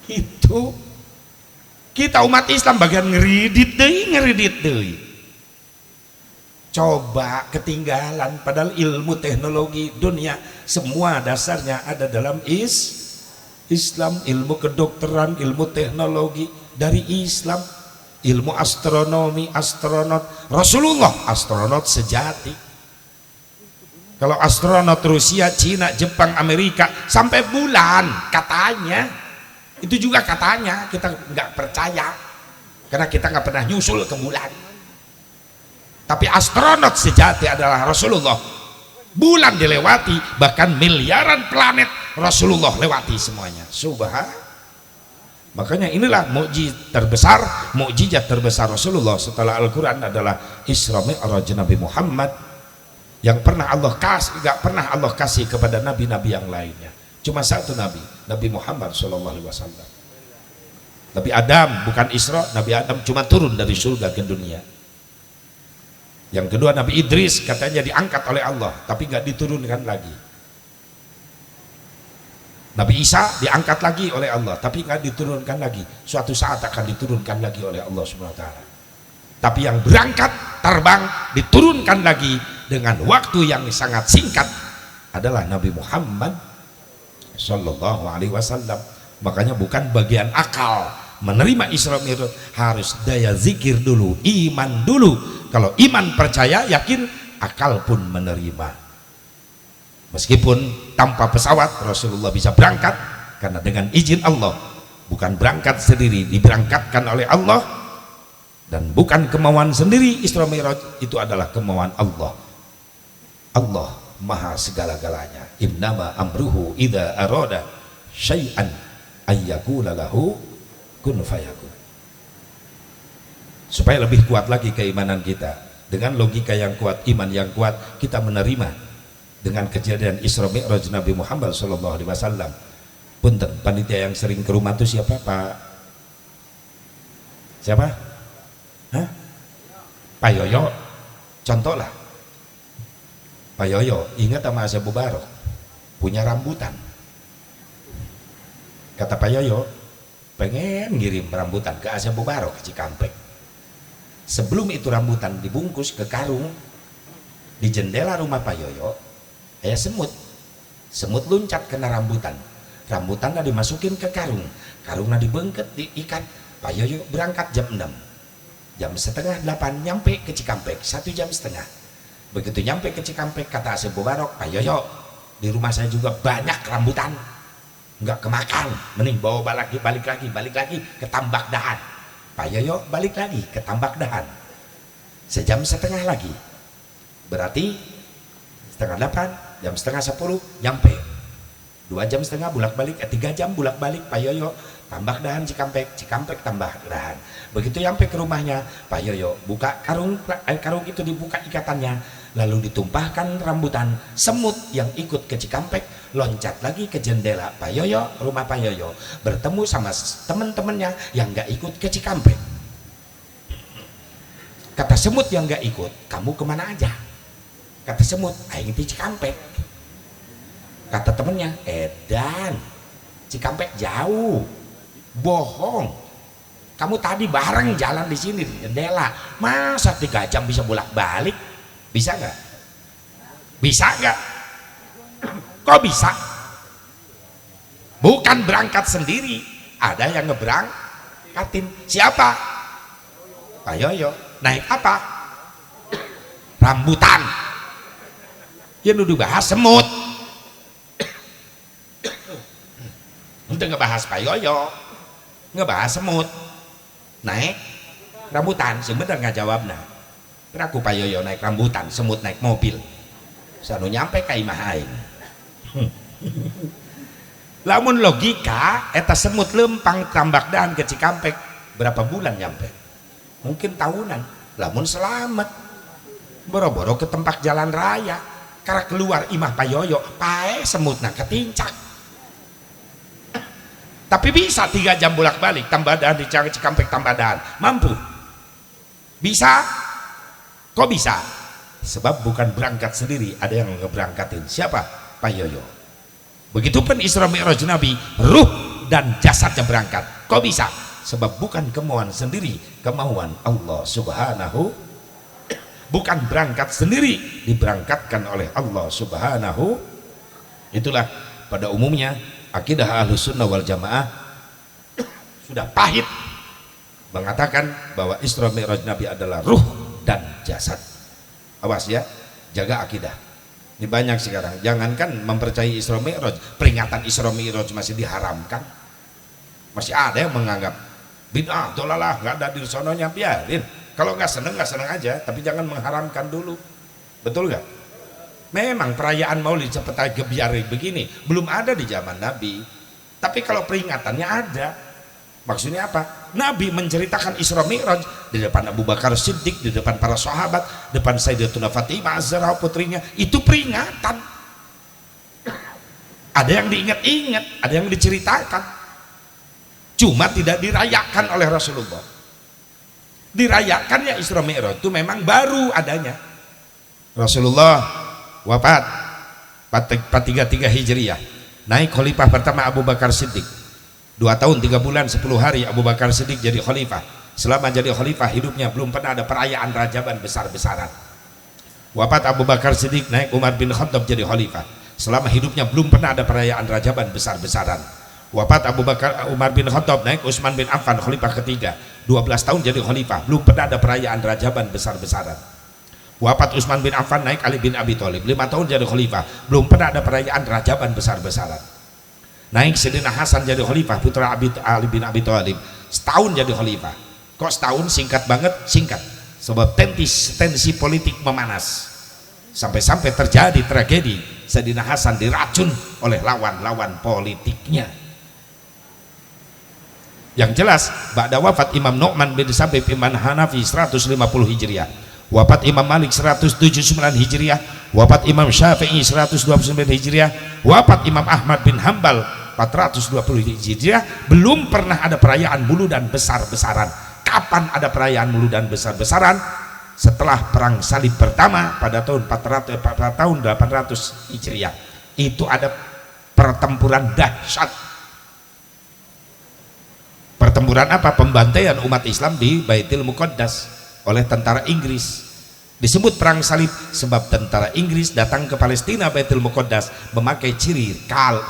Itu kita umat Islam bagian ngeridit deui. Coba ketinggalan, padahal ilmu teknologi dunia semua dasarnya ada dalam Islam. Ilmu kedokteran, ilmu teknologi dari Islam. Ilmu astronomi, astronot, Rasulullah astronot sejati. Kalau astronot Rusia, Cina, Jepang, Amerika sampai bulan katanya, itu juga katanya, kita nggak percaya karena kita nggak pernah nyusul ke bulan. Tapi astronot sejati adalah Rasulullah. Bulan dilewati, bahkan miliaran planet Rasulullah lewati semuanya. Makanya inilah mukjizat terbesar Rasulullah setelah Al-Quran adalah Isra Mi'raj Nabi Muhammad, yang pernah Allah kasih, gak pernah Allah kasih kepada nabi-nabi yang lainnya. Cuma satu Nabi Muhammad SAW. Nabi Adam bukan Isra, Nabi Adam cuma turun dari surga ke dunia. Yang kedua Nabi Idris katanya diangkat oleh Allah, tapi gak diturunkan lagi. Nabi Isa diangkat lagi oleh Allah, tapi gak diturunkan lagi. Suatu saat akan diturunkan lagi oleh Allah SWT. Tapi yang berangkat, terbang, diturunkan lagi dengan waktu yang sangat singkat adalah Nabi Muhammad Sallallahu Alaihi Wasallam. Makanya bukan bagian akal menerima Isra Mi'raj, harus daya zikir dulu, iman dulu. Kalau iman percaya, yakin, akal pun menerima. Meskipun tanpa pesawat Rasulullah bisa berangkat karena dengan izin Allah, bukan berangkat sendiri, diberangkatkan oleh Allah. Dan bukan kemauan sendiri. Isra Mi'raj itu adalah kemauan Allah. Allah maha segala-galanya. Innama amruhu idza arada syai'an ayyakula lahu kun fayakun. Supaya lebih kuat lagi keimanan kita, dengan logika yang kuat, iman yang kuat, kita menerima dengan kejadian Isra Mi'raj Nabi Muhammad SAW. Punten, panitia yang sering ke rumah itu siapa, Pak? Siapa? Hah? Pak Yoyo. Contoh lah, Pak Yoyo ingat sama Abu Barok punya rambutan. Kata Pak Yoyo pengen ngirim rambutan ke Abu Barok ke Cikampek. Sebelum itu rambutan dibungkus ke karung, di jendela rumah Pak Yoyo ada semut luncat kena rambutannya dimasukin ke karungnya dibengket, diikat. Pak Yoyo berangkat jam 6, jam setengah 8 nyampe ke Cikampek, 1 jam setengah. Begitu nyampe ke Cikampek, kata Abu Barok, Pak Yoyo, di rumah saya juga banyak rambutan, nggak kemakan, mending bawa balik lagi ke Tambak Dahan. Pak Yoyo balik lagi ke Tambak Dahan, sejam setengah lagi, berarti setengah 8, jam setengah 10 nyampe, 2 jam setengah bolak-balik, 3 jam bolak-balik. Pak Yoyo Tambak Dahan Cikampek Tambak Dahan. Begitu nyampe ke rumahnya, Pak Yoyo buka karung itu, dibuka ikatannya, lalu ditumpahkan rambutan. Semut yang ikut ke Cikampek loncat lagi ke jendela Pak Yoyo, rumah Pak Yoyo, bertemu sama teman-temannya yang nggak ikut ke Cikampek. Kata semut yang nggak ikut, kamu kemana aja? Kata semut, aing di Cikampek. Kata temennya, edan, Cikampek jauh. Bohong, kamu tadi bareng jalan di sini di jendela, masa 3 jam bisa bolak-balik? Bisa nggak? Bisa nggak? Kok bisa? Bukan berangkat sendiri, ada yang ngeberangkatin. Siapa? Pak Yoyo. Naik apa? Rambutan. Ya nuduh bahas semut. Untuk ngebahas Pak Yoyo, ngebahas semut, naik rambutan, sebenarnya nggak jawab. Nah, aku Pak Yoyo naik rambutan, semut naik mobil. sanu nyampe ka imah aing. Lamun logika eta semut lempang tambak dan ke Cikampek berapa bulan nyampe? Mungkin tahunan. Lamun selamat boro-boro ke tempat jalan raya karena keluar imah payoyo pae semutna ketincak. Tapi bisa 3 jam bolak-balik Tambadan di Cikampek Tambadan mampu? Bisa? Kok bisa? Sebab bukan berangkat sendiri, ada yang ngeberangkatin. Siapa? Payoyo. Begitupun Isra Mi'raj Nabi, ruh dan jasadnya berangkat. Kok bisa? Sebab bukan kemauan sendiri, kemauan Allah Subhanahu. Bukan berangkat sendiri, diberangkatkan oleh Allah Subhanahu. Itulah pada umumnya akidah Ahlus Sunnah wal Jamaah sudah pahit mengatakan bahwa Isra Mi'raj Nabi adalah ruh dan jasad. Awas ya, jaga akidah. Ini banyak sekarang, jangankan mempercayai Isra Mi'raj, peringatan Isra Mi'raj masih diharamkan. Masih ada yang menganggap bid'ah, dolalah, nggak ada di sononya, biarin. Kalau nggak seneng aja, tapi jangan mengharamkan dulu. Betul nggak? Memang perayaan Maulid seperti gebiar begini belum ada di zaman Nabi. Tapi kalau peringatannya ada. Maksudnya apa? Nabi menceritakan Isra Mi'raj di depan Abu Bakar Siddiq, di depan para sahabat, depan Sayyidatuna Fatimah Az-Zahra putrinya. Itu peringatan. Ada yang diingat-ingat, ada yang diceritakan. Cuma tidak dirayakan oleh Rasulullah. Dirayakan ya Isra Mi'raj itu memang baru adanya. Rasulullah wafat 433 Hijriah. Naik khalifah pertama Abu Bakar Siddiq. 2 tahun 3 bulan 10 hari Abu Bakar Siddiq jadi khalifah. Selama jadi khalifah hidupnya belum pernah ada perayaan rajaban besar-besaran. Wafat Abu Bakar Siddiq, naik Umar bin Khattab jadi khalifah. Selama hidupnya belum pernah ada perayaan rajaban besar-besaran. Wafat Abu Bakar Umar bin Khattab, naik Utsman bin Affan khalifah ketiga. 12 tahun jadi khalifah, belum pernah ada perayaan rajaban besar-besaran. Wafat Utsman bin Affan, naik Ali bin Abi Thalib, 5 tahun jadi khalifah, belum pernah ada perayaan rajaban besar-besaran. Naik Sayyidina Hasan jadi khalifah, putra Ali bin Abi Thalib, setahun jadi khalifah. Kok setahun? Singkat banget. Singkat sebab tensi politik memanas, sampai-sampai terjadi tragedi. Sayyidina Hasan diracun oleh lawan-lawan politiknya. Yang jelas ba'da wafat Imam Nu'man bin Sabib Imam Hanafi 150 Hijriah, wafat Imam Malik 179 Hijriah, wafat Imam Syafi'i 129 Hijriah, wafat Imam Ahmad bin Hambal 420 Hijriah, belum pernah ada perayaan muludan besar-besaran. Kapan ada perayaan muludan besar-besaran? Setelah perang salib pertama pada tahun 800 Hijriah. Itu ada pertempuran dahsyat. Pertempuran apa? Pembantaian umat Islam di Baitul Muqaddas oleh tentara Inggris. Disebut perang salib sebab tentara Inggris datang ke Palestina Baitul Muqaddas memakai ciri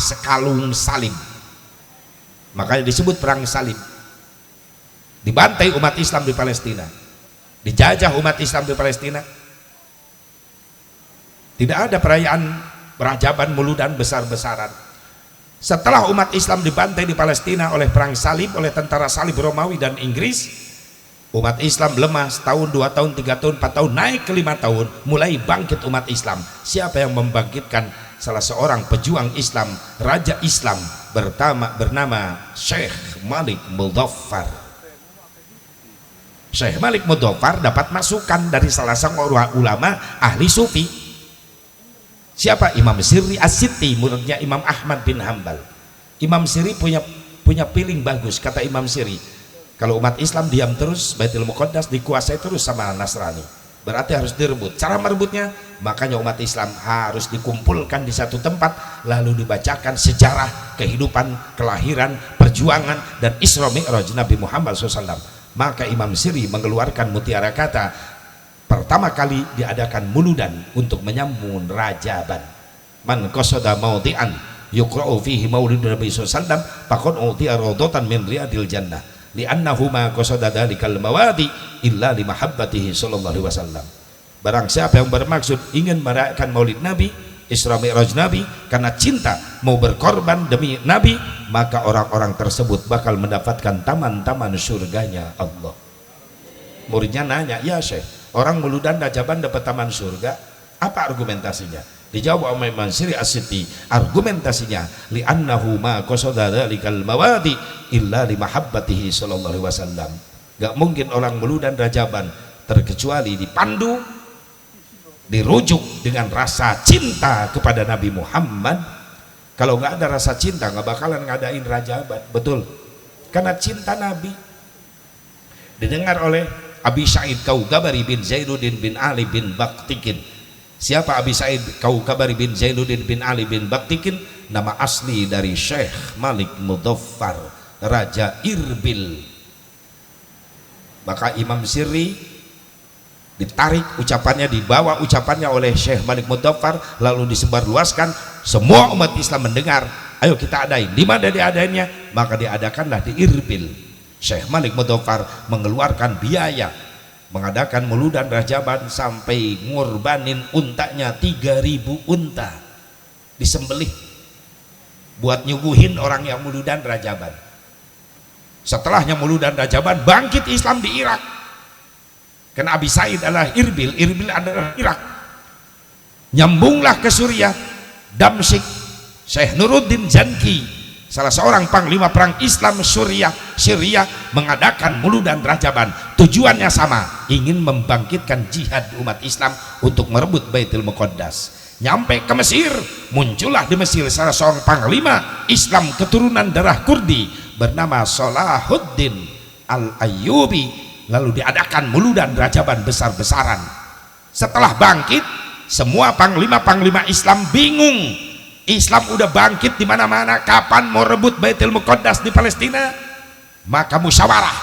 sekalung salib, makanya disebut perang salib. Dibantai umat Islam di Palestina, dijajah umat Islam di Palestina. Tidak ada perayaan rajaban muludan besar-besaran. Setelah umat Islam dibantai di Palestina oleh perang salib oleh tentara salib Romawi dan Inggris, umat Islam lemah, setahun, 2 tahun, 3 tahun, 4 tahun, naik ke 5 tahun, mulai bangkit umat Islam. Siapa yang membangkitkan? Salah seorang pejuang Islam, raja Islam bernama Syekh Malik Muzaffar. Syekh Malik Muzaffar dapat masukan dari salah seorang ulama ahli sufi. Siapa? Imam Sirri As-Sitti, muridnya Imam Ahmad bin Hambal. Imam Sirri punya feeling bagus, kata Imam Sirri. Kalau umat Islam diam terus, Baitul Muqaddas dikuasai terus sama Nasrani, berarti harus direbut. Cara merebutnya, makanya umat Islam harus dikumpulkan di satu tempat, lalu dibacakan sejarah kehidupan, kelahiran, perjuangan, dan Isra Mi'raj Nabi Muhammad SAW. Maka Imam Sirri mengeluarkan mutiara kata, pertama kali diadakan muludan untuk menyambung rajaban. Man qasada mawdi'an yuqra'u fihi maulidun Nabi SAW faqad utiya rawdatan min riyadil jannah li'annahuma qasada dalikal mawadi illa limahabbatihi sallallahu alaihi wasallam. Barang siapa yang bermaksud ingin merayakan maulid Nabi, Isra Mi'raj Nabi, karena cinta mau berkorban demi Nabi, maka orang-orang tersebut bakal mendapatkan taman-taman surganya Allah. Muridnya nanya, ya Syekh, orang muludan dajaban dapat taman surga, apa argumentasinya? Dijawab oleh Imam Siri As-Siti, argumentasinya li'annahu ma qasada dzalikal mawadi illa li mahabbatihi sallallahu alaihi wasallam. Gak mungkin orang Mulu dan Rajaban terkecuali dipandu, dirujuk dengan rasa cinta kepada Nabi Muhammad. Kalau nggak ada rasa cinta nggak bakalan ngadain Rajaban, betul? Karena cinta Nabi. Didengar oleh Abi Sa'id Kaukabari bin Zainuddin bin Ali bin Baktikin. Siapa Abi Sa'id Kaukabari bin Zainuddin bin Ali bin Baktikin? Nama asli dari Syekh Malik Mudaffar, Raja Irbil. Maka Imam Sirri ditarik ucapannya, dibawa ucapannya oleh Syekh Malik Mudaffar, lalu disebarluaskan, semua umat Islam mendengar. Ayo kita adain. Di mana diadainnya? Maka diadakanlah di Irbil. Syekh Malik Mudaffar mengeluarkan biaya mengadakan Muludan Rajaban sampai ngorbanin untanya 3.000 unta disembelih buat nyuguhin orang yang Muludan Rajaban. Setelahnya Muludan Rajaban bangkit Islam di Irak. Karena Abi Said adalah Irbil, Irbil adalah Irak. Nyambunglah ke Suriah, Damsyik, Syekh Nuruddin Zanki, salah seorang panglima perang Islam Syria mengadakan Muludan Rajaban. Tujuannya sama, ingin membangkitkan jihad umat Islam untuk merebut Baitul Muqaddas. Nyampe ke Mesir, muncullah di Mesir salah seorang panglima Islam keturunan darah Kurdi bernama Salahuddin Al-Ayyubi, lalu diadakan Muludan Rajaban besar-besaran. Setelah bangkit, semua panglima-panglima Islam bingung. Islam udah bangkit di mana-mana, kapan mau rebut Baitul Muqaddas di Palestina? Maka musyawarah,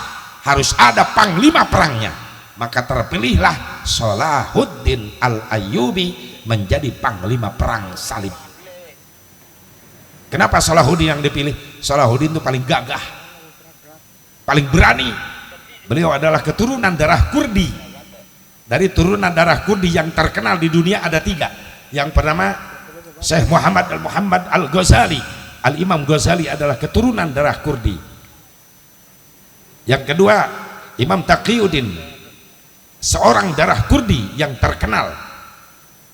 harus ada panglima perangnya. Maka terpilihlah Salahuddin Al-Ayyubi menjadi panglima perang salib. Kenapa Salahuddin yang dipilih? Salahuddin itu paling gagah, paling berani. Beliau adalah keturunan darah Kurdi. Dari turunan darah Kurdi yang terkenal di dunia ada 3. Yang pertama Syekh Muhammad Al-Ghazali. Al-Imam Ghazali adalah keturunan darah Kurdi. Yang kedua Imam Taqiyuddin, seorang darah Kurdi yang terkenal,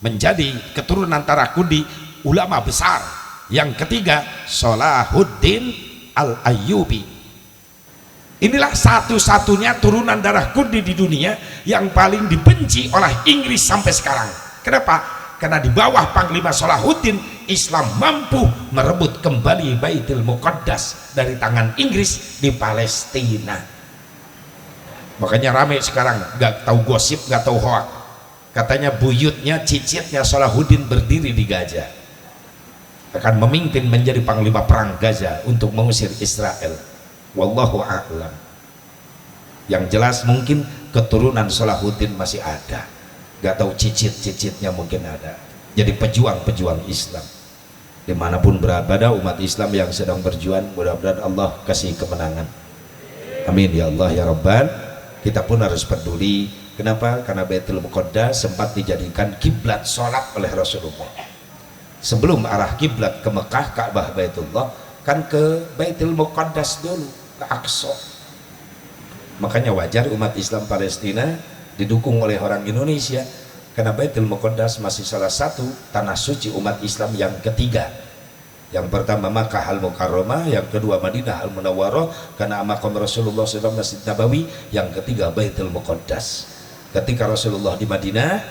menjadi keturunan darah Kurdi, ulama besar. Yang ketiga Salahuddin Al-Ayyubi. Inilah satu-satunya turunan darah Kurdi di dunia yang paling dibenci oleh Inggris sampai sekarang. Kenapa? Karena di bawah Panglima Salahuddin, Islam mampu merebut kembali Baitul Muqaddas dari tangan Inggris di Palestina. Makanya rame sekarang, gak tahu gosip, gak tahu hoak. Katanya buyutnya, cicitnya Salahuddin berdiri di Gaza, akan memimpin menjadi panglima perang Gaza untuk mengusir Israel. Wallahu a'lam. Yang jelas mungkin keturunan Salahuddin masih ada, gak tahu cicit-cicitnya mungkin ada. Jadi pejuang-pejuang Islam dimanapun berada, umat Islam yang sedang berjuang, mudah-mudahan Allah kasih kemenangan. Amin ya Allah ya Rabbal. Kita pun harus peduli. Kenapa? Karena Baitul Muqaddas sempat dijadikan kiblat sholat oleh Rasulullah. Sebelum arah kiblat ke Mekah, Ka'bah Baitullah, kan ke Baitul Muqaddas dulu, ke Aqsa. Makanya wajar umat Islam Palestina didukung oleh orang Indonesia, karena Baitul Muqaddas masih salah satu tanah suci umat Islam yang ketiga. Yang pertama Makkah Al-Mukarramah, yang kedua Madinah Al-Munawwarah karena makam Rasulullah SAW Masjid Nabawi, yang ketiga Baitul Muqaddas. Ketika Rasulullah di Madinah,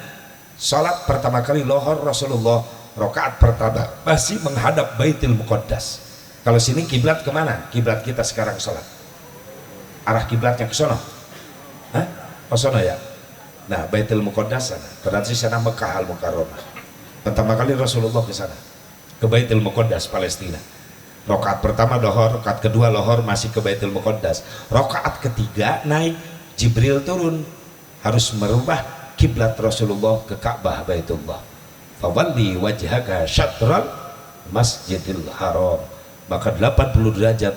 salat pertama kali lohor Rasulullah rakaat pertama masih menghadap Baitul Muqaddas. Kalau sini kiblat kemana? Kiblat kita sekarang salat, arah kiblatnya ke sono. Hah? Ke sono ya? Nah, Baitul Muqaddas sana, berarti sana Mekah Al-Mukarramah. Pertama kali Rasulullah ke sana, ke Baitul Muqaddas Palestina. Rakaat pertama lohor, rakaat kedua lohor masih ke Baitul Muqaddas. Rakaat ketiga naik, Jibril turun, harus merubah kiblat Rasulullah ke Ka'bah Baitullah. Fawalli wajhaka syatral Masjidil Haram. Maka 80 derajat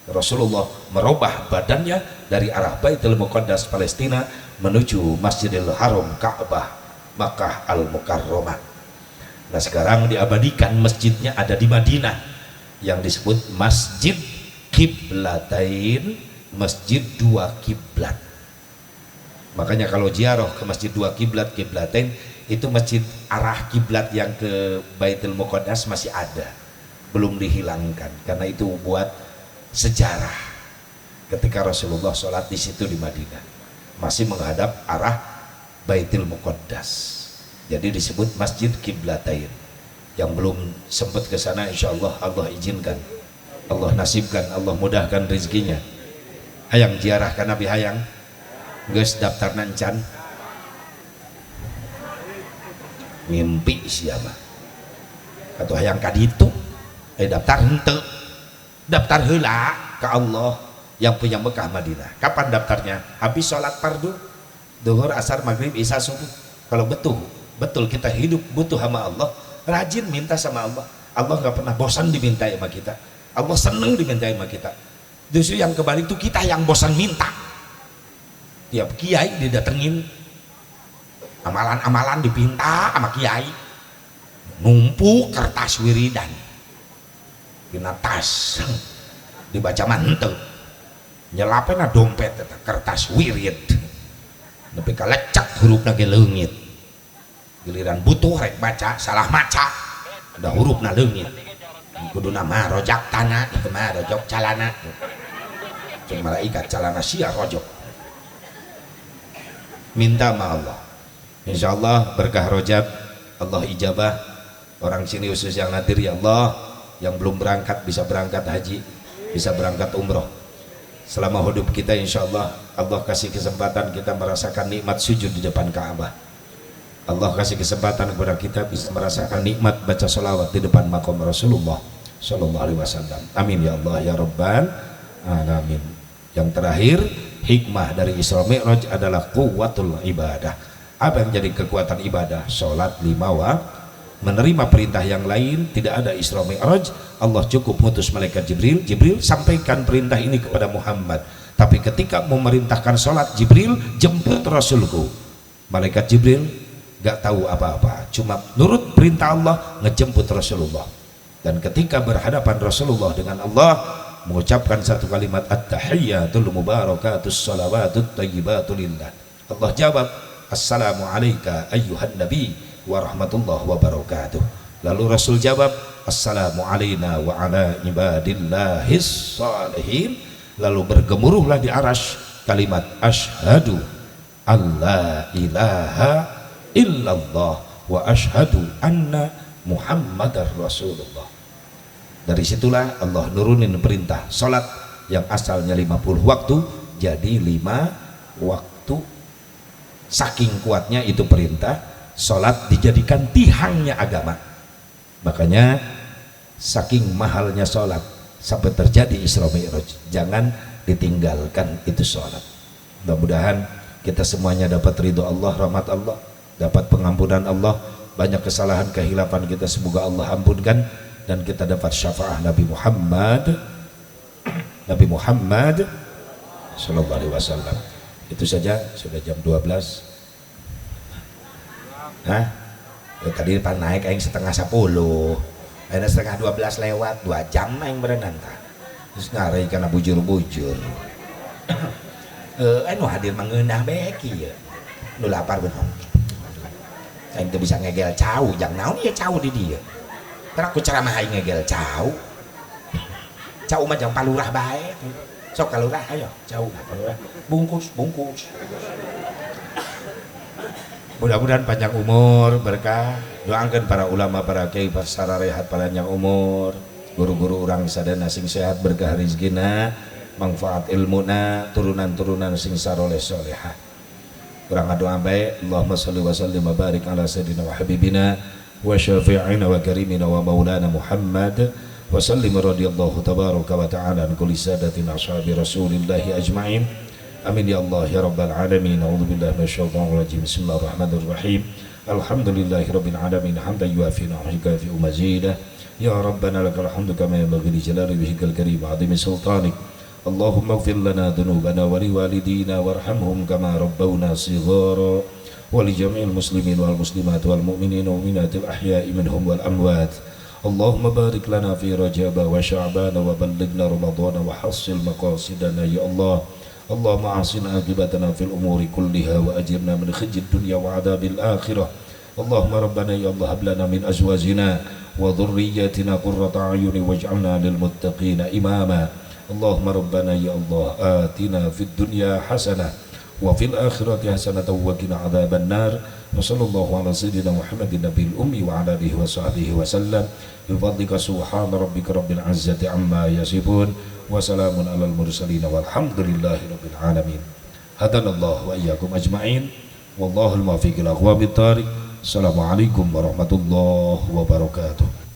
Rasulullah merubah badannya dari arah Baitul Muqaddas Palestina menuju Masjidil Haram Ka'bah Makkah Al-Mukarramah. Nah, sekarang diabadikan masjidnya ada di Madinah yang disebut Masjid Qiblatain, Masjid dua kiblat. Makanya kalau ziarah ke Masjid dua kiblat, Qiblatain, itu masjid arah kiblat yang ke Baitul Muqaddas masih ada, belum dihilangkan, karena itu buat sejarah ketika Rasulullah sholat di situ di Madinah masih menghadap arah Baitul Muqaddas, jadi disebut Masjid Kiblatain. Yang belum sempat ke sana insya Allah, Allah izinkan, Allah nasibkan, Allah mudahkan rezekinya, hayang ziarah ka Nabi hayang geus daftar nancan mimpi siapa atau hayang kaditu daftar henteu, daftar heula ke Allah yang punya Mekah Madinah. Kapan daftarnya? Habis sholat fardu duhur asar maghrib isya subuh. Kalau betul kita hidup butuh sama Allah, rajin minta sama Allah, Allah nggak pernah bosan diminta sama kita, Allah seneng diminta sama kita. Justru yang kebalik itu kita yang bosan minta. Tiap kiai didatengin, amalan-amalan dipinta sama kiai, numpuk kertas wiridan dina tas dibaca mantep, nyelapena dompet kertas wirid tapi kalecak hurufna ge leungit, giliran butuh rek baca salah maca ada hurufna leungit, kuduna mah rojak tanah itu mah rojok calana, cuma malaikat calana sia rojok. Minta sama Allah, insya Allah berkah rojab Allah ijabah. Orang sini khusus yang nadir, ya Allah, yang belum berangkat bisa berangkat haji, bisa berangkat umroh. Selama hidup kita insya Allah, Allah kasih kesempatan kita merasakan nikmat sujud di depan Ka'bah. Allah kasih kesempatan kepada kita bisa merasakan nikmat baca sholawat di depan makom Rasulullah Sallallahu Alaihi Wasallam. Amin ya Allah ya Rabbal Alamin. Yang terakhir, hikmah dari Isra Mi'raj adalah quwwatul ibadah. Apa yang jadi kekuatan ibadah? Sholat 5 waktu, menerima perintah yang lain. Tidak ada Isra Mi'raj, Allah cukup mutus malaikat Jibril. Jibril sampaikan perintah ini kepada Muhammad, tapi ketika memerintahkan sholat, Jibril jemput Rasulku. Malaikat Jibril gak tahu apa-apa, cuma nurut perintah Allah ngejemput Rasulullah. Dan ketika berhadapan Rasulullah dengan Allah, mengucapkan satu kalimat at-tahiyyatul mubarakatus salawatut thayyibatu lillah. Allah jawab, assalamu alayka ayyuhan nabi wa rahmatullah wa barakatuh. Lalu Rasul jawab, assalamu alayna wa ala ibadillahis salihin. Lalu bergemuruhlah di arasy kalimat asyhadu alla ilaha illallah wa asyhadu anna muhammadar rasulullah. Dari situlah Allah nurunin perintah sholat yang asalnya 50 waktu jadi 5 waktu. Saking kuatnya itu perintah, sholat dijadikan tihangnya agama. Makanya saking mahalnya sholat sampai terjadi Isra Mi'raj, jangan ditinggalkan itu sholat. Mudah-mudahan kita semuanya dapat ridho Allah, rahmat Allah, dapat pengampunan Allah. Banyak kesalahan kehilapan kita semoga Allah ampunkan, dan kita dapat syafaat Nabi Muhammad Sallallahu Alaihi Wasallam. Itu saja, sudah jam 12. Tadi pan naik aing setengah 10, aina setengah 12 lewat 2 jam aing berenang terus ngarai karena bujur-bujur. Anu hadir mengeunah beki ya nu lapar bener aing teu bisa ngegel cau jang naon ieu cau di dieu. Karena aku ceramah aing ngegel cau mah jang palurah bae. Sok kalurah ayo cau palurah bungkus. Mudah-mudahan panjang umur, berkah. Doakan para ulama, para kiai, para sararehat, panjang umur, guru-guru orang sadana sing sehat, berkah rizkina, manfaat ilmuna, turunan-turunan sing saroleh solehah. Kurang doa baik. Allahumma salli wa sallim wa barik ala sayyidina wa habibina wa syafi'ina wa karimina wa maulana Muhammad wa sallim radhiyallahu tabaraka wa ta'ala an kulli sadatina ashabi rasulillahi ajma'in. Amin ya Allah ya Rabbal Alamin. A'udzubillahi minasyaitonir rajim. Bismillahirrahmanirrahim. Alhamdulillahirabbil alamin hamdan yuafi ni'matahu wa mazidah. Ya Rabbana lakal hamdu kama yanbaghi li jalali wajhikal karim wa 'azimi sultanik. Allahumma ighfir lana dhunubana wa liwalidina warhamhum kama rabbawna shighara wa li jami'il muslimin wal muslimat wal mu'minin wal mu'minat al ahya'i minhum wal amwat. Allahumma barik lana fi Rajab wa Sya'ban wa ballighna Ramadan wa hassil maqasidana ya Allah. Allahumma asin akibatana fil umuri kulliha wa ajirna min khizyid dunya wa adabil akhirah. Allahumma rabbana ya Allah hab lana min azwajina wa dhurriyyatina qurrata a'yuni waj'alna lil muttaqina imama. Allahumma rabbana ya Allah atina fid dunya hasanah wa fil akhirati hasanatan wa qina adzaban nar. Wa sallallahu ala sayyidina Muhammadin nabiyil ummi wa ala alihi wa sahbihi wa sallam. Bi fadlika subhana rabbika rabbil izzati amma yasifun wa salamun alal mursalin walhamdulillahi rabbil alamin. Hadanallahu wa iyyakum ajma'in. Wallahul muwaffiq ila aqwamit thariq. Assalamualaikum warahmatullahi wabarakatuh.